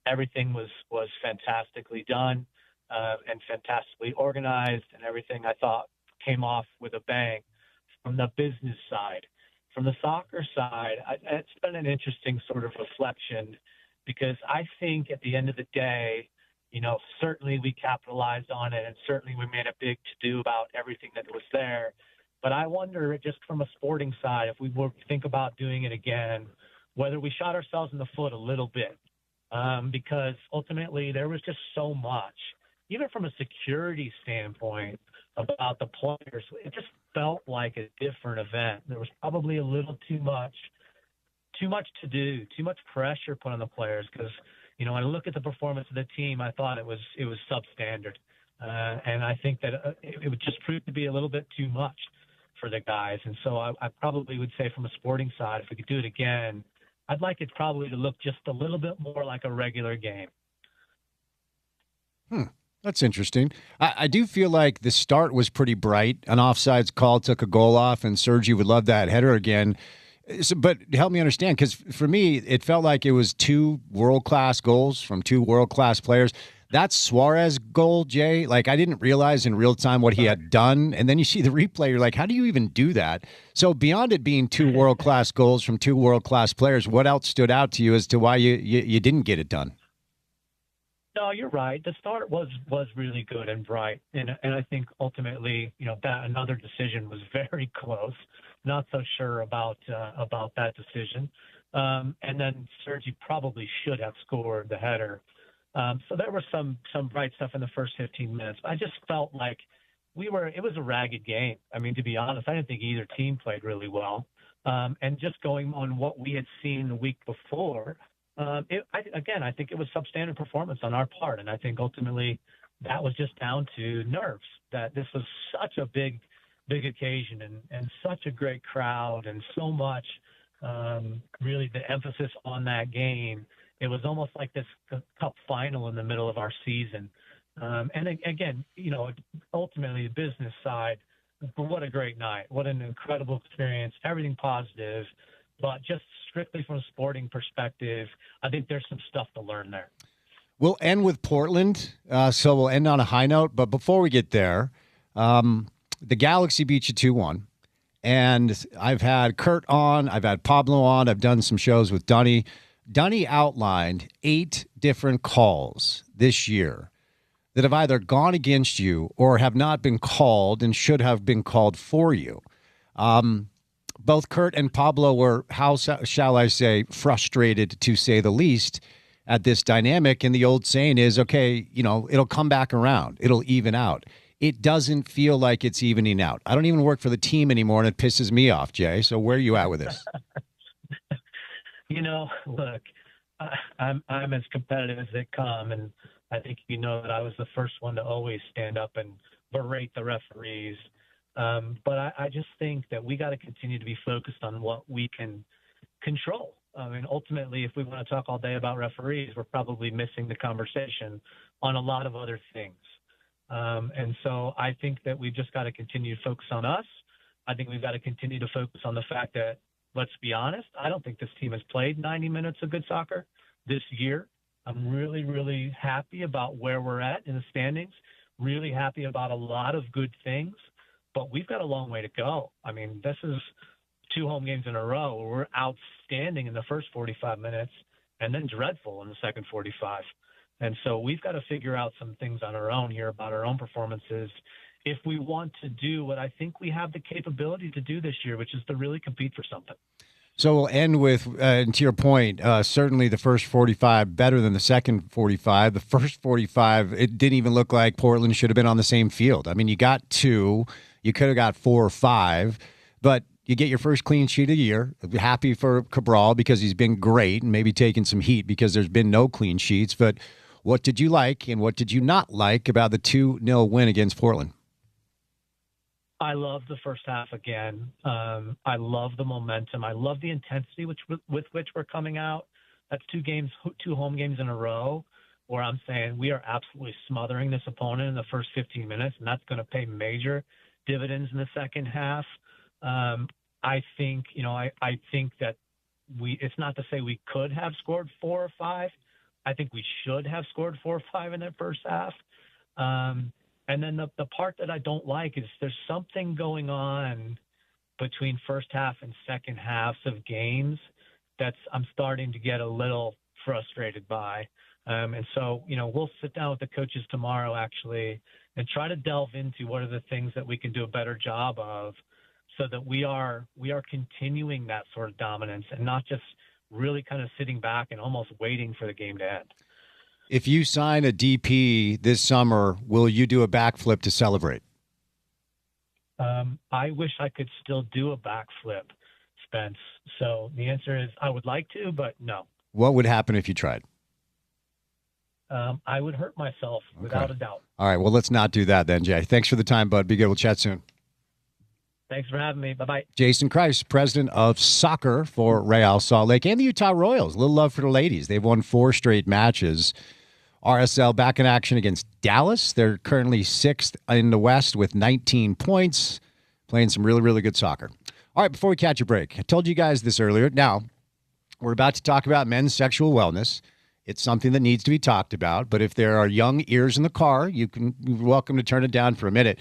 everything was fantastically done and fantastically organized, and everything I thought came off with a bang from the business side. From the soccer side, it's been an interesting sort of reflection because I think at the end of the day, certainly we capitalized on it and certainly we made a big to-do about everything that was there. But I wonder, just from a sporting side, if we were to think about doing it again, whether we shot ourselves in the foot a little bit, because ultimately there was just so much, even from a security standpoint, about the players. It just felt like a different event. There was probably a little too much to do, too much pressure put on the players because, when I look at the performance of the team, I thought it was substandard. And I think that it would just prove to be a little bit too much for the guys. And so I probably would say from a sporting side, if we could do it again, I'd like it probably to look just a little bit more like a regular game. That's interesting. I do feel like the start was pretty bright. An offsides call took a goal off, and Sergi would love that header again. So, but help me understand, because for me, it felt like it was two world-class goals from two world-class players. That Suarez goal, Jay, like I didn't realize in real time what he had done. And then you see the replay, you're like, how do you even do that? So beyond it being two world-class goals from two world-class players, what else stood out to you as to why you didn't get it done? No, you're right. The start was really good and bright, and I think ultimately, that another decision was very close. Not so sure about that decision, and then Sergi probably should have scored the header. So there was some bright stuff in the first 15 minutes. I just felt like it was a ragged game. I mean, to be honest, I didn't think either team played really well. And just going on what we had seen the week before. I think it was substandard performance on our part, and I think ultimately that was just down to nerves. That this was such a big occasion and such a great crowd and so much really the emphasis on that game. It was almost like this cup final in the middle of our season. And again, ultimately the business side, what a great night, what an incredible experience, everything positive. But just strictly from a sporting perspective, I think there's some stuff to learn there. We'll end with Portland, so we'll end on a high note. But before we get there, the Galaxy beat you 2-1. And I've had Kurt on, I've had Pablo on, I've done some shows with Dunny. Dunny outlined 8 different calls this year that have either gone against you or have not been called and should have been called for you. Both Kurt and Pablo were, how shall I say, frustrated, to say the least, at this dynamic. And the old saying is, okay, it'll come back around. It'll even out. It doesn't feel like it's evening out. I don't even work for the team anymore, and it pisses me off, Jay. So where are you at with this? Look, I'm as competitive as they come, and I think that I was the first one to always stand up and berate the referees. But I just think that we got to continue to be focused on what we can control. I mean, ultimately, if we want to talk all day about referees, we're probably missing the conversation on a lot of other things. And so I think that we've just got to continue to focus on us. I think we've got to continue to focus on the fact that, let's be honest, I don't think this team has played 90 minutes of good soccer this year. I'm really, really happy about where we're at in the standings, really happy about a lot of good things. But we've got a long way to go. I mean, this is 2 home games in a row where we're outstanding in the first 45 minutes and then dreadful in the second 45. And so we've got to figure out some things on our own here about our own performances if we want to do what I think we have the capability to do this year, which is to really compete for something. So we'll end with, and to your point, certainly the first 45 better than the second 45. The first 45, it didn't even look like Portland should have been on the same field. I mean, you got 2, you could have got 4 or 5, but you get your first clean sheet of the year. Happy for Cabral because he's been great and maybe taking some heat because there's been no clean sheets. But what did you like and what did you not like about the 2-0 win against Portland? I love the first half again. I love the momentum. I love the intensity with which we're coming out. That's 2 home games in a row where I'm saying we are absolutely smothering this opponent in the first 15 minutes, and that's going to pay major dividends in the second half. I think that it's not to say we could have scored 4 or 5. I think we should have scored 4 or 5 in that first half. And then the part that I don't like is there's something going on between first half and second halves of games I'm starting to get a little frustrated by. And so, we'll sit down with the coaches tomorrow actually and try to delve into what are the things that we can do a better job of so that we are continuing that sort of dominance and not just really kind of sitting back and almost waiting for the game to end. If you sign a DP this summer, will you do a backflip to celebrate? I wish I could still do a backflip, Spence. So the answer is I would like to, but no. What would happen if you tried? I would hurt myself without a doubt. All right, well, let's not do that then, Jay. Thanks for the time, bud. Be good. We'll chat soon. Thanks for having me. Bye-bye. Jason Kreis, president of soccer for Real Salt Lake and the Utah Royals. A little love for the ladies. They've won 4 straight matches. RSL back in action against Dallas. They're currently 6th in the West with 19 points, playing some really, really good soccer. All right, before we catch a break, I told you guys this earlier. Now, we're about to talk about men's sexual wellness. It's something that needs to be talked about, but if there are young ears in the car, you're welcome to turn it down for a minute.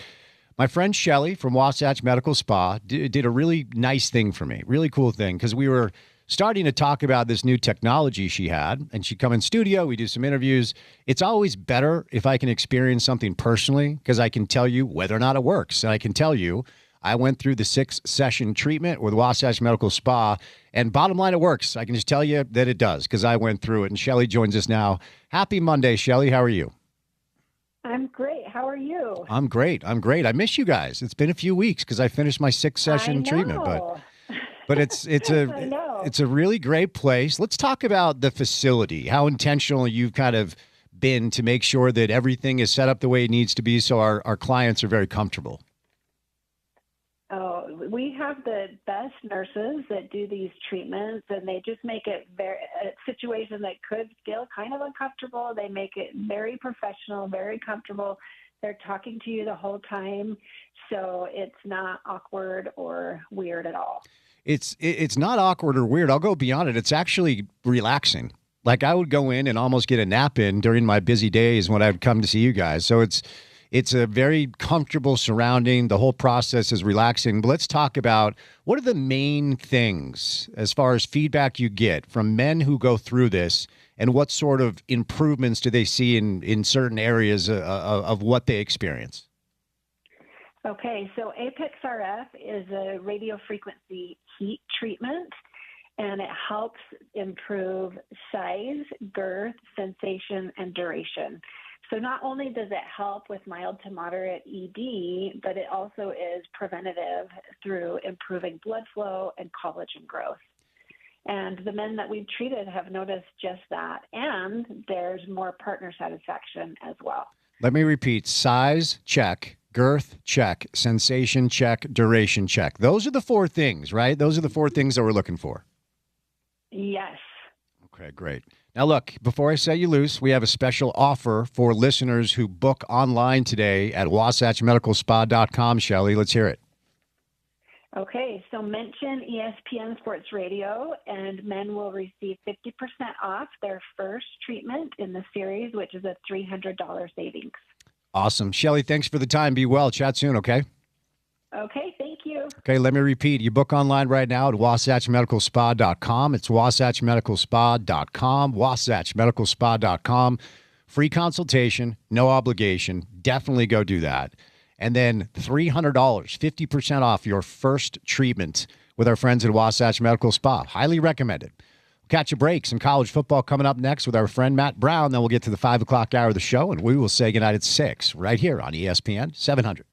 My friend Shelly from Wasatch Medical Spa did a really nice thing for me, really cool thing, because we were starting to talk about this new technology she had, and she'd come in studio, we do some interviews. It's always better if I can experience something personally because I can tell you whether or not it works. And I can tell you I went through the 6-session treatment with Wasatch Medical Spa, and bottom line, it works. I can just tell you that it does because I went through it. And Shelly joins us now. Happy Monday, Shelly. How are you? I'm great. How are you? I'm great. I miss you guys. It's been a few weeks because I finished my 6-session treatment, but it's a really great place. Let's talk about the facility, how intentional you've kind of been to make sure that everything is set up the way it needs to be so our clients are very comfortable. Oh, we have the best nurses that do these treatments, and they just make it a situation that could feel kind of uncomfortable. They make it very professional, very comfortable. They're talking to you the whole time, so it's not awkward or weird at all. It's not awkward or weird. I'll go beyond it. It's actually relaxing. Like I would go in and almost get a nap in during my busy days when I'd come to see you guys. So it's a very comfortable surrounding. The whole process is relaxing. But let's talk about what are the main things as far as feedback you get from men who go through this, and what sort of improvements do they see in certain areas of what they experience? Okay, so Apex RF is a radio frequency heat treatment, and it helps improve size, girth, sensation, and duration. So not only does it help with mild to moderate ED, but it also is preventative through improving blood flow and collagen growth. And the men that we've treated have noticed just that, and there's more partner satisfaction as well. Let me repeat: size, check; girth, check; sensation, check; duration, check. Those are the 4 things, right? Those are the 4 things that we're looking for. Yes. Okay, great. Now, look, before I set you loose, we have a special offer for listeners who book online today at wasatchmedicalspa.com. Shelly, let's hear it. Okay, so mention ESPN Sports Radio, and men will receive 50% off their first treatment in the series, which is a $300 savings. Awesome. Shelly, thanks for the time. Be well. Chat soon, okay? Okay, thank you. Okay, let me repeat. You book online right now at wasatchmedicalspa.com. It's wasatchmedicalspa.com, wasatchmedicalspa.com. Free consultation, no obligation. Definitely go do that. And then $300, 50% off your first treatment with our friends at Wasatch Medical Spa. Highly recommended. Catch a break. Some college football coming up next with our friend Matt Brown. Then we'll get to the 5 o'clock hour of the show, and we will say goodnight at 6 right here on ESPN 700.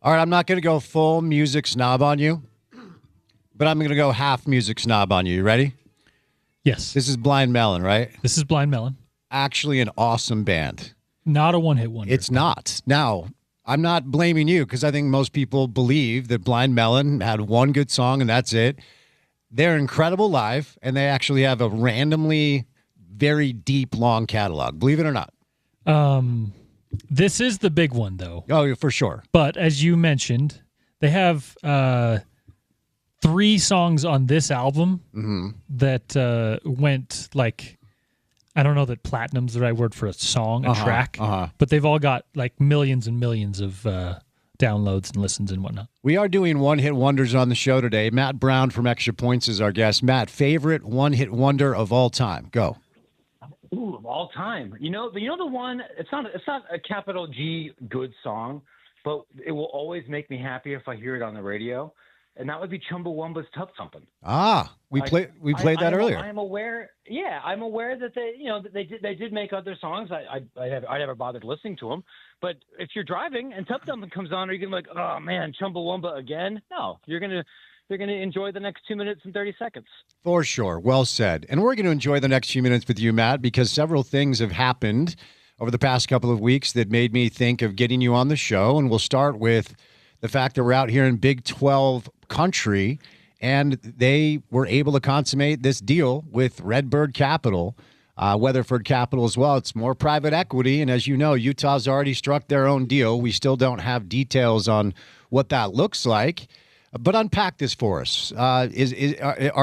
All right, I'm not going to go full music snob on you, but I'm going to go half music snob on you. You ready? Yes. This is Blind Melon, right? This is Blind Melon. Actually an awesome band. Not a one-hit wonder. It's not. Now, I'm not blaming you because I think most people believe that Blind Melon had one good song and that's it. They're incredible live, and they actually have a randomly very deep, long catalog. Believe it or not. This is the big one, though. Oh, for sure. But as you mentioned, they have 3 songs on this album that went like, I don't know that platinum's the right word for a song, a track, but they've all got like millions and millions of downloads and listens and whatnot. We are doing one-hit wonders on the show today. Matt Brown from Extra Points is our guest. Matt, favorite one-hit wonder of all time? Go. Ooh, of all time. You know the one. It's not a capital G good song, but it will always make me happy if I hear it on the radio, and that would be Chumbawamba's "Tub Thumpin'." We played that earlier. I'm aware. Yeah, I'm aware that they did make other songs. I never bothered listening to them, but if you're driving and "Tub Thumpin'" comes on, are you gonna be like, oh man, Chumbawamba again? No, you're gonna enjoy the next 2 minutes and 30 seconds. For sure. Well said. And we're going to enjoy the next few minutes with you, Matt, because several things have happened over the past couple of weeks that made me think of getting you on the show. And we'll start with the fact that we're out here in Big 12 country, and they were able to consummate this deal with Redbird Capital, Weatherford Capital as well. It's more private equity. And as you know, Utah's already struck their own deal. We still don't have details on what that looks like. But unpack this for us. Are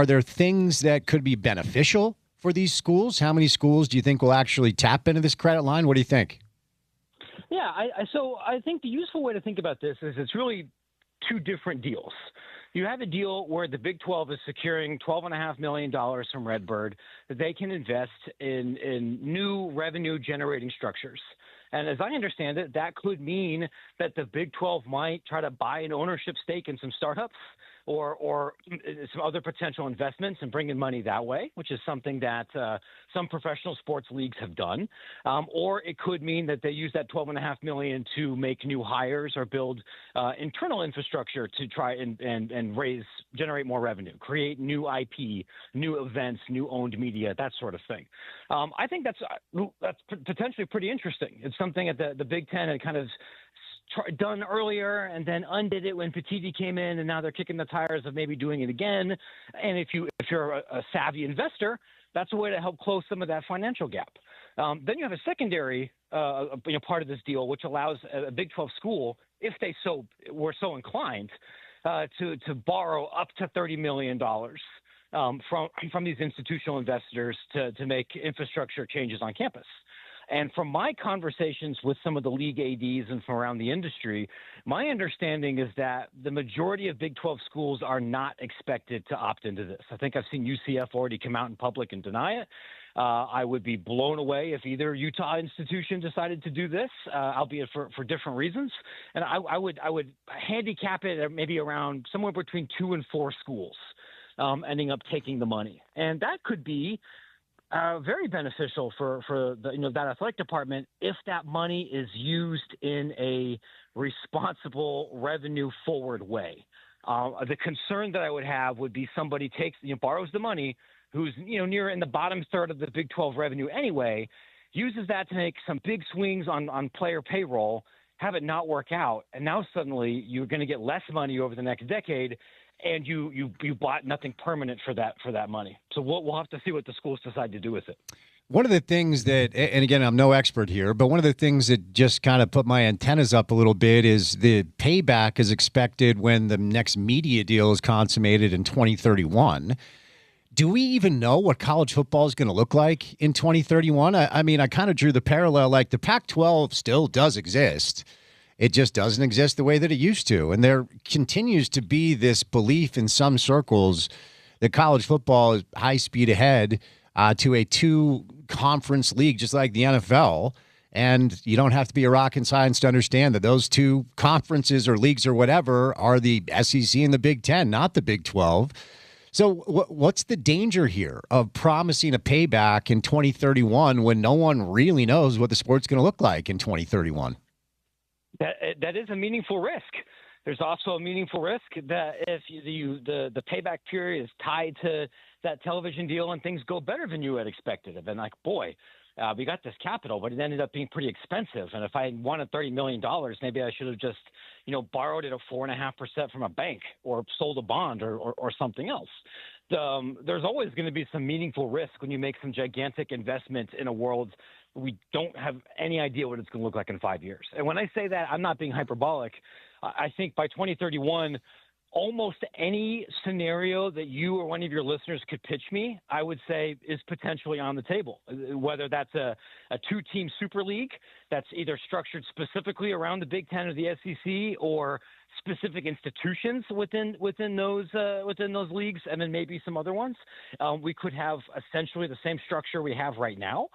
there things that could be beneficial for these schools? How many schools do you think will actually tap into this credit line? What do you think? Yeah, so I think the useful way to think about this is it's really 2 different deals. You have a deal where the Big 12 is securing $12.5 million from Redbird that they can invest in new revenue-generating structures. And as I understand it, that could mean that the Big 12 might try to buy an ownership stake in some startups or some other potential investments and bring in money that way, which is something that some professional sports leagues have done. Or it could mean that they use that $12.5 million to make new hires or build internal infrastructure to try and generate more revenue, create new IP, new events, new owned media, that sort of thing. I think that's potentially pretty interesting. It's something that the Big Ten had kind of done earlier and then undid it when Petiti came in, and now they're kicking the tires of maybe doing it again. And if you're a savvy investor, that's a way to help close some of that financial gap. Then you have a secondary part of this deal, which allows a Big 12 school, if they were so inclined, to borrow up to $30 million from these institutional investors to make infrastructure changes on campus. And from my conversations with some of the league ADs and from around the industry, my understanding is that the majority of Big 12 schools are not expected to opt into this. I think I've seen UCF already come out in public and deny it. I would be blown away if either Utah institution decided to do this, albeit for different reasons. And I would handicap it at maybe around somewhere between 2 and 4 schools ending up taking the money. And that could be very beneficial for that athletic department if that money is used in a responsible, revenue-forward way. The concern that I would have would be somebody borrows the money, who's near in the bottom third of the Big 12 revenue anyway, uses that to make some big swings on player payroll, have it not work out, and now suddenly you're going to get less money over the next decade. And you bought nothing permanent for that money. So we'll have to see what the schools decide to do with it. One of the things that, and again, I'm no expert here, but one of the things that just kind of put my antennas up a little bit is the payback is expected when the next media deal is consummated in 2031. Do we even know what college football is going to look like in 2031? I mean, I kind of drew the parallel, like the Pac-12 still does exist. It just doesn't exist the way that it used to. And there continues to be this belief in some circles that college football is high speed ahead to a 2-conference league, just like the NFL. And you don't have to be a rocket science to understand that those 2 conferences or leagues or whatever are the SEC and the Big Ten, not the Big 12. So what's the danger here of promising a payback in 2031 when no one really knows what the sport's going to look like in 2031? That is a meaningful risk. There's also a meaningful risk that if the payback period is tied to that television deal and things go better than you had expected, and then like, boy, we got this capital, but it ended up being pretty expensive. And if I wanted $30 million, maybe I should have just, borrowed it at 4.5% from a bank or sold a bond or something else. There's always going to be some meaningful risk when you make some gigantic investment in a world we don't have any idea what it's going to look like in 5 years. And when I say that, I'm not being hyperbolic. I think by 2031, almost any scenario that you or one of your listeners could pitch me, I would say is potentially on the table. Whether that's a two-team super league that's either structured specifically around the Big Ten or the SEC, or specific institutions within those leagues, and then maybe some other ones. We could have essentially the same structure we have right now,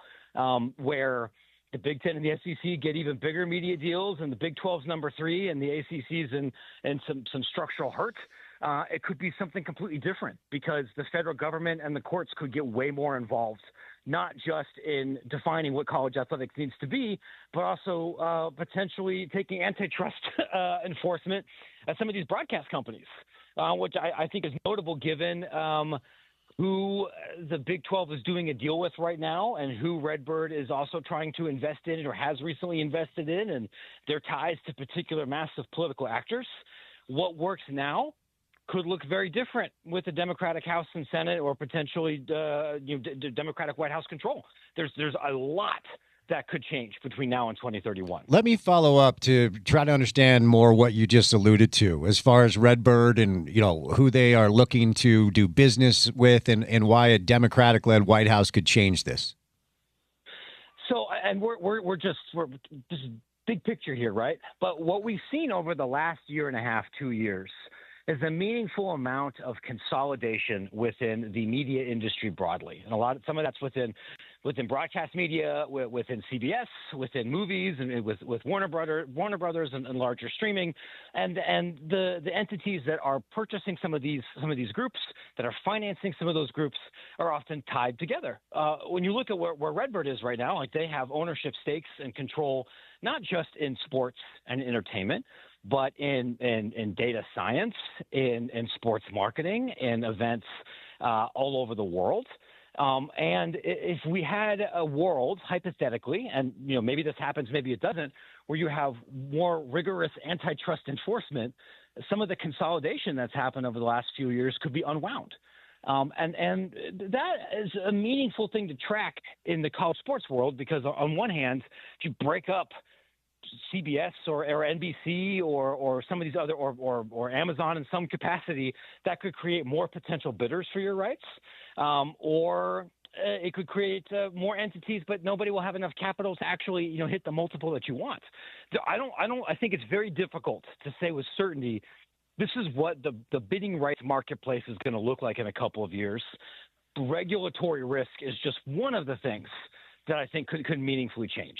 where the Big Ten and the SEC get even bigger media deals, and the Big 12's number 3, and the ACC's in some structural hurt. It could be something completely different because the federal government and the courts could get way more involved, not just in defining what college athletics needs to be, but also potentially taking antitrust enforcement at some of these broadcast companies, which I think is notable given who the Big 12 is doing a deal with right now, and who Redbird is also trying to invest in or has recently invested in, and their ties to particular massive political actors. What works now could look very different with the Democratic House and Senate, or potentially Democratic White House control. There's a lot that could change between now and 2031. Let me follow up to try to understand more what you just alluded to as far as Redbird and, who they are looking to do business with, and why a Democratic-led White House could change this. So, and we're just big picture here, right? But what we've seen over the last year and a half, 2 years, is a meaningful amount of consolidation within the media industry broadly. And some of that's within broadcast media, within CBS, within movies, and with Warner Brothers and larger streaming, and the entities that are purchasing some of these groups, that are financing some of those groups, are often tied together. When you look at where Redbird is right now, like, they have ownership stakes and control not just in sports and entertainment, but in data science, in sports marketing, in events all over the world. And if we had a world, hypothetically, and maybe this happens, maybe it doesn't, where you have more rigorous antitrust enforcement, some of the consolidation that's happened over the last few years could be unwound. And that is a meaningful thing to track in the college sports world, because on one hand, if you break up CBS or NBC or some of these other, or Amazon in some capacity, that could create more potential bidders for your rights, or it could create more entities, but nobody will have enough capital to actually hit the multiple that you want. I think it's very difficult to say with certainty this is what the bidding rights marketplace is going to look like in a couple of years. Regulatory risk is just one of the things that I think could meaningfully change.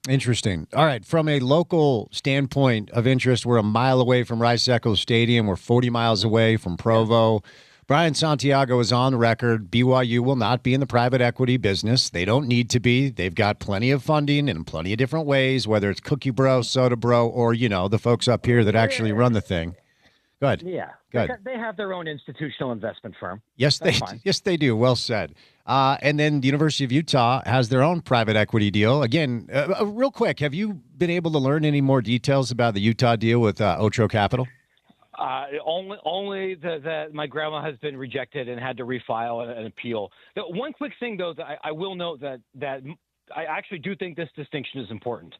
Interesting. All right. From a local standpoint of interest, we're a mile away from Rice-Eccles Stadium. We're 40 miles away from Provo. Brian Santiago is on record. BYU will not be in the private equity business. They don't need to be. They've got plenty of funding in plenty of different ways, whether it's Cookie Bro, Soda Bro, or, the folks up here that actually run the thing. Go ahead. Yeah. Go ahead. They have their own institutional investment firm. Yes, they do. Well said. And then the University of Utah has their own private equity deal. Again, real quick, have you been able to learn any more details about the Utah deal with Otro Capital? Only that my grandma has been rejected and had to refile an appeal. One quick thing, though, that I will note that I actually do think this distinction is important.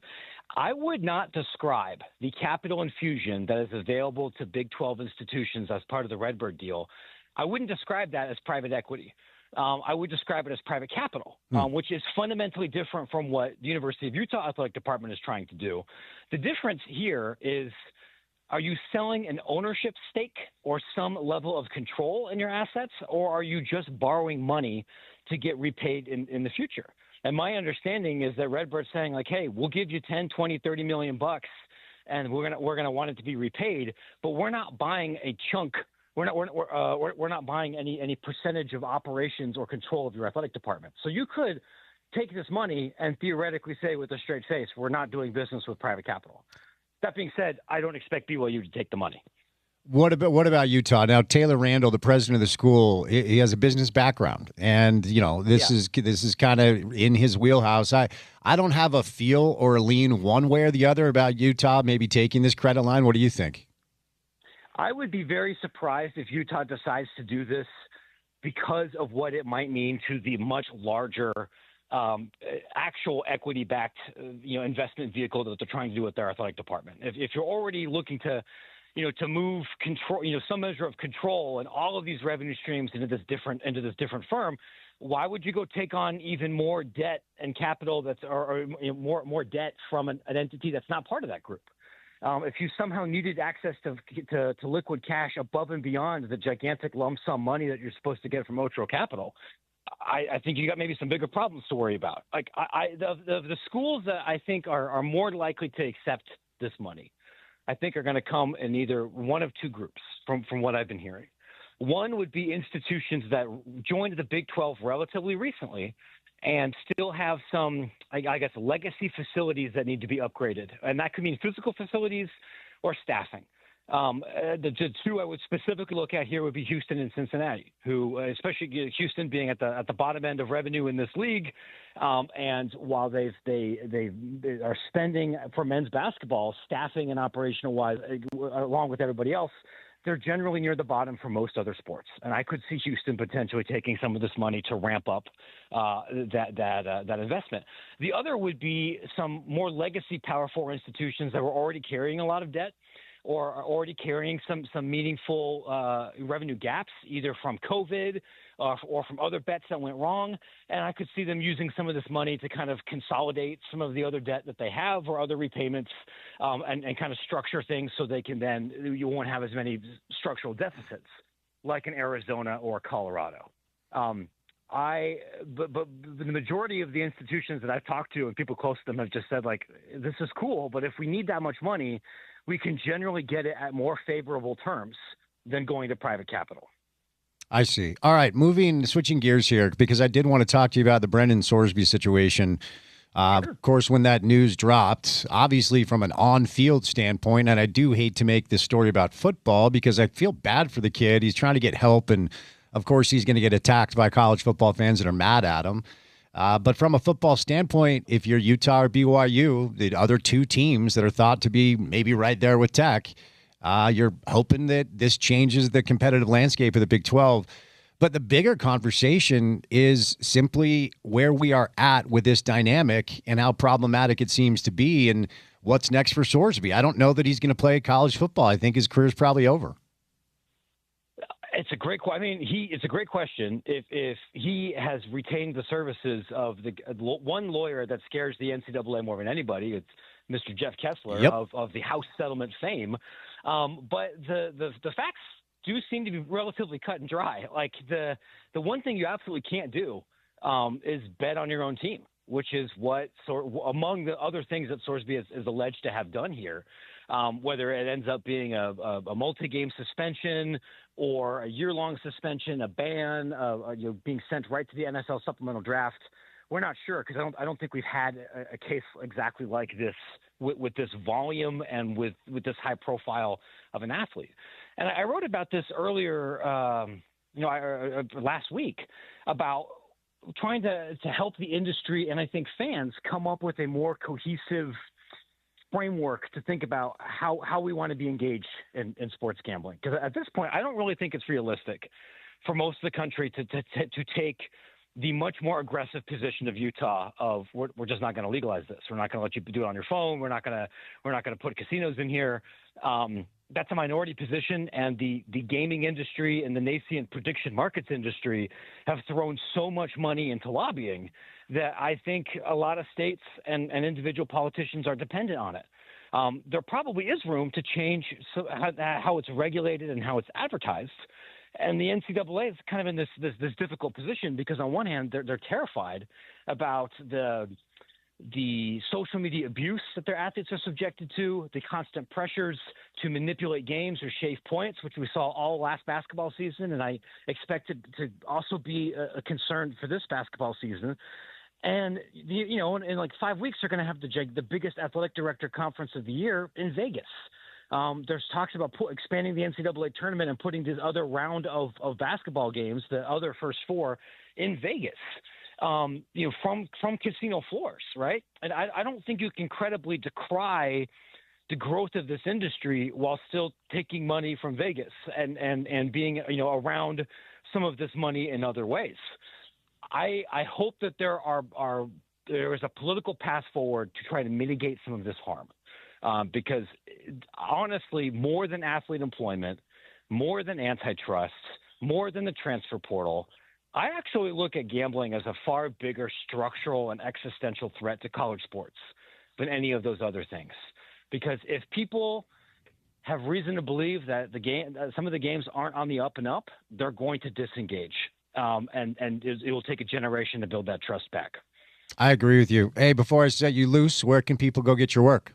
I would not describe the capital infusion that is available to Big 12 institutions as part of the Redbird deal. I wouldn't describe that as private equity. I would describe it as private capital, which is fundamentally different from what the University of Utah Athletic Department is trying to do. The difference here is, are you selling an ownership stake or some level of control in your assets, or are you just borrowing money to get repaid in the future? And my understanding is that Redbird's saying, like, hey, we'll give you 10, 20, 30 million bucks, and we're gonna want it to be repaid, but we're not buying a chunk. We're not buying any percentage of operations or control of your athletic department. So you could take this money and theoretically say with a straight face, we're not doing business with private capital. That being said, I don't expect BYU to take the money. What about Utah? Now, Taylor Randall, the president of the school, he has a business background, and this is kind of in his wheelhouse. I don't have a feel or a lean one way or the other about Utah maybe taking this credit line. What do you think? I would be very surprised if Utah decides to do this because of what it might mean to the much larger actual equity-backed investment vehicle that they're trying to do with their athletic department. If you're already looking to move control, some measure of control and all of these revenue streams into this different firm, why would you go take on even more debt and capital or more debt from an entity that's not part of that group? If you somehow needed access to liquid cash above and beyond the gigantic lump sum money that you're supposed to get from Otro Capital, I think you got maybe some bigger problems to worry about. Like the schools that I think are more likely to accept this money, I think are going to come in either one of two groups from what I've been hearing. One would be institutions that joined the Big 12 relatively recently and still have some, I guess, legacy facilities that need to be upgraded. And that could mean physical facilities or staffing. The two I would specifically look at here would be Houston and Cincinnati, who, especially Houston being at the bottom end of revenue in this league, and while they are spending for men's basketball, staffing and operational wise, along with everybody else, they're generally near the bottom for most other sports. And I could see Houston potentially taking some of this money to ramp up that investment. The other would be some more legacy Power 4 institutions that were already carrying a lot of debt, or are already carrying some meaningful revenue gaps, either from COVID or from other bets that went wrong. And I could see them using some of this money to kind of consolidate some of the other debt that they have or other repayments, and kind of structure things so they can then you won't have as many structural deficits like in Arizona or Colorado. But the majority of the institutions that I've talked to and people close to them have just said, like, this is cool, but if we need that much money, we can generally get it at more favorable terms than going to private capital. I see. All right, switching gears here, because I did want to talk to you about the Brendan Sorsby situation. Sure. Of course, when that news dropped, obviously from an on-field standpoint, and I do hate to make this story about football because I feel bad for the kid. He's trying to get help, and of course he's going to get attacked by college football fans that are mad at him. But from a football standpoint, if you're Utah or BYU, the other two teams that are thought to be maybe right there with Tech, you're hoping that this changes the competitive landscape of the Big 12. But the bigger conversation is simply where we are at with this dynamic and how problematic it seems to be and what's next for Sorsby. I don't know that he's going to play college football. I think his career is probably over. It's a great it's a great question. If he has retained the services of the one lawyer that scares the NCAA more than anybody, it's Mr. Jeff Kessler. Yep. of the House settlement fame. But the facts do seem to be relatively cut and dry. Like the one thing you absolutely can't do is bet on your own team, which is what among the other things that Sorsby is alleged to have done here. Whether it ends up being a multi-game suspension or a year-long suspension, a ban, being sent right to the NFL supplemental draft, we're not sure because I don't think we've had a case exactly like this with this volume and with this high profile of an athlete. And I wrote about this earlier, last week about trying to help the industry and I think fans come up with a more cohesive framework to think about how we want to be engaged in sports gambling. Because at this point, I don't really think it's realistic for most of the country to take the much more aggressive position of Utah of we're just not going to legalize this. We're not going to let you do it on your phone. We're not going to put casinos in here. That's a minority position, and the gaming industry and the nascent prediction markets industry have thrown so much money into lobbying that I think a lot of states and individual politicians are dependent on it. There probably is room to change how it's regulated and how it's advertised. And the NCAA is kind of in this difficult position because on one hand, they're terrified about the social media abuse that their athletes are subjected to, the constant pressures to manipulate games or shave points, which we saw all last basketball season. And I expect it to also be a concern for this basketball season. And in like 5 weeks, they're going to have the biggest athletic director conference of the year in Vegas. There's talks about expanding the NCAA tournament and putting this other round of basketball games, the other first four, in Vegas. From casino floors, right? And I don't think you can credibly decry the growth of this industry while still taking money from Vegas and being around some of this money in other ways. I hope that there is a political path forward to try to mitigate some of this harm, because honestly, more than athlete employment, more than antitrust, more than the transfer portal, I actually look at gambling as a far bigger structural and existential threat to college sports than any of those other things. Because if people have reason to believe that some of the games aren't on the up and up, they're going to disengage. And it will take a generation to build that trust back. I agree with you. Hey, before I set you loose, where can people go get your work?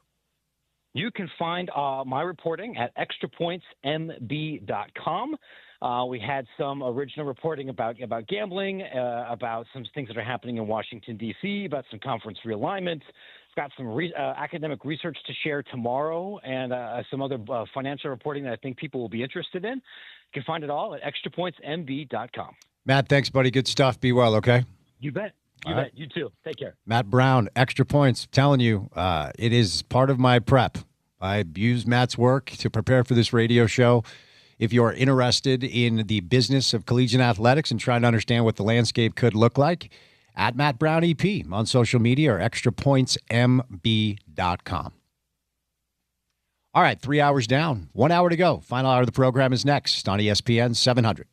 You can find my reporting at extrapointsmb.com. We had some original reporting about gambling, about some things that are happening in Washington, D.C., about some conference realignment. We've got some academic research to share tomorrow, and some other financial reporting that I think people will be interested in. You can find it all at extrapointsmb.com. Matt, thanks, buddy. Good stuff. Be well, okay? You bet. You bet. You too. Take care. Matt Brown, Extra Points. Telling you, it is part of my prep. I use Matt's work to prepare for this radio show. If you're interested in the business of collegiate athletics and trying to understand what the landscape could look like, at Matt Brown EP on social media or extrapointsmb.com. All right, 3 hours down, 1 hour to go. Final hour of the program is next on ESPN 700.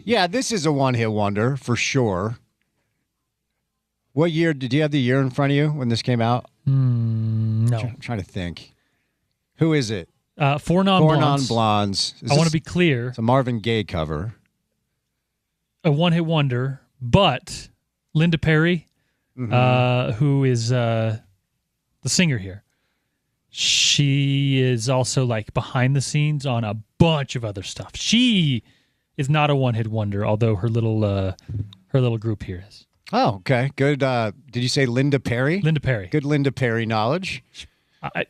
Yeah, this is a one-hit wonder for sure. What year did you have the year in front of you when this came out? No. I'm trying to think. Who is it? Four Non-Blondes. Four Non-Blondes. I want to be clear. It's a Marvin Gaye cover. A one-hit wonder, but Linda Perry, who is the singer here, she is also like behind the scenes on a bunch of other stuff. She is not a one-hit wonder, although her little group here is. Oh, okay. Good. Did you say Linda Perry? Linda Perry. Good Linda Perry knowledge.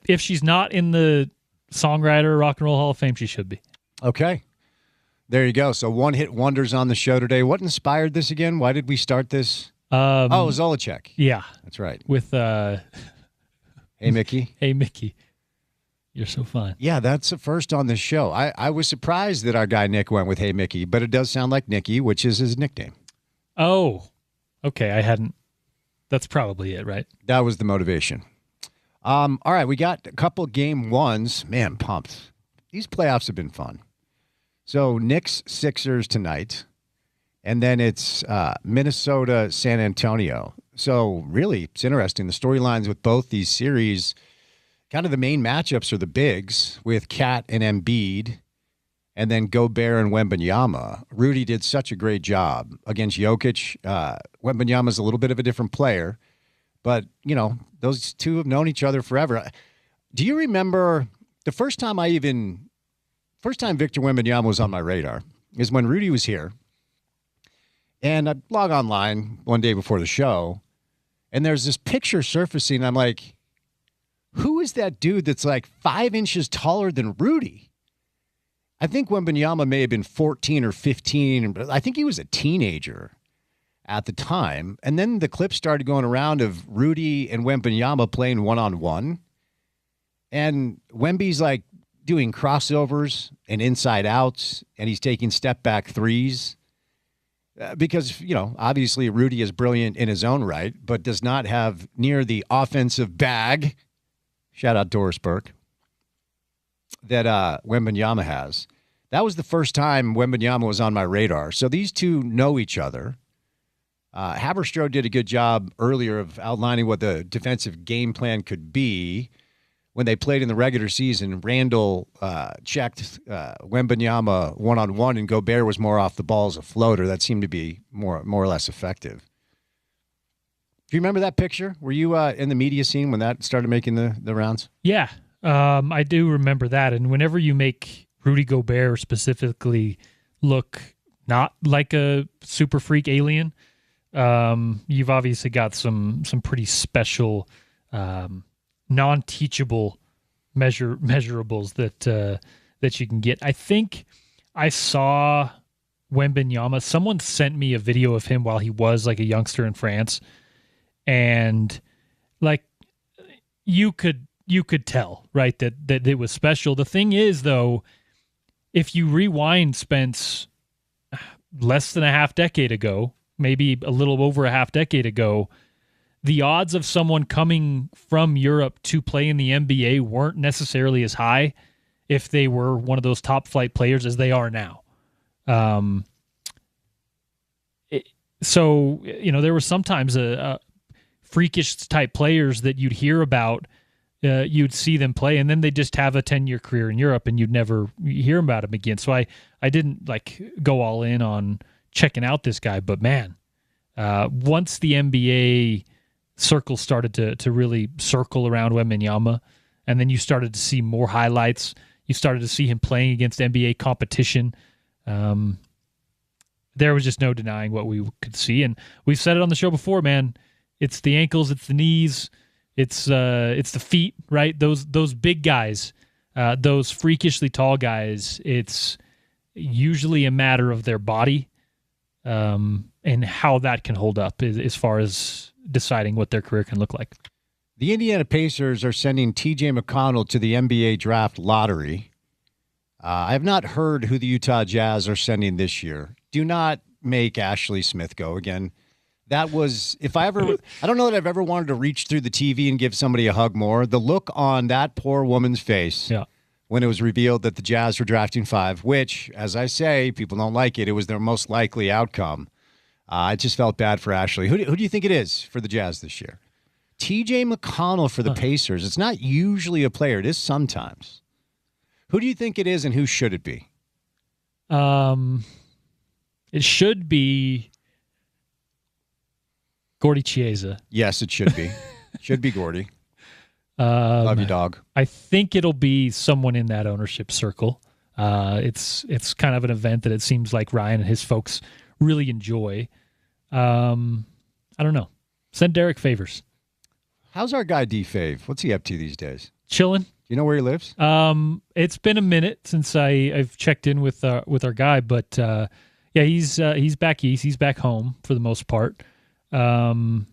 If she's not in the Songwriter Rock and Roll Hall of Fame, she should be. Okay. There you go. So one-hit wonders on the show today. What inspired this again? Why did we start this? Zolacek. Yeah. That's right. With Hey, Mickey. Hey, Mickey. You're so fun. Yeah, that's the first on this show. I was surprised that our guy Nick went with Hey, Mickey, but it does sound like Nicky, which is his nickname. Oh, okay. I hadn't. That's probably it, right? That was the motivation. All right, we got a couple game ones. Man, pumped. These playoffs have been fun. So Knicks Sixers tonight, and then it's Minnesota San Antonio. So really, it's interesting. The storylines with both these series, kind of the main matchups are the bigs with Cat and Embiid, and then Gobert and Wembanyama. Rudy did such a great job against Jokic. Wembanyama's a little bit of a different player, but, you know, those two have known each other forever. Do you remember the first time Victor Wembanyama was on my radar is when Rudy was here. And I log online one day before the show, and there's this picture surfacing. I'm like, who is that dude that's like 5 inches taller than Rudy? I think Wembanyama may have been 14 or 15, but I think he was a teenager at the time. And then the clips started going around of Rudy and Wembanyama playing one-on-one. And Wemby's like doing crossovers and inside outs, and he's taking step-back threes. Because, you know, obviously Rudy is brilliant in his own right, but does not have near the offensive bag, shout out Doris Burke, that Wembanyama has. That was the first time Wembanyama was on my radar. So these two know each other. Haberstroh did a good job earlier of outlining what the defensive game plan could be. When they played in the regular season, Randall checked Wembanyama one-on-one, and Gobert was more off the ball as a floater. That seemed to be more or less effective. Do you remember that picture? Were you in the media scene when that started making the rounds? Yeah, I do remember that. And whenever you make Rudy Gobert specifically look not like a super freak alien, you've obviously got some pretty special non-teachable measurables that you can get. I think I saw Wembanyama. Someone sent me a video of him while he was like a youngster in France, and like you could tell, right, that it was special. The thing is, though, if you rewind, Spence, less than a half decade ago, maybe a little over a half decade ago, the odds of someone coming from Europe to play in the NBA weren't necessarily as high if they were one of those top flight players as they are now. So, you know, there were sometimes freakish type players that you'd hear about, you'd see them play, and then they just have a 10-year career in Europe, and you'd never hear about them again. So I didn't like go all in on checking out this guy, but man, once the NBA circle started to really circle around Wembanyama, and then you started to see more highlights. You started to see him playing against NBA competition. There was just no denying what we could see, and we've said it on the show before, man. It's the ankles, it's the knees, it's the feet, right? Those big guys, those freakishly tall guys. It's usually a matter of their body, and how that can hold up as far as deciding what their career can look like. The Indiana Pacers are sending T.J. McConnell to the NBA draft lottery. I have not heard who the Utah Jazz are sending this year. Do not make Ashley Smith go again. That was, I don't know that I've ever wanted to reach through the TV and give somebody a hug more. The look on that poor woman's face when it was revealed that the Jazz were drafting 5, which, as I say, people don't like it. It was their most likely outcome. I just felt bad for Ashley. Who do you think it is for the Jazz this year? TJ McConnell for the Pacers. It's not usually a player. It is sometimes. Who do you think it is, and who should it be? It should be Gordy Chiesa. Yes, it should be. Should be Gordy. Love you, dog. I think it'll be someone in that ownership circle. It's kind of an event that it seems like Ryan and his folks really enjoy. I don't know. Send Derek favors. How's our guy D Fave? What's he up to these days? Chilling. Do you know where he lives? It's been a minute since I've checked in with our guy, but yeah, he's back east. He's back home for the most part. The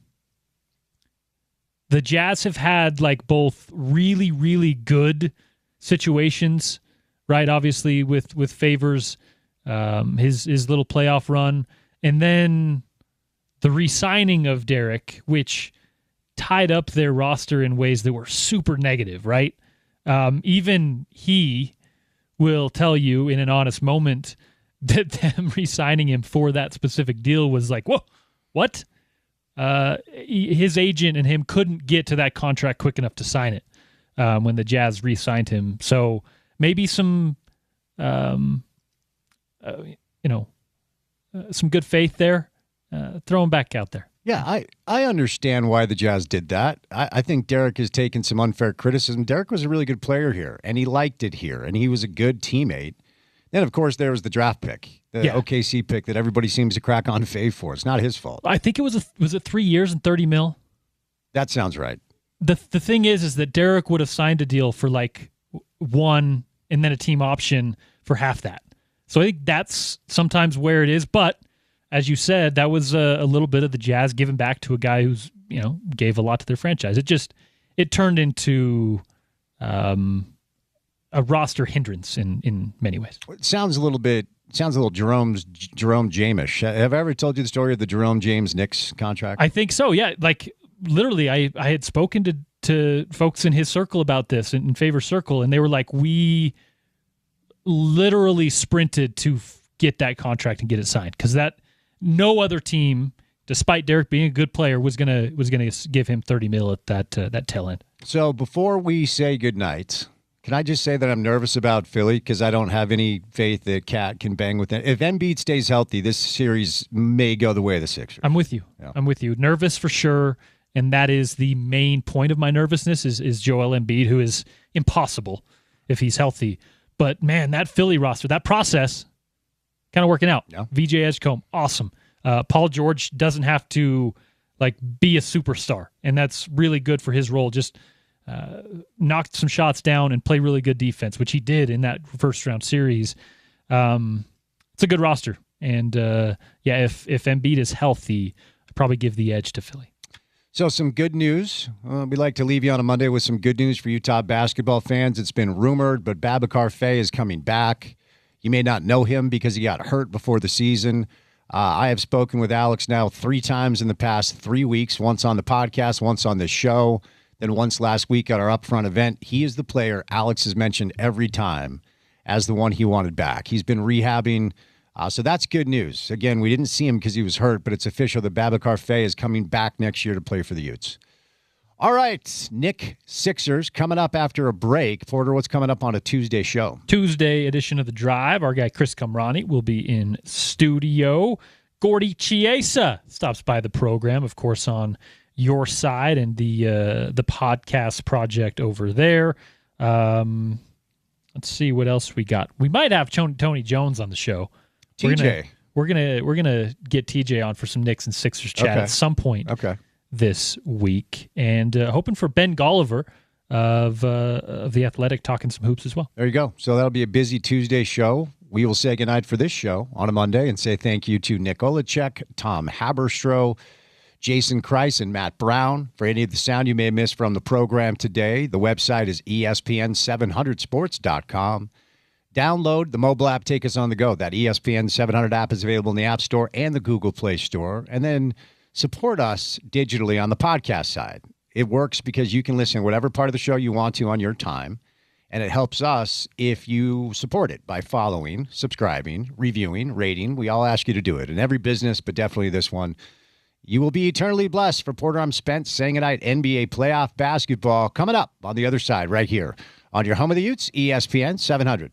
Jazz have had like both really, really good situations, right? Obviously with Favors, his little playoff run, and then the re-signing of Derek, which tied up their roster in ways that were super negative, right? Even he will tell you in an honest moment that them re-signing him for that specific deal was like, whoa, what? His agent and him couldn't get to that contract quick enough to sign it when the Jazz re-signed him. So maybe some, some good faith there. Throw him back out there. Yeah, I understand why the Jazz did that. I think Derek has taken some unfair criticism. Derek was a really good player here, and he liked it here, and he was a good teammate. Then, of course, there was the draft pick, the OKC pick that everybody seems to crack on Fave for. It's not his fault. I think it was 3 years and $30 million? That sounds right. The thing is that Derek would have signed a deal for like one and then a team option for half that. So I think that's sometimes where it is, but as you said, that was a little bit of the Jazz giving back to a guy who's, gave a lot to their franchise. It turned into a roster hindrance in many ways. It sounds a little Jerome Jamish. Have I ever told you the story of the Jerome James Knicks contract? I think so. Yeah. Like literally I had spoken to folks in his circle about this in Favor Circle, and they were like, we literally sprinted to get that contract and get it signed. 'Cause no other team, despite Derek being a good player, was gonna give him $30 million at that tail end. So before we say goodnight, can I just say that I'm nervous about Philly because I don't have any faith that Cat can bang with it. If Embiid stays healthy, this series may go the way of the Sixers. I'm with you. Yeah. I'm with you. Nervous for sure, and that is the main point of my nervousness is Joel Embiid, who is impossible if he's healthy. But man, that Philly roster, that process, kind of working out. Yeah. VJ Edgecombe, awesome. Paul George doesn't have to be a superstar, and that's really good for his role. Just knocked some shots down and play really good defense, which he did in that first round series. It's a good roster, and if Embiid is healthy, I'd probably give the edge to Philly. So some good news. We'd like to leave you on a Monday with some good news for Utah basketball fans. It's been rumored, but Babacar Faye is coming back. You may not know him because he got hurt before the season. I have spoken with Alex now 3 times in the past 3 weeks, once on the podcast, once on this show, then once last week at our Upfront event. He is the player Alex has mentioned every time as the one he wanted back. He's been rehabbing, so that's good news. Again, we didn't see him because he was hurt, but it's official that Babacar Faye is coming back next year to play for the Utes. All right, Nick Sixers coming up after a break. Porter, what's coming up on a Tuesday show? Tuesday edition of The Drive. Our guy Chris Kamrani will be in studio. Gordy Chiesa stops by the program, of course, on your side and the podcast project over there. Let's see what else we got. We might have Tony Jones on the show. TJ. We're gonna get TJ on for some Knicks and Sixers chat at some point. Okay. This week, and hoping for Ben Golliver of The Athletic talking some hoops as well. There you go. So that'll be a busy Tuesday show. We will say goodnight for this show on a Monday and say thank you to Nick Olachek, Tom Haberstroh, Jason Kreis, and Matt Brown for any of the sound you may have missed from the program today. The website is ESPN700sports.com. Download the mobile app, take us on the go. That ESPN 700 app is available in the App Store and the Google Play Store. And then support us digitally on the podcast side. It works because you can listen to whatever part of the show you want to on your time. And it helps us if you support it by following, subscribing, reviewing, rating. We all ask you to do it in every business, but definitely this one. You will be eternally blessed. For Porter, I'm Spence, saying goodnight. NBA playoff basketball coming up on the other side right here on your home of the Utes, ESPN 700.